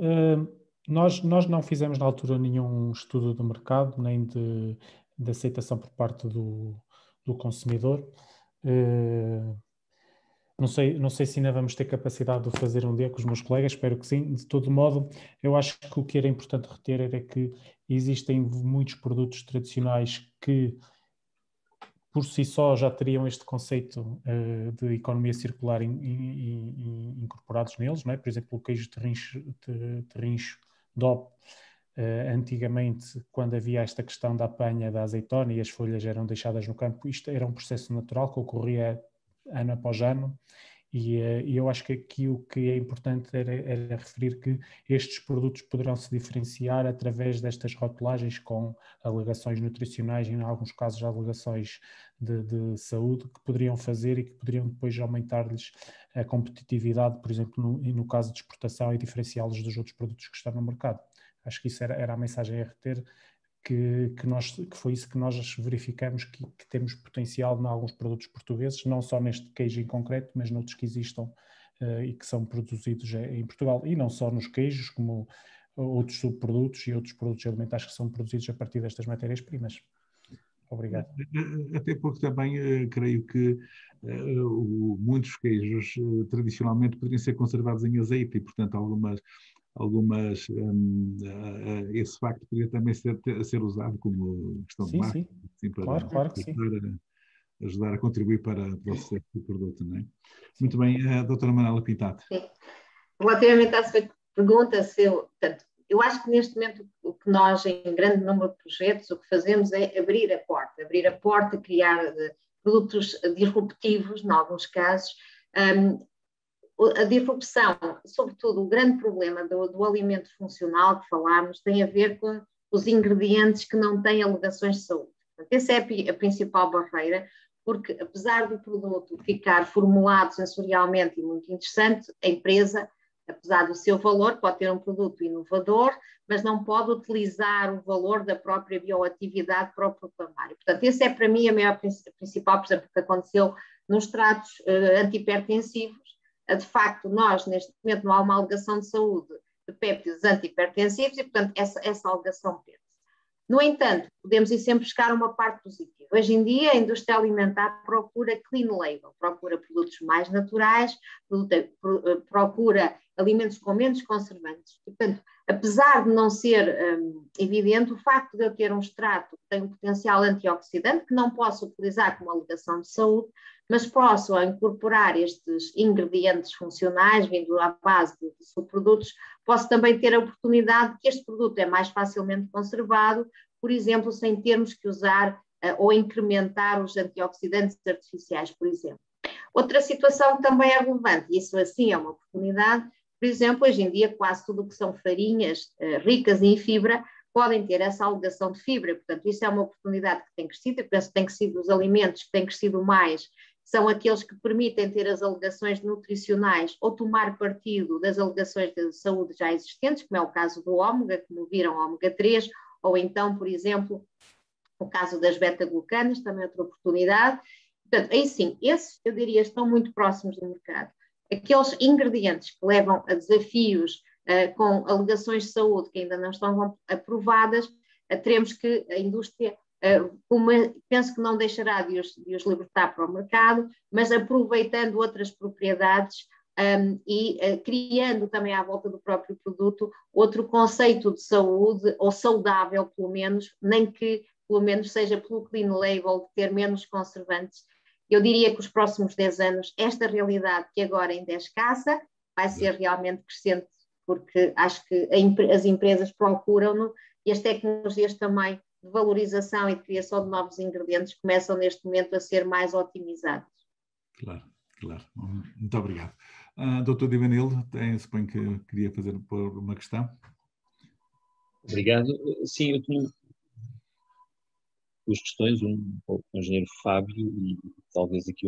Nós não fizemos na altura nenhum estudo de mercado, nem de aceitação por parte do consumidor. Não sei se ainda vamos ter capacidade de fazer um dia com os meus colegas, espero que sim. De todo modo, eu acho que o que era importante reter era que existem muitos produtos tradicionais que por si só já teriam este conceito de economia circular incorporados neles, não é? Por exemplo, o queijo terrincho DOP, antigamente, quando havia esta questão da apanha da azeitona e as folhas eram deixadas no campo, isto era um processo natural que ocorria ano após ano. E eu acho que aqui o que é importante era referir que estes produtos poderão se diferenciar através destas rotulagens com alegações nutricionais e, em alguns casos, alegações de saúde que poderiam fazer e que poderiam depois aumentar-lhes a competitividade, por exemplo, no caso de exportação, e diferenciá-los dos outros produtos que estão no mercado. Acho que isso era a mensagem a reter. Que foi isso que nós verificamos que temos potencial em alguns produtos portugueses, não só neste queijo em concreto, mas noutros que existam e que são produzidos em Portugal, e não só nos queijos, como outros subprodutos e outros produtos alimentares que são produzidos a partir destas matérias-primas. Obrigado. Até porque também creio que muitos queijos tradicionalmente poderiam ser conservados em azeite e, portanto, esse facto poderia também ser usado como questão de marketing, assim, para claro que sim. Ajudar a contribuir para o sucesso do produto, não é? Muito bem, a doutora Manuela Pintado. Sim. Relativamente à sua pergunta, eu acho que neste momento o que nós, em grande número de projetos, o que fazemos é abrir a porta, criar produtos disruptivos, em alguns casos. A disrupção, sobretudo o grande problema do alimento funcional que falámos, tem a ver com os ingredientes que não têm alegações de saúde. Portanto, essa é a principal barreira, porque apesar do produto ficar formulado sensorialmente e muito interessante, a empresa, apesar do seu valor, pode ter um produto inovador, mas não pode utilizar o valor da própria bioatividade para o proclamar. Portanto, esse é para mim a principal, por exemplo, que aconteceu nos tratos antihipertensivos. De facto, nós, neste momento, não há uma alegação de saúde de péptidos antihipertensivos e, portanto, essa alegação perde-se. No entanto, podemos ir sempre buscar uma parte positiva. Hoje em dia, a indústria alimentar procura clean label, procura produtos mais naturais, procura alimentos com menos conservantes. Portanto, apesar de não ser evidente, o facto de eu ter um extrato que tem um potencial antioxidante, que não posso utilizar como alegação de saúde, mas posso, ao incorporar estes ingredientes funcionais, vindo à base de subprodutos, posso também ter a oportunidade de que este produto é mais facilmente conservado, por exemplo, sem termos que usar ou incrementar os antioxidantes artificiais, por exemplo. Outra situação que também é relevante, e isso assim é uma oportunidade, por exemplo, hoje em dia quase tudo o que são farinhas ricas em fibra podem ter essa alegação de fibra, portanto isso é uma oportunidade que tem crescido, eu penso que tem crescido os alimentos que têm crescido mais, são aqueles que permitem ter as alegações nutricionais ou tomar partido das alegações de saúde já existentes, como é o caso do ômega, como viram, ômega 3, ou então, por exemplo, o caso das beta-glucanas, também outra oportunidade. Portanto, aí sim, esses, eu diria, estão muito próximos do mercado. Aqueles ingredientes que levam a desafios com alegações de saúde que ainda não estão aprovadas, teremos que a indústria, penso que não deixará de os libertar para o mercado, mas aproveitando outras propriedades e criando também à volta do próprio produto outro conceito de saúde, ou saudável pelo menos, nem que pelo menos seja pelo clean label, de ter menos conservantes. Eu diria que os próximos 10 anos, esta realidade que agora ainda é escassa, vai ser realmente crescente, porque acho que as empresas procuram-no e as tecnologias também de valorização e de criação de novos ingredientes começam neste momento a ser mais otimizadas. Claro, claro. Muito obrigado. Dr. Ivanildo, suponho que queria pôr uma questão. Obrigado. Sim, eu tinha duas questões, para o engenheiro Fábio e talvez aqui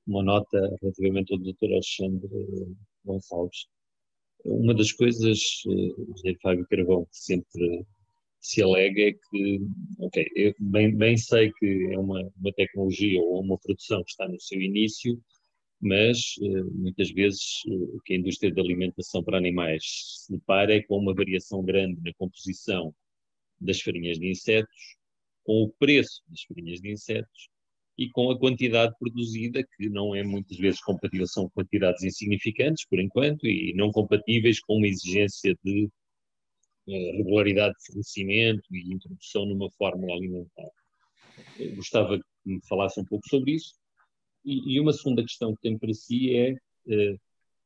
uma nota relativamente ao Dr. Alexandre Gonçalves. Uma das coisas, o engenheiro Fábio Carvão, que sempre se alega é que, ok, eu bem sei que é uma tecnologia ou uma produção que está no seu início, mas muitas vezes o que a indústria da alimentação para animais se depara é com uma variação grande na composição das farinhas de insetos, com o preço das farinhas de insetos e com a quantidade produzida, que não é muitas vezes compatível, são quantidades insignificantes, por enquanto, e não compatíveis com uma exigência de regularidade de fornecimento e introdução numa fórmula alimentar. Eu gostava que me falasse um pouco sobre isso. E uma segunda questão que tenho para si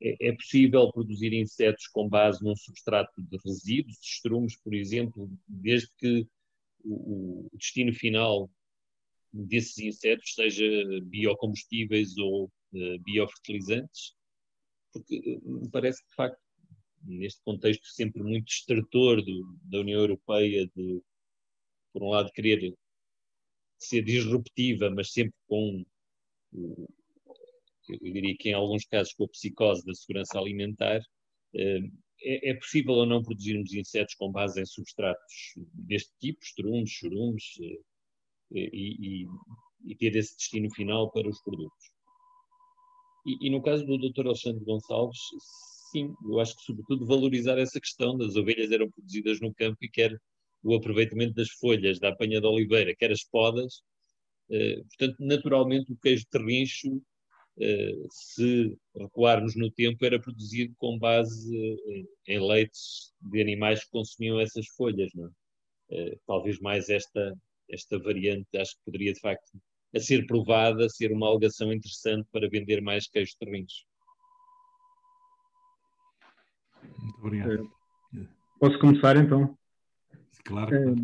é possível produzir insetos com base num substrato de resíduos, de estrumes, por exemplo, desde que o destino final desses insetos seja biocombustíveis ou biofertilizantes? Porque me parece que, de facto, neste contexto sempre muito destrutor da União Europeia, de, por um lado, querer ser disruptiva, mas sempre com, eu diria que em alguns casos com a psicose da segurança alimentar, é possível ou não produzirmos insetos com base em substratos deste tipo, estrumes, churumes, e ter esse destino final para os produtos? E no caso do Dr. Alexandre Gonçalves, sim, eu acho que sobretudo valorizar essa questão das ovelhas eram produzidas no campo e quer o aproveitamento das folhas da apanha de oliveira, quer as podas. Portanto, naturalmente o queijo de rincho, se recuarmos no tempo, era produzido com base em leites de animais que consumiam essas folhas, não é? Talvez mais esta variante, acho que poderia de facto a ser provada, ser uma alegação interessante para vender mais queijo de rincho. Muito obrigado. Posso começar então? Claro.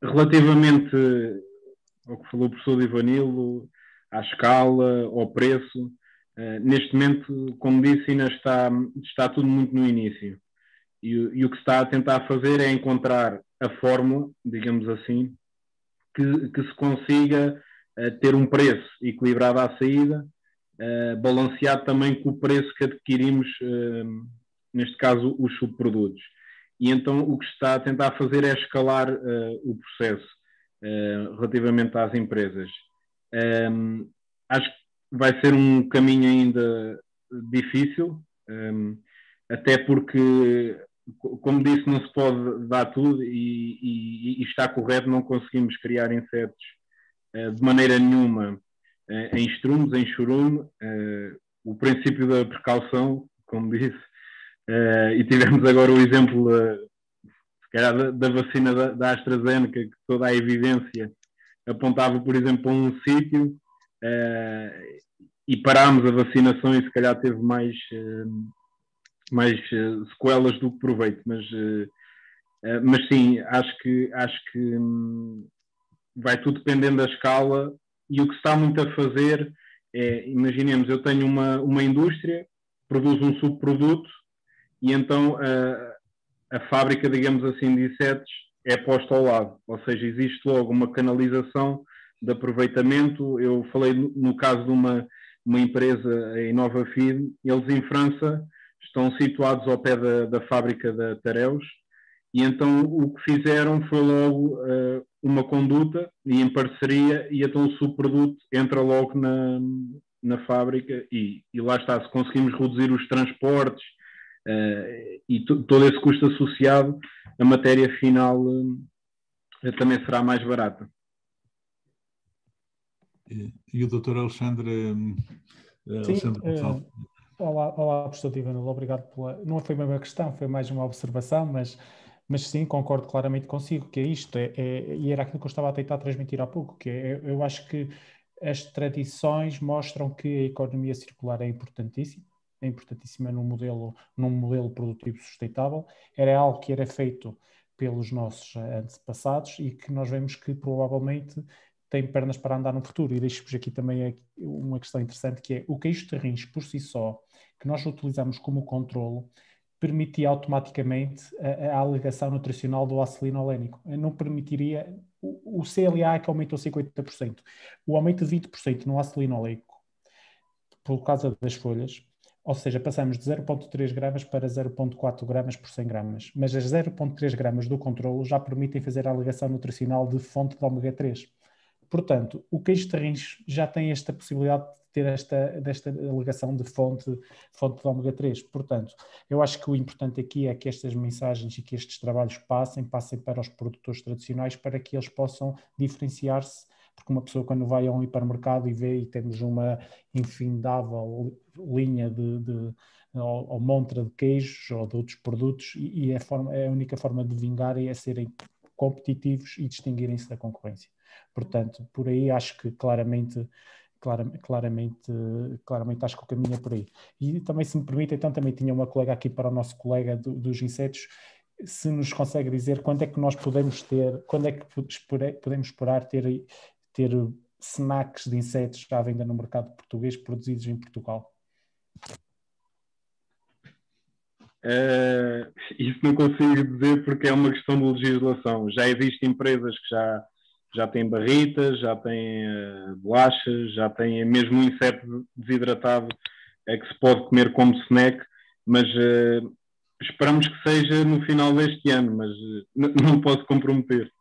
Relativamente ao que falou o professor Ivanildo, à escala, ao preço, neste momento, como disse, ainda está tudo muito no início. E o que se está a tentar fazer é encontrar a fórmula, digamos assim, que se consiga ter um preço equilibrado à saída, balanceado também com o preço que adquirimos, neste caso, os subprodutos. E então o que se está a tentar fazer é escalar o processo relativamente às empresas. Acho que vai ser um caminho ainda difícil, até porque, como disse, não se pode dar tudo e está correto, não conseguimos criar insetos de maneira nenhuma em estrumes, em churume, o princípio da precaução, como disse, e tivemos agora o exemplo se calhar, da vacina da AstraZeneca, que toda a evidência apontava, por exemplo, a um sítio, e parámos a vacinação e se calhar teve mais sequelas do que proveito, mas sim, acho que vai tudo dependendo da escala, e o que se está muito a fazer é, imaginemos, eu tenho uma indústria, produz um subproduto, e então a fábrica, digamos assim, de insetos é posta ao lado, ou seja, existe logo uma canalização de aproveitamento. Eu falei no caso de uma empresa em Nova Feed, eles em França estão situados ao pé da fábrica da Tareus, e então o que fizeram foi logo uma conduta e em parceria, e então o subproduto entra logo na fábrica, e lá está, se conseguimos reduzir os transportes e todo esse custo associado, a matéria final também será mais barata. E o Dr. Alexandre? Sim, olá, professor Divino, obrigado Não foi uma questão, foi mais uma observação, mas sim, concordo claramente consigo, que é isto, e era aquilo que eu estava a tentar transmitir há pouco, que eu acho que as tradições mostram que a economia circular é importantíssima num modelo produtivo sustentável. Era algo que era feito pelos nossos antepassados e que nós vemos que provavelmente tem pernas para andar no futuro. E deixo-vos aqui também uma questão interessante, que é o queijo de terrins por si só, que nós utilizamos como controlo, permitia automaticamente a alegação nutricional do ácido linolénico. Não permitiria o CLA, que aumentou 50%. O aumento de 20% no ácido linoleico, por causa das folhas, ou seja, passamos de 0,3 gramas para 0,4 gramas por 100 gramas. Mas as 0,3 gramas do controlo já permitem fazer a alegação nutricional de fonte de ômega 3. Portanto, o queijo de terrins já tem esta possibilidade de ter desta alegação de fonte de ômega 3. Portanto, eu acho que o importante aqui é que estas mensagens e que estes trabalhos passem para os produtores tradicionais, para que eles possam diferenciar-se, porque uma pessoa quando vai a um hipermercado e vê, e temos uma infindável linha ou montra de queijos ou de outros produtos, e a única forma de vingar é serem competitivos e distinguirem-se da concorrência. Portanto, por aí acho que claramente acho que o caminho é por aí. E também, se me permite, então também tinha uma colega aqui para o nosso colega dos insetos, se nos consegue dizer quando é que nós podemos esperar ter snacks de insetos à venda no mercado português, produzidos em Portugal? Isso não consigo dizer, porque é uma questão de legislação. Já existem empresas que já têm barritas, já têm bolachas, já têm mesmo um inseto desidratado que se pode comer como snack, mas esperamos que seja no final deste ano, mas não posso comprometer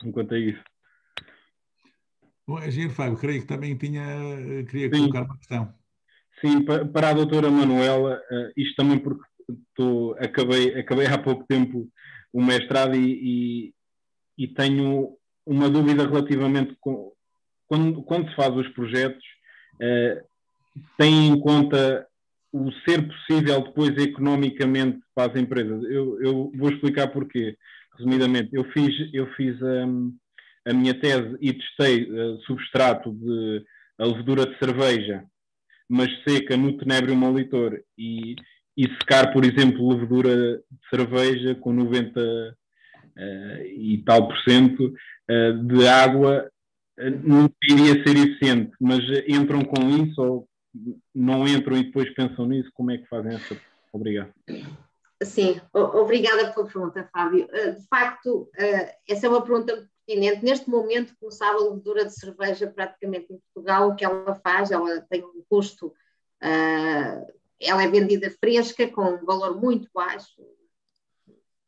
enquanto a isso. Bom, é giro, Fábio, creio que também queria colocar uma questão. Sim, para a doutora Manuela, isto também porque acabei há pouco tempo o mestrado e tenho uma dúvida relativamente quando se faz os projetos, tem em conta o ser possível depois economicamente para as empresas. Eu vou explicar porquê. Resumidamente, eu fiz a minha tese e testei substrato de a levedura de cerveja, mas seca no tenebrio molitor, e secar, por exemplo, levedura de cerveja com 90 e tal por cento de água, não iria ser eficiente, mas entram com isso ou não entram e depois pensam nisso? Como é que fazem essa? Obrigado. Sim, obrigada pela pergunta, Fábio. De facto, essa é uma pergunta pertinente. Neste momento, como sabe, a levedura de cerveja praticamente em Portugal, o que ela faz, ela tem um custo, ela é vendida fresca com um valor muito baixo,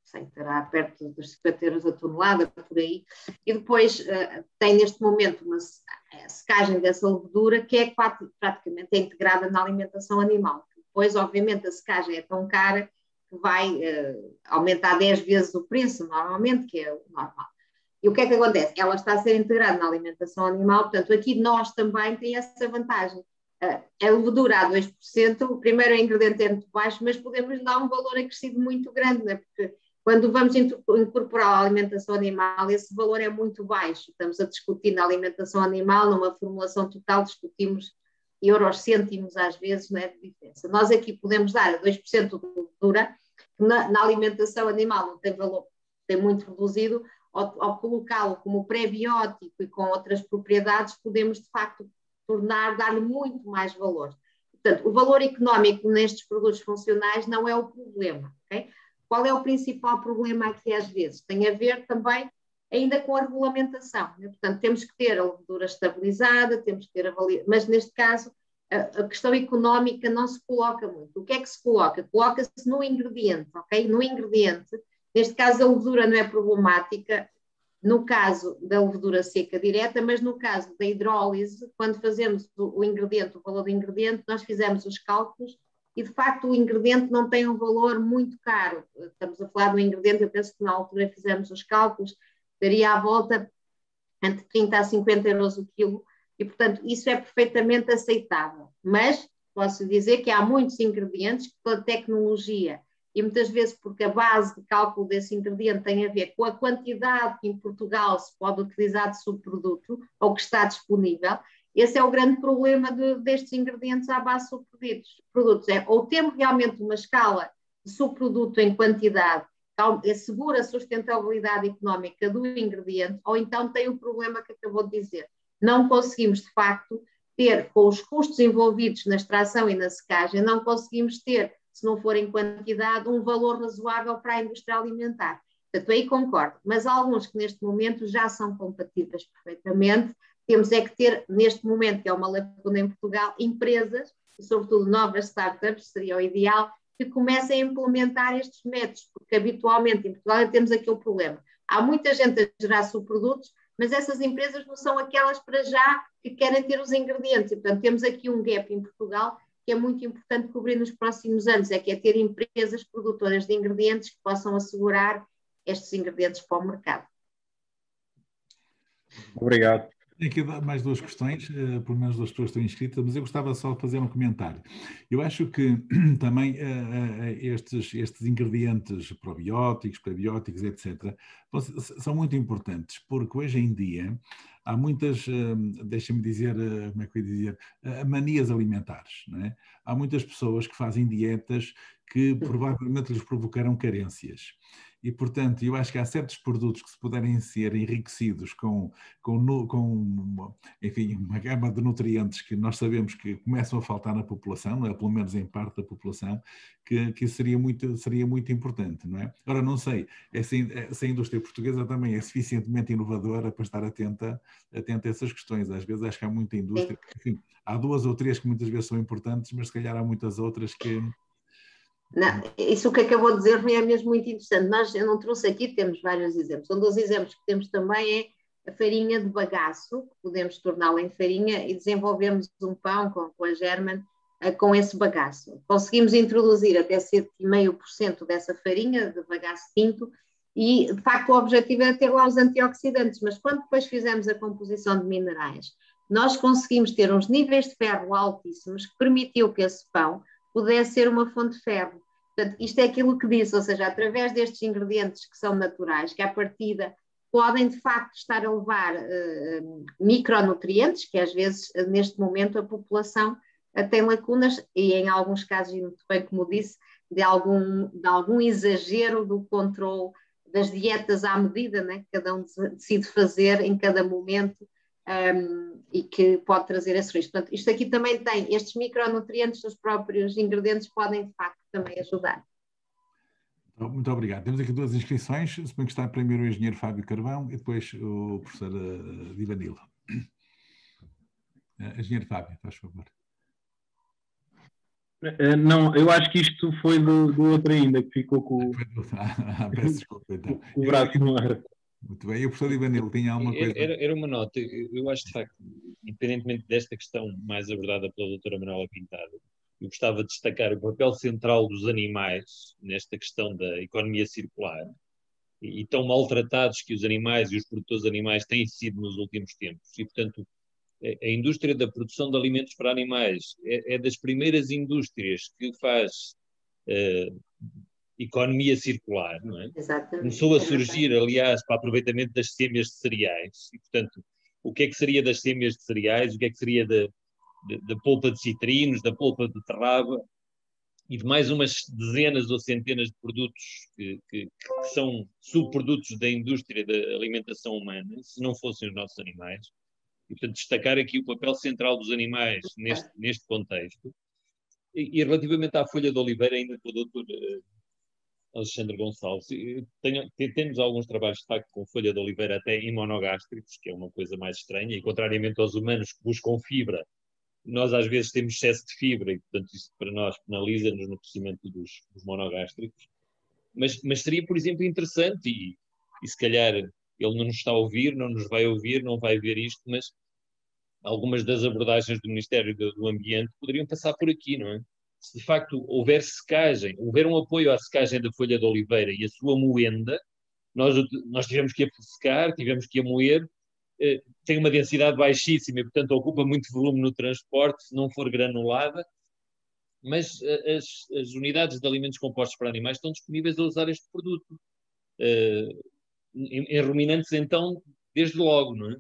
sei, terá perto dos 50 euros a tonelada, por aí, e depois tem neste momento uma secagem dessa levedura que é praticamente integrada na alimentação animal. Depois, obviamente, a secagem é tão cara que vai aumentar 10 vezes o preço, normalmente, que é o normal. E o que é que acontece? Ela está a ser integrada na alimentação animal, portanto, aqui nós também temos essa vantagem. A levedura a 2%, o primeiro ingrediente é muito baixo, mas podemos dar um valor acrescido muito grande, né? Porque quando vamos incorporar a alimentação animal, esse valor é muito baixo. Estamos a discutir na alimentação animal, numa formulação total, discutimos euros, cêntimos às vezes, né, de diferença. Nós aqui podemos dar a 2% de levedura, que na alimentação animal não tem valor, tem muito reduzido, ao colocá-lo como pré-biótico e com outras propriedades, podemos de facto dar-lhe muito mais valor. Portanto, o valor económico nestes produtos funcionais não é o problema, ok? Qual é o principal problema aqui às vezes? Tem a ver também ainda com a regulamentação, né? Portanto, temos que ter a levedura estabilizada, temos que ter mas neste caso a questão económica não se coloca muito. O que é que se coloca? Coloca-se no ingrediente, ok? No ingrediente, neste caso a levedura não é problemática, no caso da levedura seca direta, mas no caso da hidrólise, quando fazemos o ingrediente, o valor do ingrediente, nós fizemos os cálculos e, de facto, o ingrediente não tem um valor muito caro. Estamos a falar do ingrediente, eu penso que na altura fizemos os cálculos, daria à volta entre 30 a 50 euros o quilo, e, portanto, isso é perfeitamente aceitável. Mas posso dizer que há muitos ingredientes que, pela tecnologia, e muitas vezes porque a base de cálculo desse ingrediente tem a ver com a quantidade que em Portugal se pode utilizar de subproduto ou que está disponível, esse é o grande problema destes ingredientes à base de subprodutos. Ou temos realmente uma escala de subproduto em quantidade que assegura a sustentabilidade económica do ingrediente, ou então tem o problema que acabou de dizer. Não conseguimos, de facto, ter, com os custos envolvidos na extração e na secagem, não conseguimos ter, se não for em quantidade, um valor razoável para a indústria alimentar. Portanto, aí concordo, mas há alguns que neste momento já são compatíveis perfeitamente. Temos é que ter, neste momento, que é uma lacuna em Portugal, empresas, e sobretudo novas startups, seria o ideal, que comecem a implementar estes métodos, porque habitualmente em Portugal temos aquele problema. Há muita gente a gerar subprodutos, mas essas empresas não são aquelas para já que querem ter os ingredientes. E, portanto, temos aqui um gap em Portugal que é muito importante cobrir nos próximos anos, é que é ter empresas produtoras de ingredientes que possam assegurar estes ingredientes para o mercado. Obrigado. Tenho aqui mais duas questões, pelo menos duas pessoas estão inscritas, mas eu gostava só de fazer um comentário. Eu acho que também estes ingredientes probióticos, prebióticos, etc., são muito importantes, porque hoje em dia há muitas, deixa-me dizer, como é que eu ia dizer, manias alimentares, não é? Há muitas pessoas que fazem dietas que provavelmente lhes provocaram carências. E, portanto, eu acho que há certos produtos que se puderem ser enriquecidos com enfim, uma gama de nutrientes que nós sabemos que começam a faltar na população, não é? Pelo menos em parte da população, que seria muito importante, não é? Agora, não sei, se a indústria portuguesa também é suficientemente inovadora para estar atenta a essas questões. Às vezes acho que há muita indústria, enfim, há duas ou três que muitas vezes são importantes, mas se calhar há muitas outras que... Não, isso que acabou de dizer é mesmo muito interessante. Eu não trouxe aqui, temos vários exemplos. Um dos exemplos que temos também é a farinha de bagaço, que podemos torná-la em farinha e desenvolvemos um pão com a German com esse bagaço. Conseguimos introduzir até 7,5% dessa farinha de bagaço tinto e, de facto, o objetivo era ter lá os antioxidantes, mas quando depois fizemos a composição de minerais, nós conseguimos ter uns níveis de ferro altíssimos que permitiu que esse pão pudesse ser uma fonte de ferro. Portanto, isto é aquilo que disse, ou seja, através destes ingredientes que são naturais, que à partida podem de facto estar a levar micronutrientes, que às vezes neste momento a população tem lacunas e em alguns casos, e muito bem como disse, de algum exagero do controle das dietas à medida, né, que cada um decide fazer em cada momento, e que pode trazer esse risco. Portanto, isto aqui também tem, estes micronutrientes dos próprios ingredientes podem de facto também ajudar. Muito obrigado. Temos aqui duas inscrições, suponho que está primeiro o engenheiro Fábio Carvão e depois o professor Divanilo. Engenheiro Fábio, faz favor. Não, eu acho que isto foi do outro ainda, que ficou com peço desculpa, então. O braço no ar. Muito bem. E o professor Divanilo tinha alguma coisa? Era uma nota. Eu acho, de facto, independentemente desta questão mais abordada pela doutora Manuela Pintado, eu gostava de destacar o papel central dos animais nesta questão da economia circular. e tão maltratados que os animais e os produtores animais têm sido nos últimos tempos. E, portanto, a indústria da produção de alimentos para animais é das primeiras indústrias que faz economia circular, não é? Exatamente. Começou a surgir, aliás, para aproveitamento das sêmias de cereais. E, portanto, o que é que seria das sêmias de cereais? O que é que seria da polpa de citrinos, da polpa de beterraba e de mais umas dezenas ou centenas de produtos que são subprodutos da indústria da alimentação humana, se não fossem os nossos animais. E, portanto, destacar aqui o papel central dos animais neste contexto. E relativamente à folha de oliveira, ainda com o doutor Alexandre Gonçalves, temos alguns trabalhos, de facto, com folha de oliveira até imunogástricos, que é uma coisa mais estranha, e contrariamente aos humanos que buscam fibra, nós às vezes temos excesso de fibra, e portanto isso para nós penaliza-nos no crescimento dos monogástricos. Mas seria, por exemplo, interessante, e se calhar ele não nos está a ouvir, não nos vai ouvir, não vai ver isto, mas algumas das abordagens do Ministério do Ambiente poderiam passar por aqui, não é? Se de facto houver secagem, houver um apoio à secagem da folha de oliveira e a sua moenda, nós tivemos que a secar, tivemos que a moer, tem uma densidade baixíssima e, portanto, ocupa muito volume no transporte, se não for granulada, mas as unidades de alimentos compostos para animais estão disponíveis a usar este produto. Em ruminantes, então, desde logo, não é?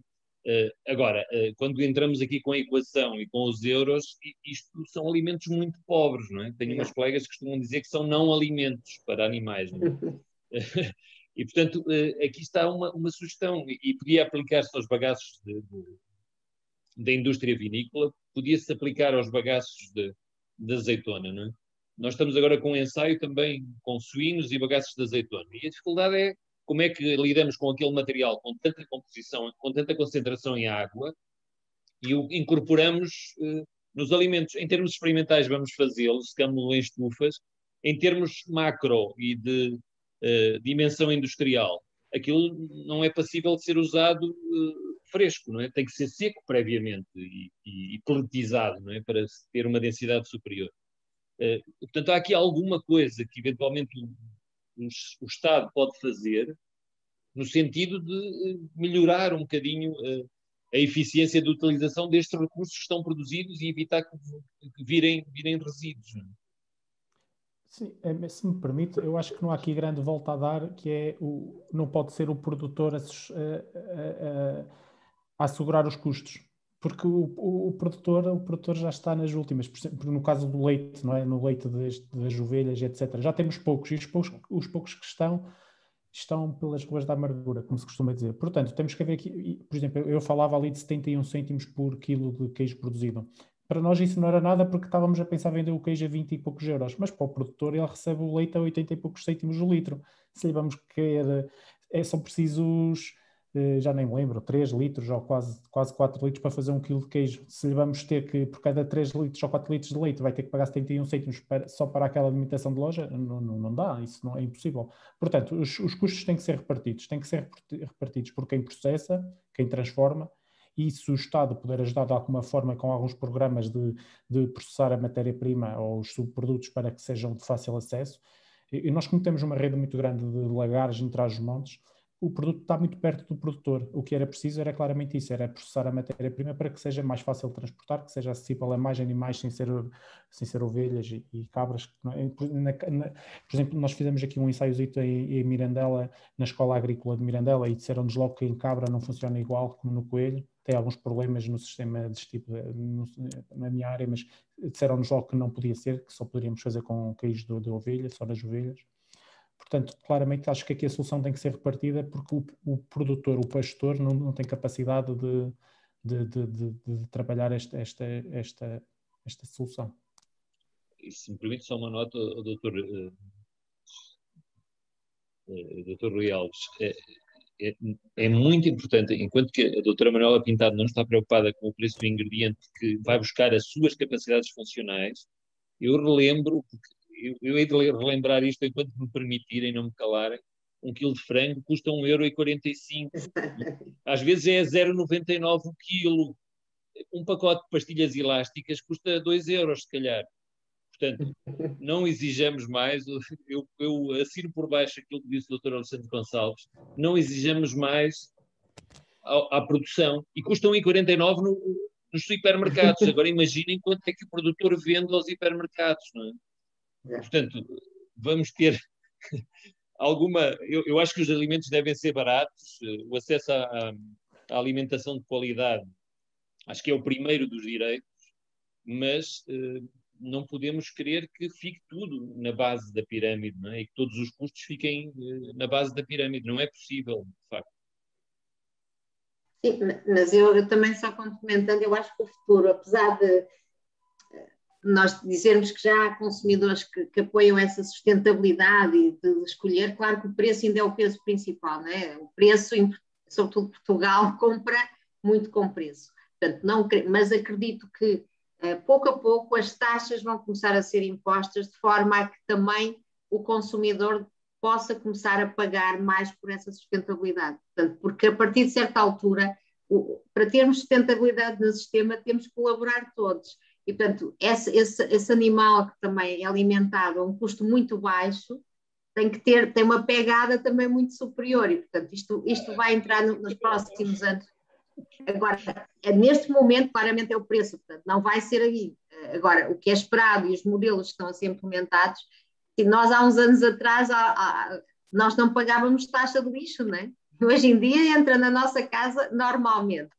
Agora, quando entramos aqui com a equação e com os euros, isto são alimentos muito pobres, não é? Tenho umas colegas que costumam dizer que são não alimentos para animais, não é? E, portanto, aqui está uma sugestão, e podia aplicar-se aos bagaços da indústria vinícola, podia-se aplicar aos bagaços de azeitona, não é? Nós estamos agora com um ensaio também com suínos e bagaços de azeitona, e a dificuldade é como é que lidamos com aquele material com tanta composição, com tanta concentração em água, e o incorporamos nos alimentos. Em termos experimentais vamos fazê-lo, secamos-lo em estufas. Em termos macro e de dimensão industrial, aquilo não é passível de ser usado fresco, não é? Tem que ser seco previamente e pelletizado, não é? Para ter uma densidade superior. Portanto, há aqui alguma coisa que eventualmente o Estado pode fazer no sentido de melhorar um bocadinho a eficiência de utilização destes recursos que estão produzidos e evitar que virem resíduos. Não é? Sim, se me permite, eu acho que não há aqui grande volta a dar, que é não pode ser o produtor a assegurar os custos, porque o produtor já está nas últimas, por exemplo, no caso do leite, não é? No leite das ovelhas, etc. Já temos poucos, e os poucos que estão pelas ruas da amargura, como se costuma dizer. Portanto, temos que haver aqui, por exemplo, eu falava ali de 71 cêntimos por quilo de queijo produzido. Para nós isso não era nada porque estávamos a pensar vender o queijo a 20 e poucos euros, mas para o produtor ele recebe o leite a 80 e poucos cêntimos o litro. Se lhe vamos querer, são precisos, já nem me lembro, 3 litros ou quase 4 litros para fazer 1 quilo de queijo. Se lhe vamos ter que, por cada 3 litros ou 4 litros de leite, vai ter que pagar 71 cêntimos só para aquela limitação de loja, não dá, isso não é impossível. Portanto, os custos têm que ser repartidos por quem processa, quem transforma, e se o Estado puder ajudar de alguma forma com alguns programas de processar a matéria-prima ou os subprodutos para que sejam de fácil acesso, e nós como temos uma rede muito grande de lagares em Trás-os-Montes, o produto está muito perto do produtor. O que era preciso era claramente isso, era processar a matéria-prima para que seja mais fácil de transportar, que seja acessível a mais animais sem ser ovelhas e cabras. Por exemplo, nós fizemos aqui um ensaiozito em Mirandela, na Escola Agrícola de Mirandela, e disseram-nos logo que em cabra não funciona igual como no coelho. Tem alguns problemas no sistema digestivo na minha área, mas disseram-nos logo que não podia ser, que só poderíamos fazer com queijo de ovelha, só nas ovelhas. Portanto, claramente acho que aqui a solução tem que ser repartida porque o produtor, o pastor, não tem capacidade de trabalhar esta solução. E se me permite só uma nota, doutor Rui Alves, é muito importante, enquanto que a doutora Manuela Pintado não está preocupada com o preço do ingrediente que vai buscar as suas capacidades funcionais, eu relembro, eu hei de relembrar isto enquanto me permitirem, não me calarem, 1 quilo de frango custa 1,45 €. Às vezes é 0,99 o quilo. Um pacote de pastilhas elásticas custa 2 €, se calhar. Portanto, não exijamos mais, eu assino por baixo aquilo que disse o Dr. Alexandre Gonçalves, não exijamos mais à produção, e custam 1,49 nos supermercados. Agora imaginem quanto é que o produtor vende aos hipermercados, não é? Portanto, vamos ter alguma... Eu acho que os alimentos devem ser baratos, o acesso à alimentação de qualidade acho que é o primeiro dos direitos, mas não podemos querer que fique tudo na base da pirâmide, não é? E que todos os custos fiquem na base da pirâmide. Não é possível, de facto. Sim, mas eu também só complementando, eu acho que o futuro, apesar de nós dizermos que já há consumidores que apoiam essa sustentabilidade e de escolher, claro que o preço ainda é o peso principal, não é? O preço, sobretudo Portugal, compra muito com preço. Portanto, não, mas acredito que pouco a pouco as taxas vão começar a ser impostas de forma a que também o consumidor possa começar a pagar mais por essa sustentabilidade. Portanto, porque a partir de certa altura, para termos sustentabilidade no sistema, temos que colaborar todos. E, portanto, esse animal que também é alimentado a um custo muito baixo tem uma pegada também muito superior. E, portanto, isto vai entrar nos próximos anos. Agora, neste momento, claramente é o preço, portanto, não vai ser aí. Agora, o que é esperado e os modelos que estão a ser implementados, se nós há uns anos atrás, nós não pagávamos taxa de lixo, não é? Hoje em dia entra na nossa casa normalmente.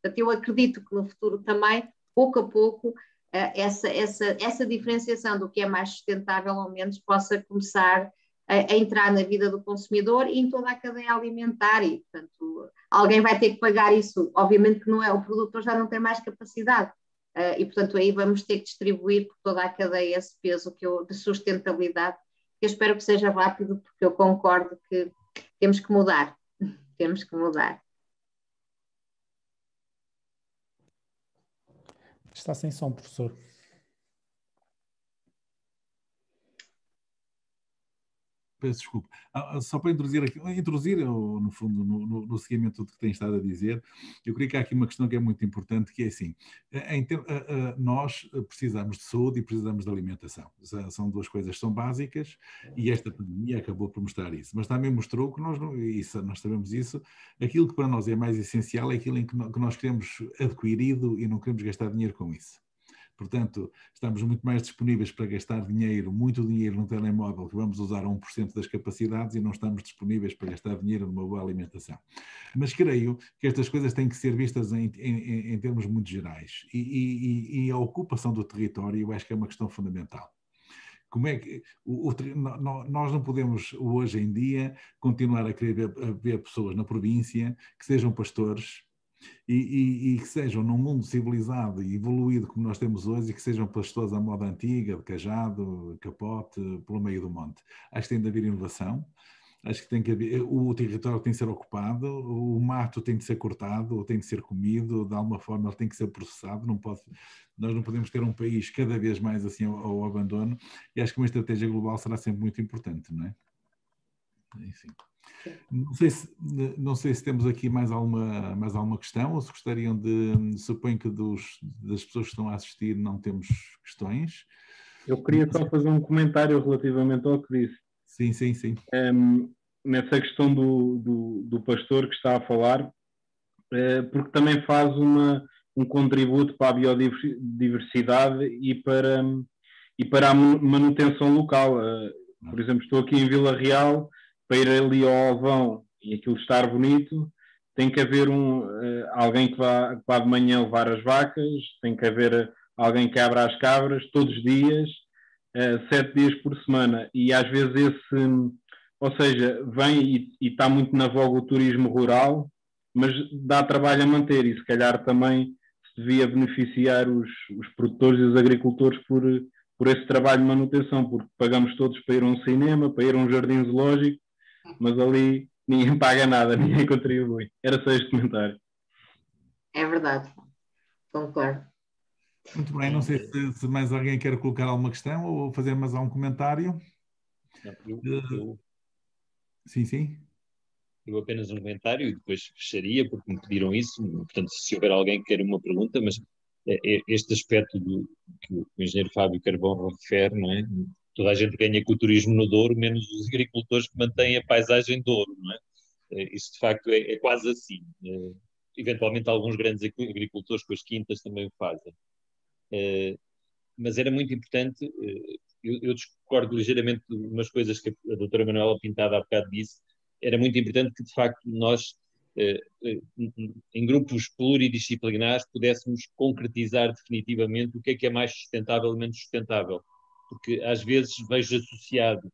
Portanto, eu acredito que no futuro também, pouco a pouco, essa diferenciação do que é mais sustentável, ao menos, possa começar a entrar na vida do consumidor e em toda a cadeia alimentar. E, portanto, alguém vai ter que pagar isso. Obviamente que não é, o produtor já não tem mais capacidade. E, portanto, aí vamos ter que distribuir por toda a cadeia esse peso de sustentabilidade. Eu espero que seja rápido, porque eu concordo que temos que mudar. Temos que mudar. Está sem som, professor. Peço desculpa. Só para introduzir aqui, no fundo, no seguimento do que tem estado a dizer, eu creio que há aqui uma questão que é muito importante, que é assim, nós precisamos de saúde e precisamos de alimentação. São duas coisas que são básicas e esta pandemia acabou por mostrar isso. Mas também mostrou que nós sabemos isso, aquilo que para nós é mais essencial é aquilo em que nós queremos adquirido e não queremos gastar dinheiro com isso. Portanto, estamos muito mais disponíveis para gastar muito dinheiro num telemóvel que vamos usar a 1% das capacidades e não estamos disponíveis para gastar dinheiro numa boa alimentação. Mas creio que estas coisas têm que ser vistas em termos muito gerais e a ocupação do território eu acho que é uma questão fundamental. Como é que nós não podemos hoje em dia continuar a querer ver pessoas na província que sejam pastores e que sejam num mundo civilizado e evoluído como nós temos hoje e que sejam pastores à moda antiga, de cajado, capote, pelo meio do monte. Acho que tem de haver inovação, acho que tem que haver, o território tem de ser ocupado, o mato tem de ser cortado, tem de ser comido, de alguma forma ele tem que ser processado, nós não podemos ter um país cada vez mais assim ao abandono e acho que uma estratégia global será sempre muito importante, não é? Enfim. Não sei se temos aqui mais alguma questão ou se gostariam suponho que das pessoas que estão a assistir não temos questões. Eu queria só fazer um comentário relativamente ao que disse. Sim. Nessa questão do pastor que está a falar, porque também faz um contributo para a biodiversidade e para a manutenção local. Por exemplo, estou aqui em Vila Real, para ir ali ao Alvão e aquilo estar bonito, tem que haver alguém que vá de manhã levar as vacas, tem que haver alguém que abra as cabras todos os dias, 7 dias por semana. E às vezes ou seja, vem e está muito na voga o turismo rural, mas dá trabalho a manter e se calhar também se devia beneficiar os produtores e os agricultores por esse trabalho de manutenção, porque pagamos todos para ir a um cinema, para ir a um jardim zoológico, mas ali ninguém paga nada, ninguém contribui. Era só este comentário. É verdade, concordo. Muito bem, não sei se mais alguém quer colocar alguma questão ou fazer mais algum comentário. Sim. Eu apenas um comentário e depois fecharia, porque me pediram isso. Portanto, se houver alguém que queira uma pergunta, mas este aspecto que o engenheiro Fábio Carvão refere, não é? Toda a gente ganha com o turismo no Douro, menos os agricultores que mantêm a paisagem Douro, não é? Isso de facto é quase assim. Eventualmente alguns grandes agricultores com as quintas também o fazem. Mas era muito importante, eu discordo ligeiramente de umas coisas que a doutora Manuela Pintado há bocado disse, era muito importante que de facto nós, em grupos pluridisciplinares, pudéssemos concretizar definitivamente o que é mais sustentável e menos sustentável. Porque às vezes vejo associado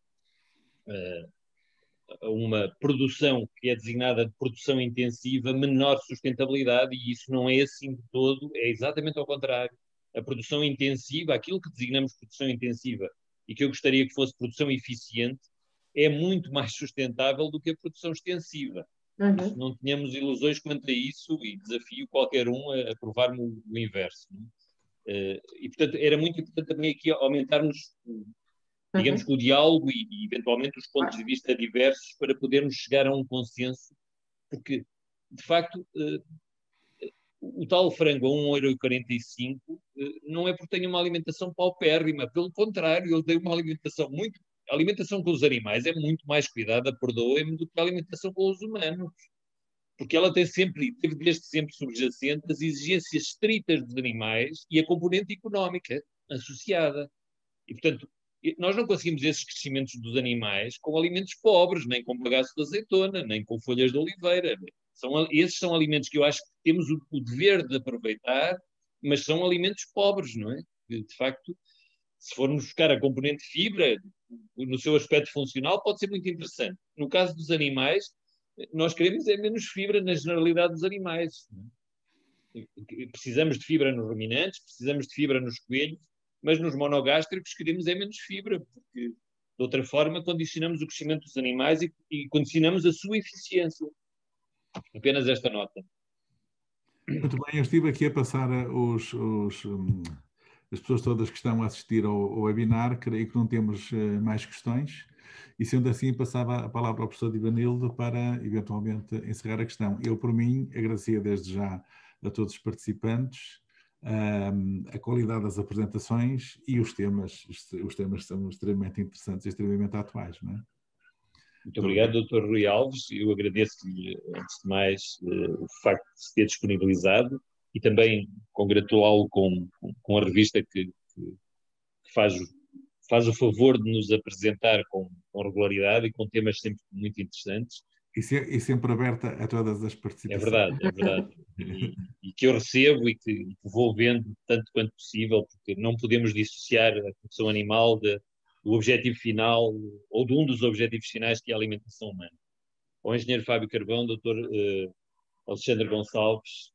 a uma produção que é designada de produção intensiva menor sustentabilidade, e isso não é assim de todo, é exatamente ao contrário. A produção intensiva, aquilo que designamos produção intensiva e que eu gostaria que fosse produção eficiente, é muito mais sustentável do que a produção extensiva. Uhum. Não tenhamos ilusões quanto a isso, e desafio qualquer um a provar-me o inverso. E, portanto, era muito importante também aqui aumentarmos, digamos que o diálogo e eventualmente os pontos de vista diversos para podermos chegar a um consenso, porque, de facto, o tal frango a 1,45 € não é porque tenha uma alimentação paupérrima, pelo contrário, ele tem uma alimentação muito... A alimentação com os animais é muito mais cuidada, perdoem-me, do que a alimentação com os humanos. Porque ela teve desde sempre subjacente as exigências estritas dos animais e a componente económica associada. E, portanto, nós não conseguimos esses crescimentos dos animais com alimentos pobres, nem com bagaço de azeitona, nem com folhas de oliveira. Esses são alimentos que eu acho que temos o dever de aproveitar, mas são alimentos pobres, não é? De facto, se formos buscar a componente fibra, no seu aspecto funcional, pode ser muito interessante. No caso dos animais, nós queremos menos fibra na generalidade dos animais. Precisamos de fibra nos ruminantes, precisamos de fibra nos coelhos, mas nos monogástricos queremos menos fibra, porque de outra forma condicionamos o crescimento dos animais e condicionamos a sua eficiência. Apenas esta nota. Muito bem, eu estive aqui a passar as pessoas todas que estão a assistir ao webinar, creio que não temos mais questões, e sendo assim passava a palavra ao professor Ivanildo para eventualmente encerrar a questão. Eu, por mim, agradecia desde já a todos os participantes a qualidade das apresentações e os temas são extremamente interessantes e extremamente atuais, não é? Muito obrigado, Dr. Rui Alves. Eu agradeço-lhe, antes de mais, o facto de se ter disponibilizado e também congratulá-lo com a revista que faz o favor de nos apresentar com regularidade e com temas sempre muito interessantes. E sempre aberta a todas as participações. É verdade. E que eu recebo e que vou vendo tanto quanto possível, porque não podemos dissociar a produção animal do objetivo final, ou de um dos objetivos finais, que é a alimentação humana. Ao engenheiro Fábio Carvão, doutor Alexandre Gonçalves,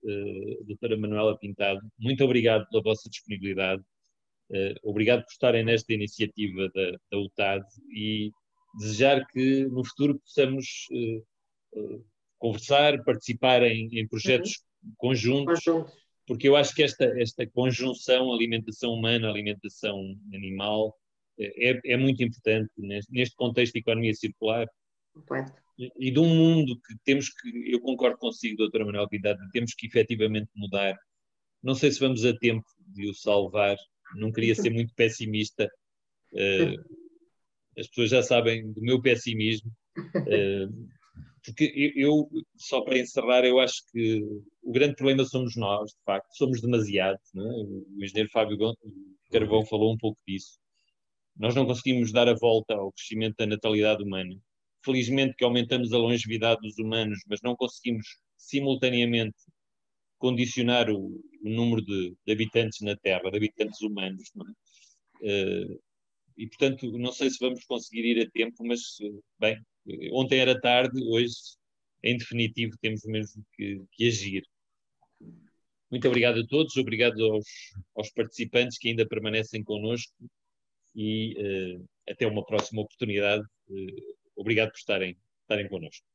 doutora Manuela Pintado, muito obrigado pela vossa disponibilidade, obrigado por estarem nesta iniciativa da UTAD, e desejar que no futuro possamos conversar, participar em projetos conjuntos, porque eu acho que esta conjunção alimentação humana, alimentação animal, é muito importante neste contexto de economia circular. E de um mundo que temos que, eu concordo consigo, doutora Manuela Pintado, temos que efetivamente mudar. Não sei se vamos a tempo de o salvar, não queria ser muito pessimista, as pessoas já sabem do meu pessimismo, porque eu, só para encerrar, eu acho que o grande problema somos nós, de facto, somos demasiado, não é? O engenheiro Fábio Carvão falou um pouco disso. Nós não conseguimos dar a volta ao crescimento da natalidade humana. Felizmente que aumentamos a longevidade dos humanos, mas não conseguimos simultaneamente condicionar o número de habitantes na Terra, de habitantes humanos, não é? E, portanto, não sei se vamos conseguir ir a tempo, mas, bem, ontem era tarde, hoje, em definitivo, temos mesmo que agir. Muito obrigado a todos, obrigado aos participantes que ainda permanecem connosco, e até uma próxima oportunidade. Obrigado por estarem connosco.